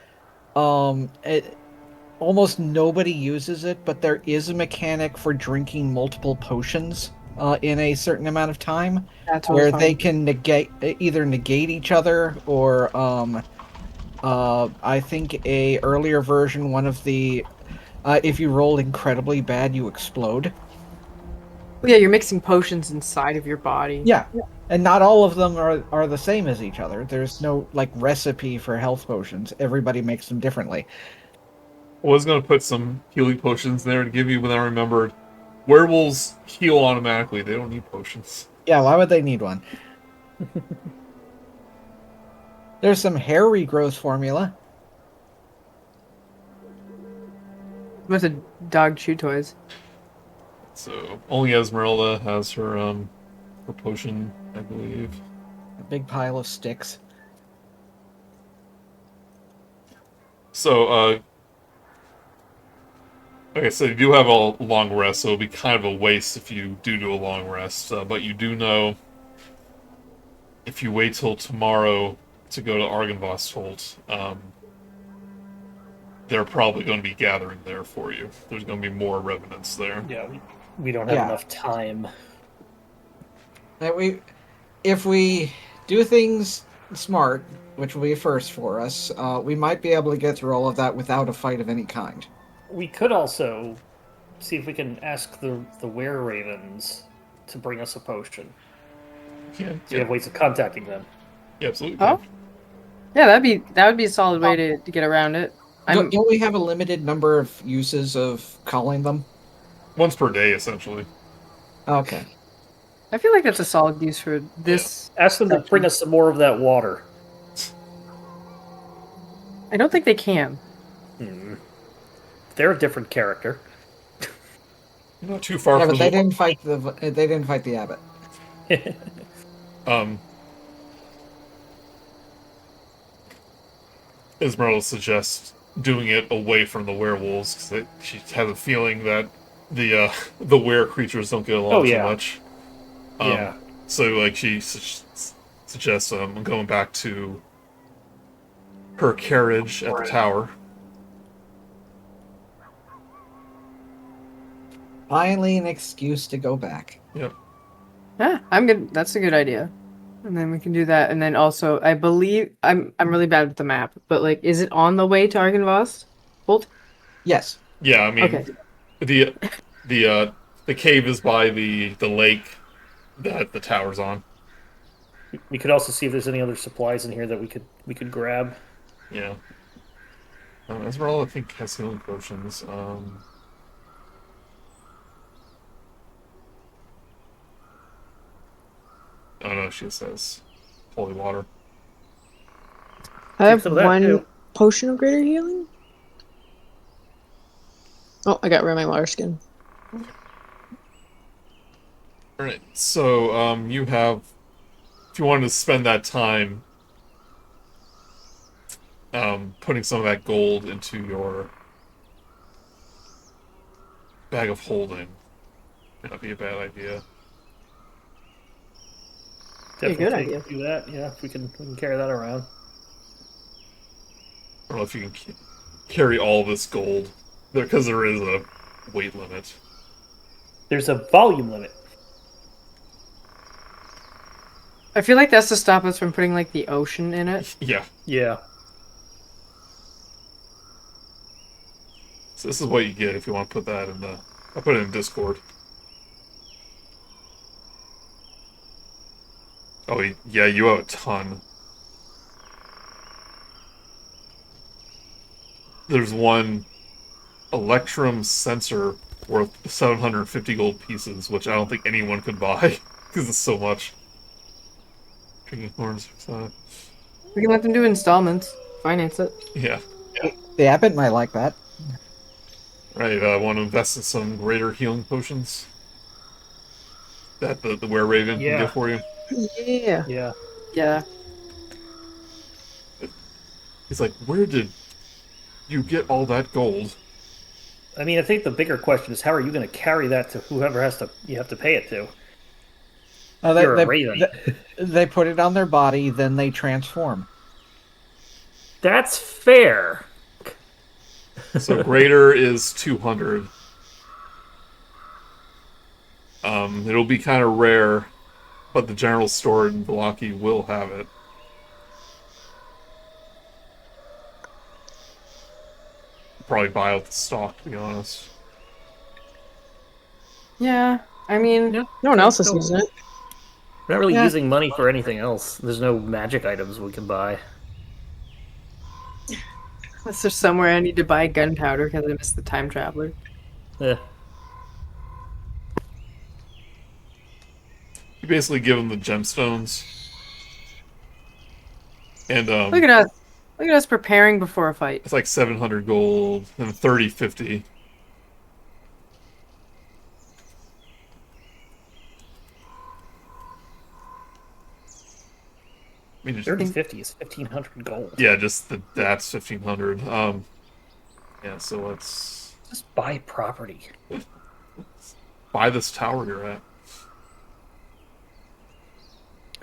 Speaker 2: almost nobody uses it, but there is a mechanic for drinking multiple potions in a certain amount of time,
Speaker 3: That's
Speaker 2: where they can either negate each other or I think a earlier version, one of the if you roll incredibly bad, you explode.
Speaker 3: Yeah, you're mixing potions inside of your body.
Speaker 2: Yeah. And not all of them are the same as each other. There's no like recipe for health potions. Everybody makes them differently.
Speaker 1: I was gonna put some healing potions there to give you, but then I remembered werewolves heal automatically. They don't need potions.
Speaker 2: Yeah, why would they need one? There's some hair regrowth formula.
Speaker 3: With a dog chew toys.
Speaker 1: So only Esmeralda has her potion, I believe.
Speaker 2: A big pile of sticks.
Speaker 1: So like I said, you do have a long rest, so it'll be kind of a waste if you do a long rest. But you do know if you wait till tomorrow to go to Argynvostholt, they're probably going to be gathering there for you. There's going to be more revenants there.
Speaker 4: Yeah, we don't have
Speaker 2: Yeah.
Speaker 4: enough time.
Speaker 2: If we do things smart, which will be a first for us, we might be able to get through all of that without a fight of any kind.
Speaker 4: We could also see if we can ask the were-ravens to bring us a potion.
Speaker 1: Yeah,
Speaker 4: So we have ways of contacting them.
Speaker 1: yeah, absolutely.
Speaker 3: Oh. Yeah, that would be a solid way to get around it.
Speaker 2: Don't we have a limited number of uses of calling them?
Speaker 1: Once per day, essentially.
Speaker 2: Okay.
Speaker 3: I feel like that's a solid use for this.
Speaker 4: Ask them to bring us some more of that water.
Speaker 3: I don't think they can.
Speaker 4: They're a different character.
Speaker 1: You're not too far
Speaker 2: Yeah,
Speaker 1: from
Speaker 2: but they didn't fight the abbot.
Speaker 1: Esmeralda suggests doing it away from the werewolves because she has a feeling that the were creatures don't get along too much.
Speaker 4: Yeah.
Speaker 1: So like she suggests going back to her carriage at the tower.
Speaker 2: Finally, an excuse to go back.
Speaker 1: Yep.
Speaker 3: Yeah, I'm good. That's a good idea. And then we can do that. And then also, I believe I'm really bad with the map, but like, is it on the way to Argynvost? Bolt?
Speaker 2: Yes.
Speaker 1: Yeah, I mean,
Speaker 3: Okay.
Speaker 1: the cave is by the lake that the tower's on.
Speaker 4: We could also see if there's any other supplies in here that we could grab.
Speaker 1: Yeah. Esmeralda, I think, has healing potions. Oh no, she says holy water.
Speaker 5: I have
Speaker 4: some of that,
Speaker 5: one
Speaker 4: too.
Speaker 5: potion of greater healing. Oh, I got rid of my water skin.
Speaker 1: Alright, so you have, if you wanted to spend that time putting some of that gold into your bag of holding, might not be a bad idea.
Speaker 3: Be a good
Speaker 4: Definitely
Speaker 3: idea.
Speaker 4: do that. Yeah, we can carry that around.
Speaker 1: I don't know if you can carry all this gold there, because there is a weight limit.
Speaker 4: There's a volume limit.
Speaker 3: I feel like that's to stop us from putting like the ocean in it.
Speaker 1: Yeah.
Speaker 4: Yeah.
Speaker 1: So this is what you get if you want to put that in the... I'll put it in Discord. Oh, yeah, you have a ton. There's one Electrum sensor worth 750 gold pieces, which I don't think anyone could buy, because it's so much. Drinking horns.
Speaker 3: We can let them do installments. Finance it.
Speaker 1: Yeah.
Speaker 2: The abbot might like that.
Speaker 1: Right, I want to invest in some greater healing potions that the Were-Raven can
Speaker 4: Yeah.
Speaker 1: get for you.
Speaker 5: Yeah.
Speaker 4: Yeah.
Speaker 3: Yeah.
Speaker 1: He's like, where did you get all that gold?
Speaker 4: I mean, I think the bigger question is how are you going to carry that to whoever you have to pay it to? You're a raven.
Speaker 2: They put it on their body, then they transform.
Speaker 4: That's fair.
Speaker 1: So greater is 200. It'll be kind of rare, but the general store in Velaki will have it. Probably buy out the stock, to be honest.
Speaker 3: Yeah. I mean,
Speaker 4: Yeah.
Speaker 5: No one else is using it.
Speaker 4: We're not really
Speaker 2: Yeah.
Speaker 4: using money for anything else. There's no magic items we can buy.
Speaker 3: unless there's somewhere I need to buy gunpowder because I missed the time traveler.
Speaker 4: Eh.
Speaker 1: You basically give them the gemstones. And
Speaker 3: Look at us. Look at us preparing before a fight.
Speaker 1: it's like 700 gold and 3050. I mean,
Speaker 4: 3050 is 1,500 gold.
Speaker 1: yeah, just that's 1500. Yeah, so let's
Speaker 4: Just buy property.
Speaker 1: buy this tower you're at.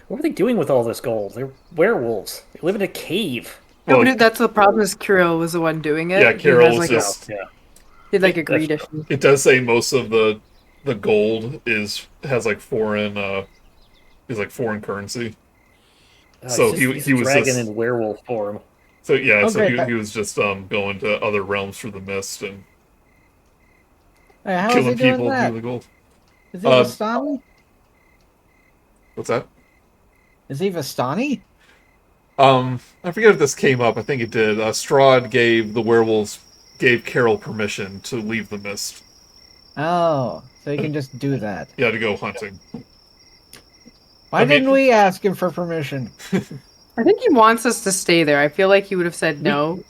Speaker 4: What are they doing with all this gold? They're werewolves. They live in a cave.
Speaker 3: No,
Speaker 1: Well,
Speaker 3: but that's the problem. Is Kiril was the one doing it.
Speaker 1: Yeah,
Speaker 3: He has,
Speaker 1: Kiril's
Speaker 3: like,
Speaker 1: just-
Speaker 4: Yeah.
Speaker 3: did like a
Speaker 4: That's
Speaker 3: greed issue.
Speaker 1: It does say most of the gold has like foreign is like foreign currency. So
Speaker 4: he's
Speaker 1: he was
Speaker 4: dragon
Speaker 1: just-
Speaker 4: in werewolf form.
Speaker 1: So yeah,
Speaker 2: Oh,
Speaker 1: so
Speaker 2: great.
Speaker 1: he was just going to other realms through the mist and
Speaker 2: Hey, how is
Speaker 1: killing
Speaker 2: he doing
Speaker 1: people
Speaker 2: that?
Speaker 1: through the gold.
Speaker 2: Is he
Speaker 1: Uh,
Speaker 2: Vistani?
Speaker 1: What's that?
Speaker 2: Is he Vistani?
Speaker 1: I forget if this came up. I think it did. Strahd gave the werewolves gave Kiril permission to leave the mist.
Speaker 2: Oh, so he can just do that.
Speaker 1: Yeah, to go hunting.
Speaker 2: Why
Speaker 1: I mean-
Speaker 2: didn't we ask him for permission?
Speaker 3: I think he wants us to stay there. I feel like he would have said no.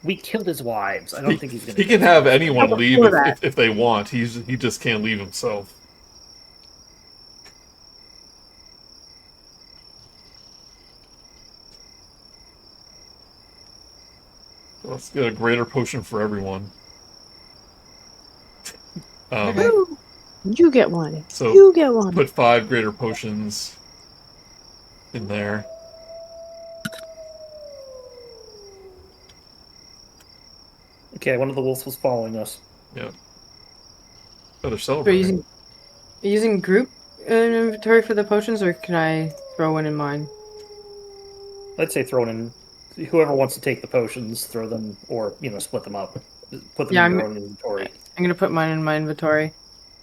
Speaker 4: We killed his wives. I don't think he's gonna.
Speaker 1: He can have anyone
Speaker 3: How
Speaker 1: leave
Speaker 3: before
Speaker 1: if they want. He just can't leave himself. Let's get a greater potion for everyone.
Speaker 2: Okay.
Speaker 5: You get one.
Speaker 1: So
Speaker 5: You get one.
Speaker 1: put 5 greater potions in there.
Speaker 4: Okay, one of the wolves was following us.
Speaker 1: Yeah. Oh, they're
Speaker 3: Are you
Speaker 1: celebrating.
Speaker 3: using group inventory for the potions, or can I throw one in mine?
Speaker 4: I'd say throw it in. Whoever wants to take the potions, throw them, or split them up. Put them
Speaker 3: Yeah,
Speaker 4: in your
Speaker 3: I'm-
Speaker 4: own inventory.
Speaker 3: I'm gonna put mine in my inventory,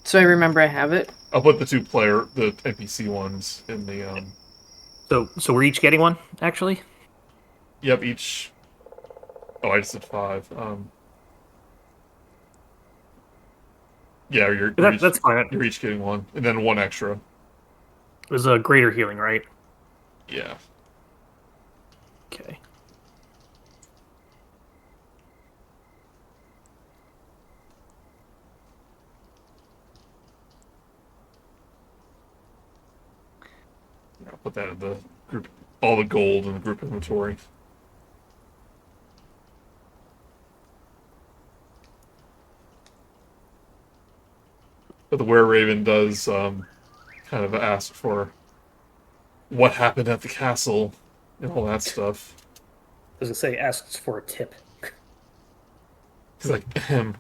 Speaker 3: so I remember I have it.
Speaker 1: I'll put the the NPC ones in the
Speaker 4: So we're each getting one, actually.
Speaker 1: Yep, each. Oh, I just did 5. Yeah,
Speaker 4: That's fine.
Speaker 1: you're each getting one, and then 1 extra.
Speaker 4: It was a greater healing, right?
Speaker 1: Yeah.
Speaker 4: Okay.
Speaker 1: I'll put that in the group. All the gold in the group inventory. But the Were-Raven does kind of ask for what happened at the castle and all that stuff.
Speaker 4: I was gonna say asks for a tip.
Speaker 1: He's like, ahem.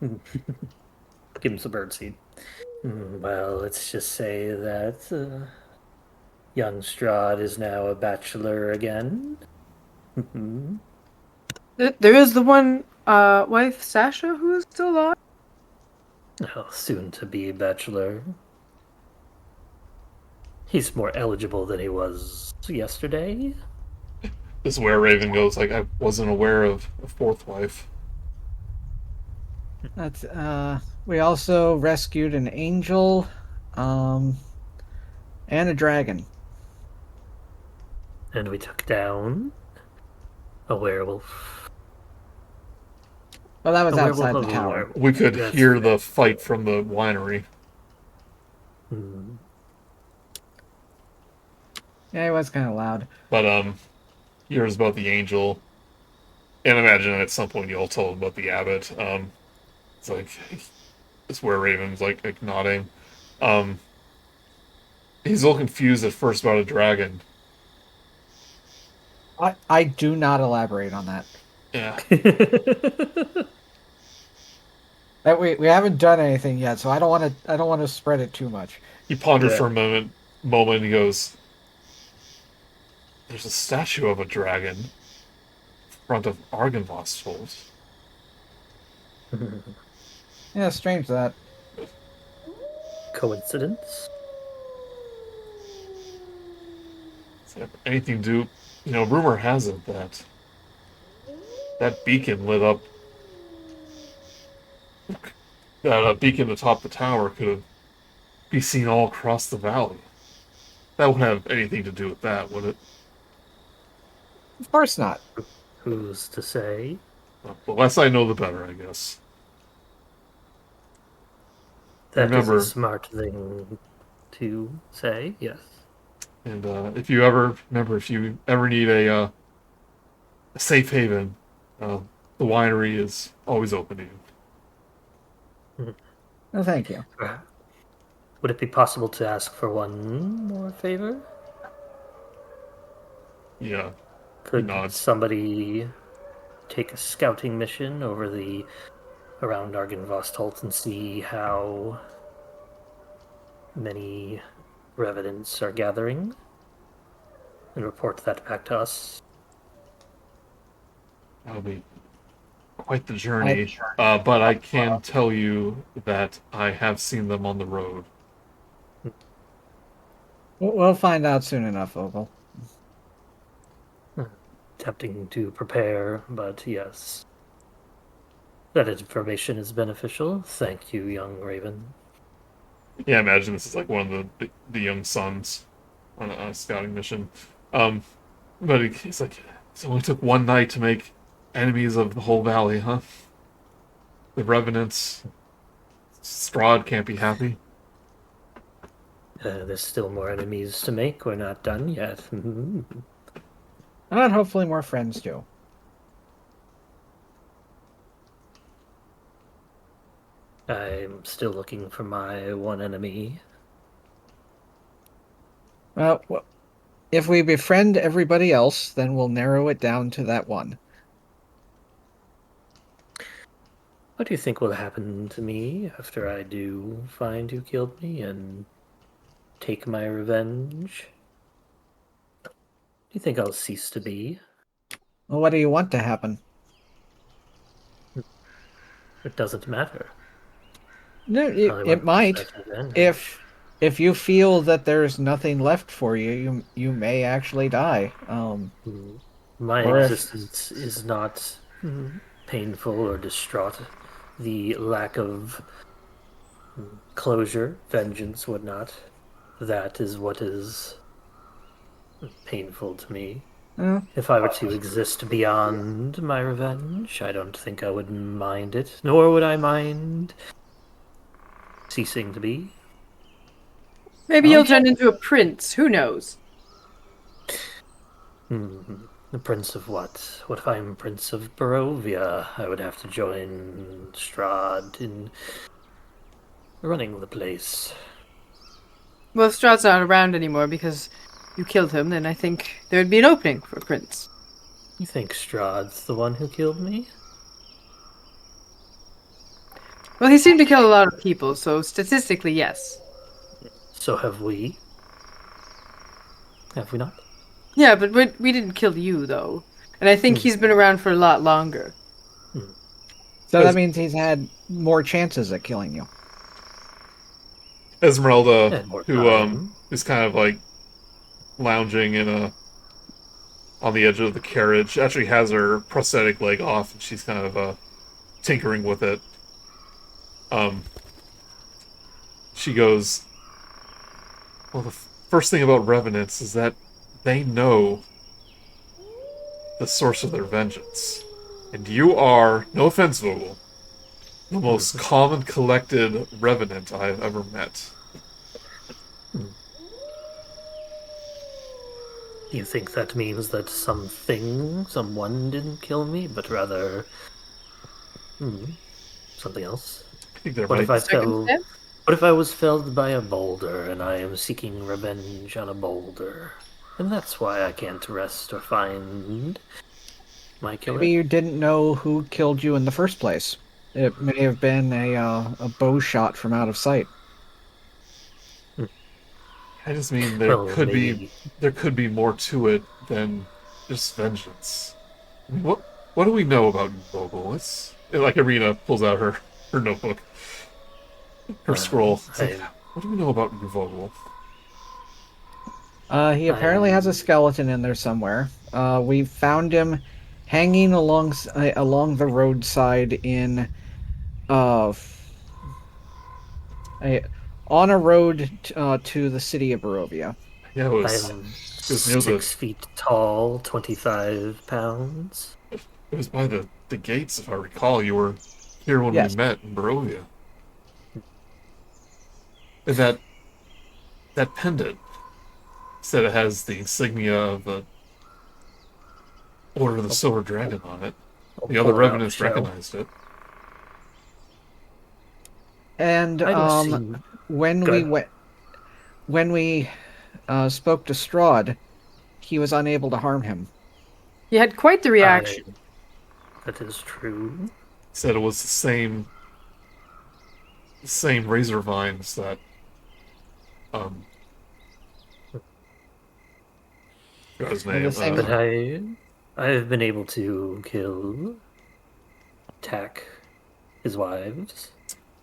Speaker 4: Give him some birdseed. Well, let's just say that young Strahd is now a bachelor again.
Speaker 3: There is the one wife, Sasha, who is still alive.
Speaker 4: Well, soon to be bachelor. He's more eligible than he was yesterday.
Speaker 1: This were-raven goes like, I wasn't aware of a fourth wife.
Speaker 2: That's we also rescued an angel, and a dragon.
Speaker 4: And we took down a werewolf.
Speaker 2: Well, that was
Speaker 4: A
Speaker 2: outside
Speaker 4: werewolf
Speaker 2: the
Speaker 4: of a
Speaker 2: tower.
Speaker 4: werewolf.
Speaker 1: We could
Speaker 4: That's
Speaker 1: hear
Speaker 4: right.
Speaker 1: the fight from the winery.
Speaker 4: Hmm.
Speaker 2: Yeah, it was kind of loud.
Speaker 1: But hears about the angel, and imagine at some point you'll tell him about the abbot. It's like this were-raven's like nodding. He's a little confused at first about a dragon.
Speaker 2: I do not elaborate on that.
Speaker 1: Yeah.
Speaker 2: That we haven't done anything yet, so I don't want to spread it too much.
Speaker 1: He pondered
Speaker 4: Yeah.
Speaker 1: for a moment, and he goes, "There's a statue of a dragon in front of Argynvost's Holt."
Speaker 2: Yeah, strange that.
Speaker 4: Coincidence?
Speaker 1: Is there anything to do? Rumor has it that beacon lit up. That beacon atop the tower could be seen all across the valley. That wouldn't have anything to do with that, would it?
Speaker 2: Of course not.
Speaker 4: Who's to say?
Speaker 1: Well, the less I know, the better, I guess.
Speaker 4: That is
Speaker 1: Remember-
Speaker 4: a smart thing to say, yes.
Speaker 1: And if you ever need a safe haven, the winery is always open to you.
Speaker 2: No, thank you.
Speaker 4: Would it be possible to ask for one more favor?
Speaker 1: Yeah.
Speaker 4: Could
Speaker 1: Nods.
Speaker 4: somebody take a scouting mission around Argynvostholt and see how many revenants are gathering and report that back to us?
Speaker 1: That'll be quite the journey. But I can tell you that I have seen them on the road.
Speaker 2: We'll find out soon enough, Vogel.
Speaker 4: Tempting to prepare, but yes. That information is beneficial. Thank you, young Raven.
Speaker 1: Yeah, I imagine this is like one of the young sons on a scouting mission. But he's like, it only took one night to make enemies of the whole valley, huh? The revenants. Strahd can't be happy.
Speaker 4: There's still more enemies to make. We're not done yet.
Speaker 2: And hopefully more friends too.
Speaker 4: I'm still looking for my one enemy.
Speaker 2: Well, if we befriend everybody else, then we'll narrow it down to that one.
Speaker 4: What do you think will happen to me after I do find who killed me and take my revenge? Do you think I'll cease to be?
Speaker 2: Well, what do you want to happen?
Speaker 4: It doesn't matter.
Speaker 2: No,
Speaker 4: I want
Speaker 2: it might.
Speaker 4: that revenge.
Speaker 2: If you feel that there's nothing left for you, you may actually die.
Speaker 4: My
Speaker 2: or if-
Speaker 4: existence is not painful or distraught. The lack of closure, vengeance, whatnot, that is what is painful to me. If I were to exist beyond my revenge, I don't think I would mind it, nor would I mind ceasing to be.
Speaker 3: Maybe you'll turn into a prince. Who knows?
Speaker 4: The Prince of what? What if I'm Prince of Barovia? I would have to join Strahd in running the place.
Speaker 3: Well, if Strahd's not around anymore because you killed him, then I think there would be an opening for a prince.
Speaker 4: You think Strahd's the one who killed me?
Speaker 3: Well, he seemed to kill a lot of people, so statistically, yes.
Speaker 4: So have we. Have we not?
Speaker 3: Yeah, but we didn't kill you though, and I think he's been around for a lot longer.
Speaker 2: So that means he's had more chances at killing you.
Speaker 1: Esmeralda,
Speaker 4: And more
Speaker 1: who
Speaker 4: time.
Speaker 1: is kind of like lounging on the edge of the carriage, actually has her prosthetic leg off, and she's kind of tinkering with it. She goes, well, the first thing about revenants is that they know the source of their vengeance. And you are, no offense, Vogel, the most calm and collected revenant I have ever met.
Speaker 4: Do you think that means that someone didn't kill me, but rather something else?
Speaker 1: I think there
Speaker 4: What if I
Speaker 1: might...
Speaker 4: fell? What if I was felled by a boulder and I am seeking revenge on a boulder? And that's why I can't rest or find my killer.
Speaker 2: Maybe you didn't know who killed you in the first place. It may have been a bow shot from out of sight.
Speaker 1: I just mean there
Speaker 4: Well,
Speaker 1: could
Speaker 4: maybe.
Speaker 1: be more to it than just vengeance. I mean, what do we know about you, Vogel? It's like Irina pulls out her notebook, her scroll. It's like, what do we know about you, Vogel?
Speaker 2: He apparently has a skeleton in there somewhere. We found him hanging along the roadside on a road to the city of Barovia.
Speaker 1: Yeah,
Speaker 4: I am
Speaker 1: it was near
Speaker 4: 6 feet tall, 25 pounds.
Speaker 1: it was by the gates, if I recall. You were here when
Speaker 2: Yes.
Speaker 1: we met in Barovia. And that pendant said it has the insignia of the Order of the Silver Dragon on it. The other revenants recognized it.
Speaker 2: And when we spoke to Strahd, he was unable to harm him.
Speaker 3: You had quite the reaction.
Speaker 4: That is true.
Speaker 1: Said it was the same razor vines that forgot his name.
Speaker 4: But I have been able to kill, attack his wives.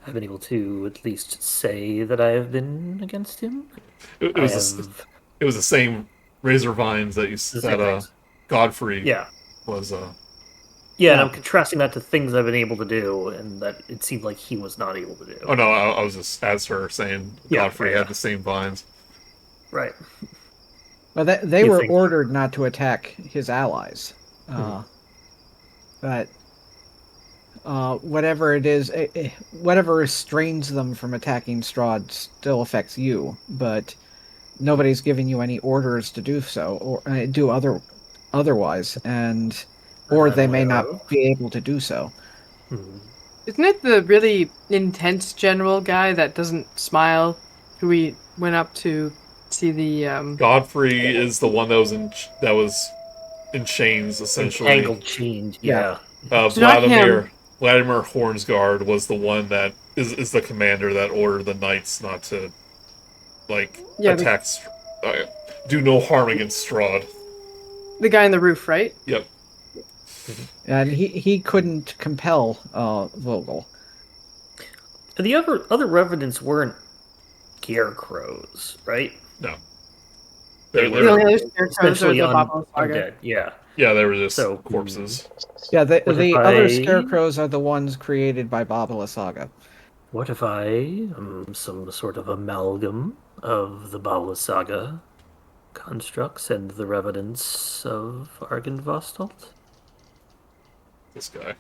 Speaker 4: I've been able to at least say that I have been against him.
Speaker 1: It was the same razor vines that Godfrey was.
Speaker 4: Yeah, and I'm contrasting that to things I've been able to do, and that it seemed like he was not able to do.
Speaker 1: Oh no, I was just as her saying Godfrey had the same vines.
Speaker 4: Right.
Speaker 2: Well, they were ordered not to attack his allies. But whatever it is, whatever restrains them from attacking Strahd still affects you. But nobody's giving you any orders to do so or do otherwise, or they may not be able to do so.
Speaker 3: Isn't it the really intense general guy that doesn't smile, who we went up to see the
Speaker 1: Godfrey is the one that was in chains, essentially.
Speaker 4: Entangled chains, yeah.
Speaker 1: Vladimir Hornsguard was the one that is the commander that ordered the knights not to attack, do no harm against Strahd.
Speaker 3: The guy on the roof, right?
Speaker 1: Yep.
Speaker 2: And he couldn't compel Vogel.
Speaker 4: And the other revenants weren't scarecrows, right?
Speaker 1: No.
Speaker 4: They
Speaker 3: The only other scarecrows are
Speaker 4: essentially
Speaker 3: the Babylon Saga.
Speaker 4: undead. Yeah.
Speaker 1: Yeah, they were just corpses.
Speaker 2: Yeah, the other scarecrows are the ones created by Babala Saga.
Speaker 4: What if I am some sort of amalgam of the Babala Saga constructs and the revenants of Argynvostholt?
Speaker 1: This guy.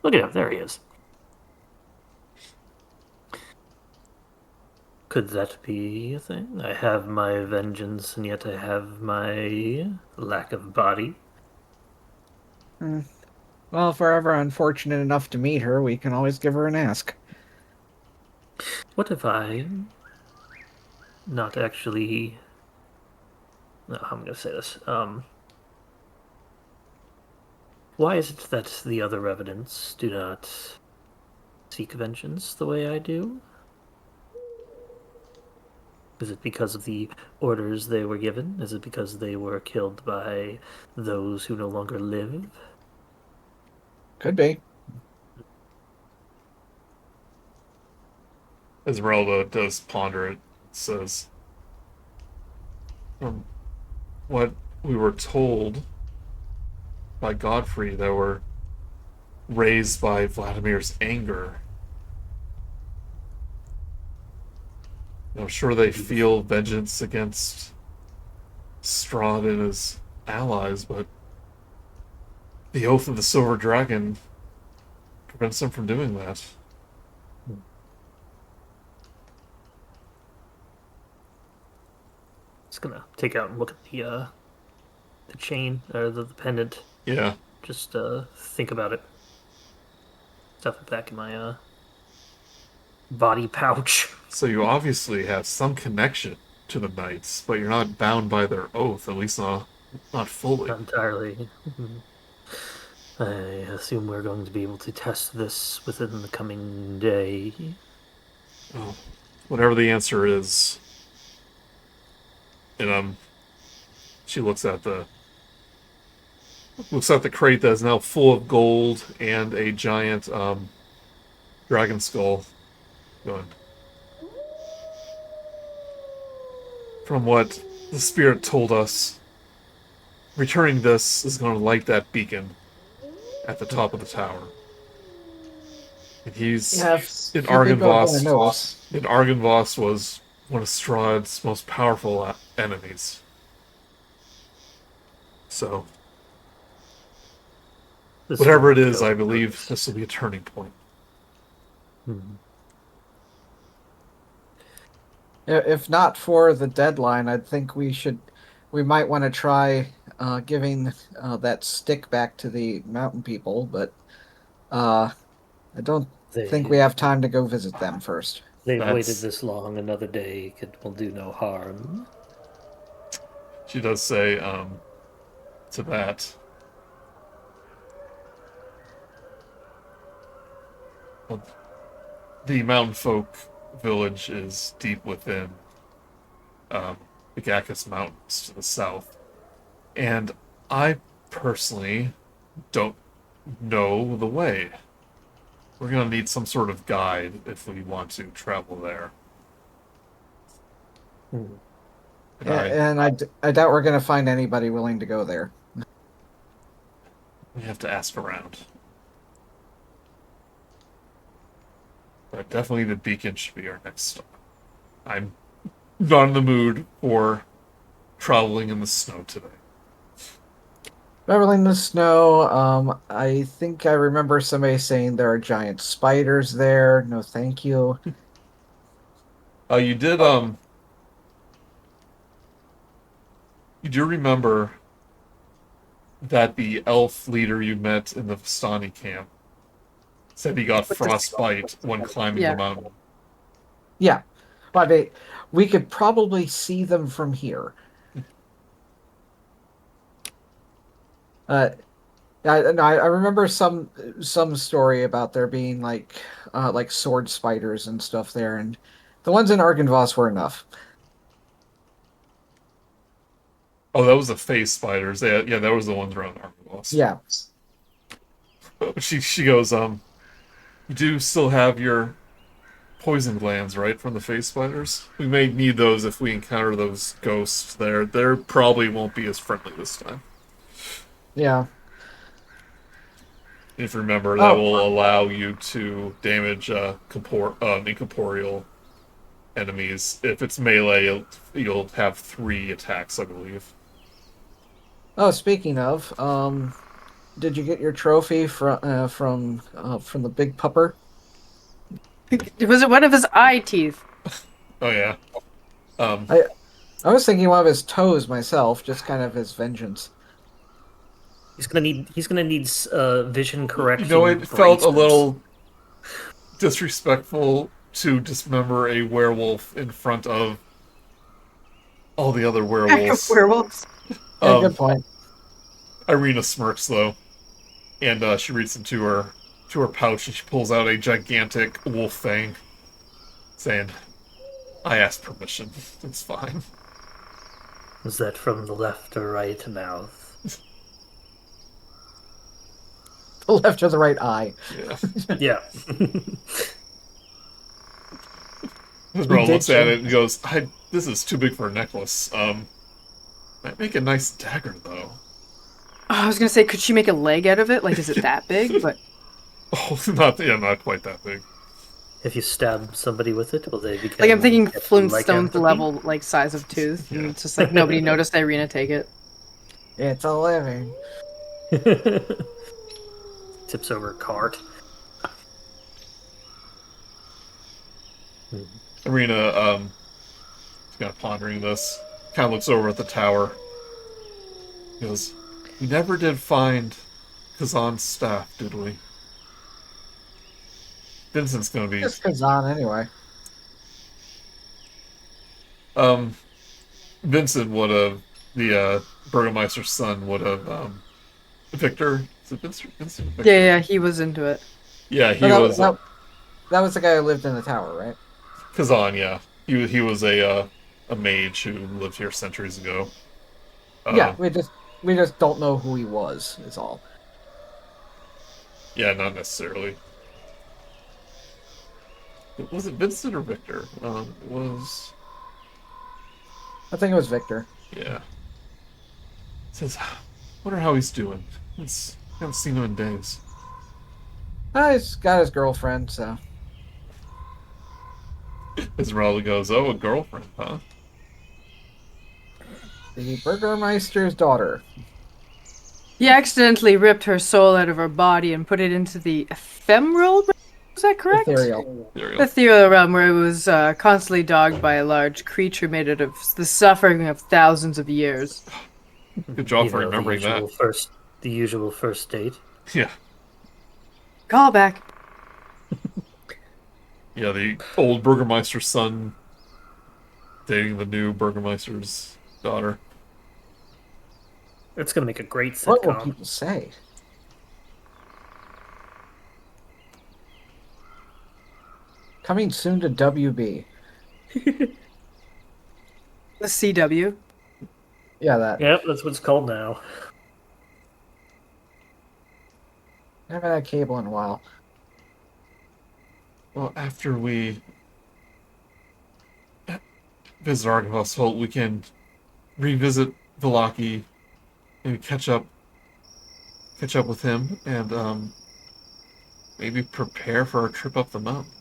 Speaker 4: Look at him, there he is. Could that be a thing? I have my vengeance, and yet I have my lack of body.
Speaker 2: Well, if we're ever unfortunate enough to meet her, we can always give her an ask.
Speaker 4: What if I not actually... No, I'm going to say this. Why is it that the other revenants do not seek vengeance the way I do? Is it because of the orders they were given? Is it because they were killed by those who no longer live?
Speaker 2: Could be.
Speaker 1: Esmeralda does ponder it. Says, from what we were told by Godfrey, they were raised by Vladimir's anger. I'm sure they feel vengeance against Strahd and his allies, but the Oath of the Silver Dragon prevents them from doing that.
Speaker 4: Just gonna take out and look at the chain or the pendant.
Speaker 1: Yeah.
Speaker 4: Just think about it. Stuff it back in my body pouch.
Speaker 1: So you obviously have some connection to the knights, but you're not bound by their oath, at least not fully.
Speaker 4: Not entirely. I assume we're going to be able to test this within the coming day.
Speaker 1: Oh, whatever the answer is. And she looks at the crate that is now full of gold and a giant dragon skull. Going. From what the spirit told us, returning this is going to light that beacon at the top of the tower. And he's in Argynvost. And Argynvost was one of Strahd's most powerful enemies. So, whatever it is, I believe this will be a turning point.
Speaker 2: If not for the deadline, I think we might want to try giving that stick back to the mountain people, but I don't think we have time to go visit them first.
Speaker 4: They've waited this long, another day will do no harm.
Speaker 1: She does say to that, well, the mountain folk village is deep within the Gakis Mountains to the south, and I personally don't know the way. We're going to need some sort of guide if we want to travel there.
Speaker 2: And I doubt we're going to find anybody willing to go there.
Speaker 1: We have to ask around. But definitely the beacon should be our next stop. I'm not in the mood for traveling in the snow today.
Speaker 2: Traveling in the snow, I think I remember somebody saying there are giant spiders there. No, thank you.
Speaker 1: You did, you do remember that the elf leader you met in the Vistani camp said he got frostbite when climbing the mountain.
Speaker 2: Yeah, but we could probably see them from here. I remember some story about there being like sword spiders and stuff there, and the ones in Argynvost were enough.
Speaker 1: Oh, that was the face spiders. Yeah, that was the ones around Argynvost.
Speaker 2: Yeah.
Speaker 1: She goes, you do still have your poison glands, right, from the face spiders? We may need those if we encounter those ghosts there. They probably won't be as friendly this time.
Speaker 2: Yeah.
Speaker 1: If you remember, that will allow you to damage incorporeal enemies. If it's melee, you'll have 3 attacks, I believe.
Speaker 2: Oh, speaking of, did you get your trophy from the big pupper?
Speaker 3: Was it one of his eye teeth?
Speaker 1: Oh yeah.
Speaker 2: I was thinking one of his toes myself, just kind of as vengeance.
Speaker 4: He's gonna need vision correction.
Speaker 1: You know, it felt a little disrespectful to dismember a werewolf in front of all the other werewolves.
Speaker 3: Werewolves.
Speaker 2: Yeah, good point.
Speaker 1: Irina smirks though, and she reaches into her pouch and she pulls out a gigantic wolf fang, saying, I asked permission. It's fine.
Speaker 4: Was that from the left or right mouth?
Speaker 2: The left or the right eye.
Speaker 1: Yeah.
Speaker 4: Yeah.
Speaker 1: Esmeralda
Speaker 2: did
Speaker 1: looks at
Speaker 2: change.
Speaker 1: it and goes, this is too big for a necklace. Might make a nice dagger, though.
Speaker 3: Oh, I was gonna say, could she make a leg out of it? Like, is it that big? But
Speaker 1: Oh, not quite that big.
Speaker 4: If you stab somebody with it, will they become
Speaker 3: like, I'm thinking
Speaker 4: like
Speaker 3: Flintstones
Speaker 4: empathy?
Speaker 3: level, like size of tooth, and
Speaker 1: Yeah.
Speaker 3: it's just like nobody noticed Irina take it.
Speaker 2: It's a living.
Speaker 4: Tips over a cart.
Speaker 1: Irina, is kind of pondering this. Kind of looks over at the tower. He goes, we never did find Kazan's staff, did we? Vincent's gonna be...
Speaker 2: Just Kazan anyway.
Speaker 1: Vincent would have... The, Burgomeister's son would have, Victor? Is it Vincent? Vincent? Victor?
Speaker 3: Yeah, he was into it.
Speaker 1: Yeah, he
Speaker 2: But
Speaker 1: was...
Speaker 2: that was the guy who lived in the tower, right?
Speaker 1: Kazan, yeah. He was a mage who lived here centuries ago.
Speaker 2: Yeah, we just don't know who he was, is all.
Speaker 1: Yeah, not necessarily. Was it Vincent or Victor? It was...
Speaker 2: I think it was Victor.
Speaker 1: Yeah. Says, wonder how he's doing. Haven't seen him in days.
Speaker 2: He's got his girlfriend, so.
Speaker 1: Esmeralda goes, oh, a girlfriend, huh?
Speaker 2: The Burgermeister's daughter.
Speaker 3: He accidentally ripped her soul out of her body and put it into the ephemeral realm? Is that correct?
Speaker 2: Ethereal.
Speaker 1: There you go.
Speaker 3: Ethereal realm, where it was constantly dogged by a large creature made out of the suffering of thousands of years.
Speaker 1: Good job for
Speaker 4: You know,
Speaker 1: remembering that.
Speaker 4: The usual first date.
Speaker 1: Yeah.
Speaker 3: Call back.
Speaker 1: Yeah, the old Burgermeister's son dating the new Burgermeister's daughter.
Speaker 4: It's gonna make a great
Speaker 2: What will
Speaker 4: sitcom.
Speaker 2: people say? Coming soon to WB.
Speaker 3: The CW.
Speaker 2: Yeah, that.
Speaker 4: Yep, that's what it's called now.
Speaker 2: Haven't had cable in a while.
Speaker 1: Well, after we visit Argonvoss Holt, we can revisit Velaki and catch up with him and maybe prepare for our trip up the mountain.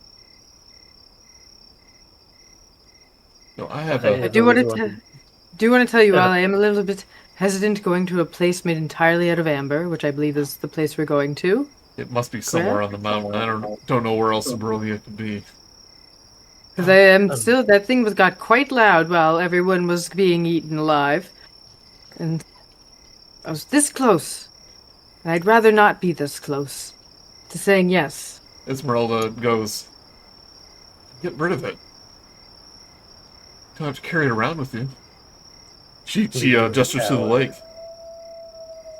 Speaker 1: No, I have
Speaker 3: I
Speaker 1: a
Speaker 3: do want to tell you
Speaker 4: Yeah.
Speaker 3: all I am a little bit hesitant going to a place made entirely out of amber, which I believe is the place we're going to.
Speaker 1: it must be somewhere on the mountain. I don't know where else in Barovia it could be.
Speaker 3: Because I am still, that thing got quite loud while everyone was being eaten alive. And I was this close. And I'd rather not be this close to saying yes.
Speaker 1: Esmeralda goes, get rid of it. Don't have to carry it around with you. She gestures to the lake.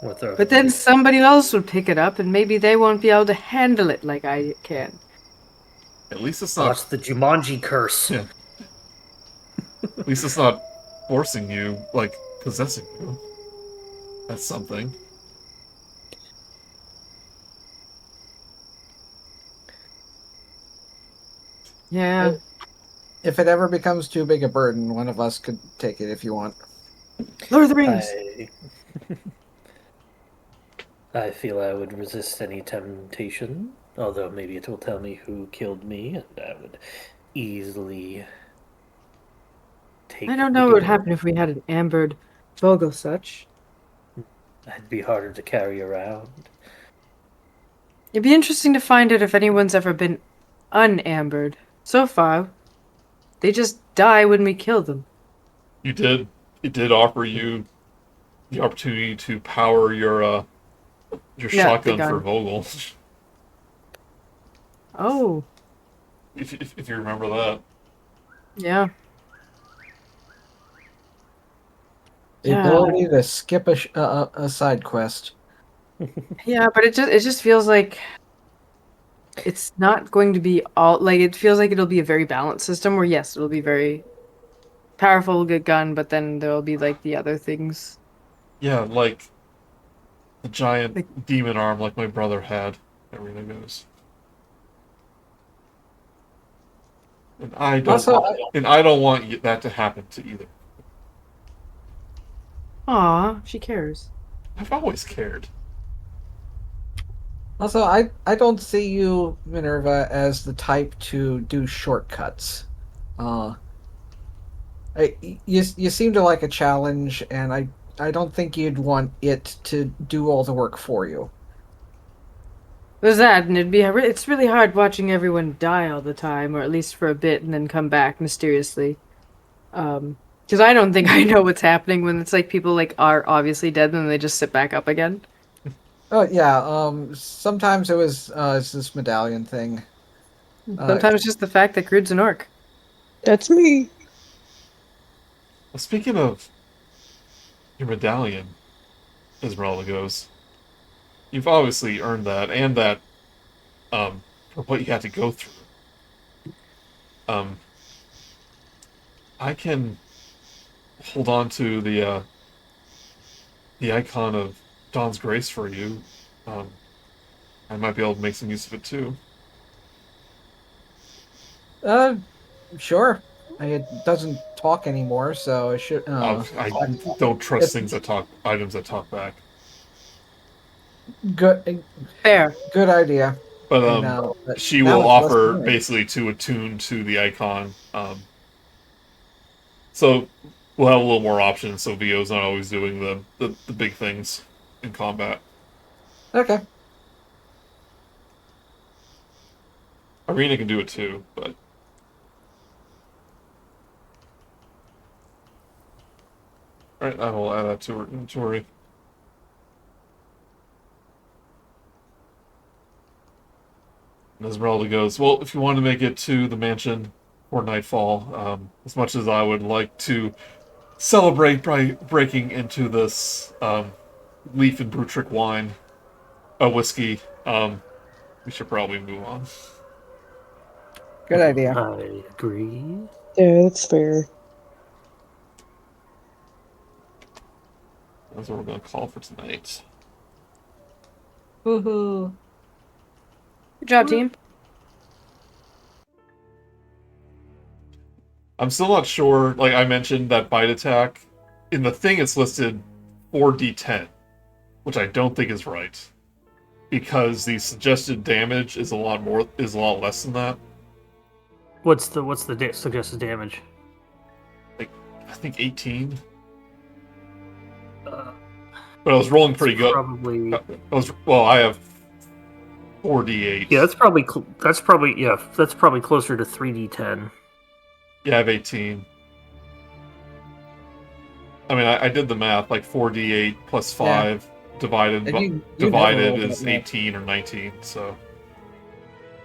Speaker 3: But then somebody else would pick it up and maybe they won't be able to handle it like I can.
Speaker 1: At least it's not.
Speaker 4: Watch the Jumanji curse.
Speaker 1: Yeah. At least it's not forcing you, like possessing you. That's something.
Speaker 3: Yeah.
Speaker 2: If it ever becomes too big a burden, one of us could take it if you want.
Speaker 3: Lord of the Rings.
Speaker 4: I feel I would resist any temptation, although maybe it will tell me who killed me, and I would easily take.
Speaker 3: I don't know what would happen if we had an ambered Vogelsuch.
Speaker 4: It'd be harder to carry around.
Speaker 3: It'd be interesting to find out if anyone's ever been unambered. So far, they just die when we kill them.
Speaker 1: You did. It did offer you the opportunity to power your shotgun
Speaker 3: the
Speaker 1: for
Speaker 3: gun.
Speaker 1: Vogel.
Speaker 3: Oh,
Speaker 1: if you remember that.
Speaker 3: yeah.
Speaker 2: The
Speaker 3: Yeah.
Speaker 2: ability to skip a side quest.
Speaker 3: Yeah, but it just feels like it's not going to be all like it feels like it'll be a very balanced system where yes, it'll be very powerful, good gun, but then there'll be like the other things.
Speaker 1: Yeah, like the giant
Speaker 3: Like-
Speaker 1: demon arm like my brother had. Arena goes. And I don't
Speaker 2: Also,
Speaker 1: and I don't want that to happen to either.
Speaker 3: Aw, she cares.
Speaker 1: I've always cared.
Speaker 2: Also, I don't see you, Minerva, as the type to do shortcuts. Uh, you seem to like a challenge, and I don't think you'd want it to do all the work for you.
Speaker 3: There's that, and it's really hard watching everyone die all the time, or at least for a bit, and then come back mysteriously. Because I don't think I know what's happening when it's like people like are obviously dead, and then they just sit back up again.
Speaker 2: Oh yeah. Sometimes it's this medallion thing.
Speaker 3: Sometimes just the fact that Grude's an orc.
Speaker 5: That's me.
Speaker 1: Well, speaking of your medallion, Esmeralda goes, you've obviously earned that, and that, for what you had to go through. I can hold on to the icon of Dawn's Grace for you. I might be able to make some use of it too.
Speaker 2: Sure. It doesn't talk anymore, so it should.
Speaker 1: I don't trust items that talk back.
Speaker 2: Good.
Speaker 3: Fair.
Speaker 2: Good idea.
Speaker 1: But
Speaker 2: But
Speaker 1: she
Speaker 2: now
Speaker 1: will
Speaker 2: it's less
Speaker 1: offer
Speaker 2: good.
Speaker 1: basically to attune to the icon. So we'll have a little more options. So Vio's not always doing the big things in combat.
Speaker 2: Okay.
Speaker 1: Arena can do it too, but alright, I will add that to her inventory. And Esmeralda goes, well, if you want to make it to the mansion for nightfall, as much as I would like to celebrate by breaking into this leaf and brew trick wine, a whiskey, we should probably move on.
Speaker 2: Good idea.
Speaker 4: I agree.
Speaker 5: Yeah, that's fair.
Speaker 1: That's what we're going to call for tonight.
Speaker 2: Woohoo!
Speaker 3: Good job, team.
Speaker 1: I'm still not sure. Like I mentioned, that bite attack in the thing it's listed 4d10, which I don't think is right, because the suggested damage is a lot less than that.
Speaker 4: What's the suggested damage?
Speaker 1: I think 18.
Speaker 4: Uh,
Speaker 1: But I was rolling pretty good.
Speaker 4: Probably.
Speaker 1: I have 4d8.
Speaker 4: Yeah, that's probably closer to 3d10.
Speaker 1: Yeah, I have 18. I mean, I did the math. Like 4d8 plus 5 divided
Speaker 2: You
Speaker 1: divided
Speaker 2: never rolled
Speaker 1: is
Speaker 2: that math.
Speaker 1: 18 or 19. So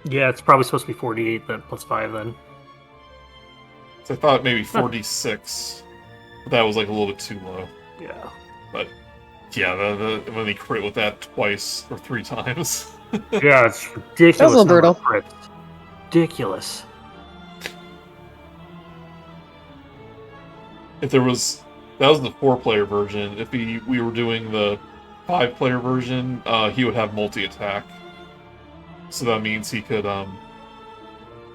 Speaker 4: Yeah, it's probably supposed to be 48 then plus 5 then.
Speaker 1: I thought maybe 46. But that was like a little bit too low.
Speaker 4: Yeah.
Speaker 1: But yeah, when they crit with that twice or 3 times.
Speaker 4: Yeah, it's ridiculous.
Speaker 5: That was a little
Speaker 4: number of
Speaker 5: brutal.
Speaker 4: crits. Ridiculous.
Speaker 1: If there was, that was the 4-player version. If we were doing the 5-player version, he would have multi-attack. So that means he could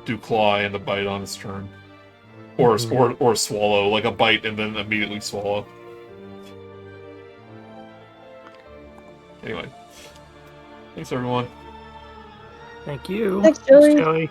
Speaker 1: do claw and a bite on his turn, or or swallow, like a bite and then immediately swallow. Anyway, thanks everyone.
Speaker 4: Thank you.
Speaker 5: Thanks, Joey.
Speaker 4: Joey.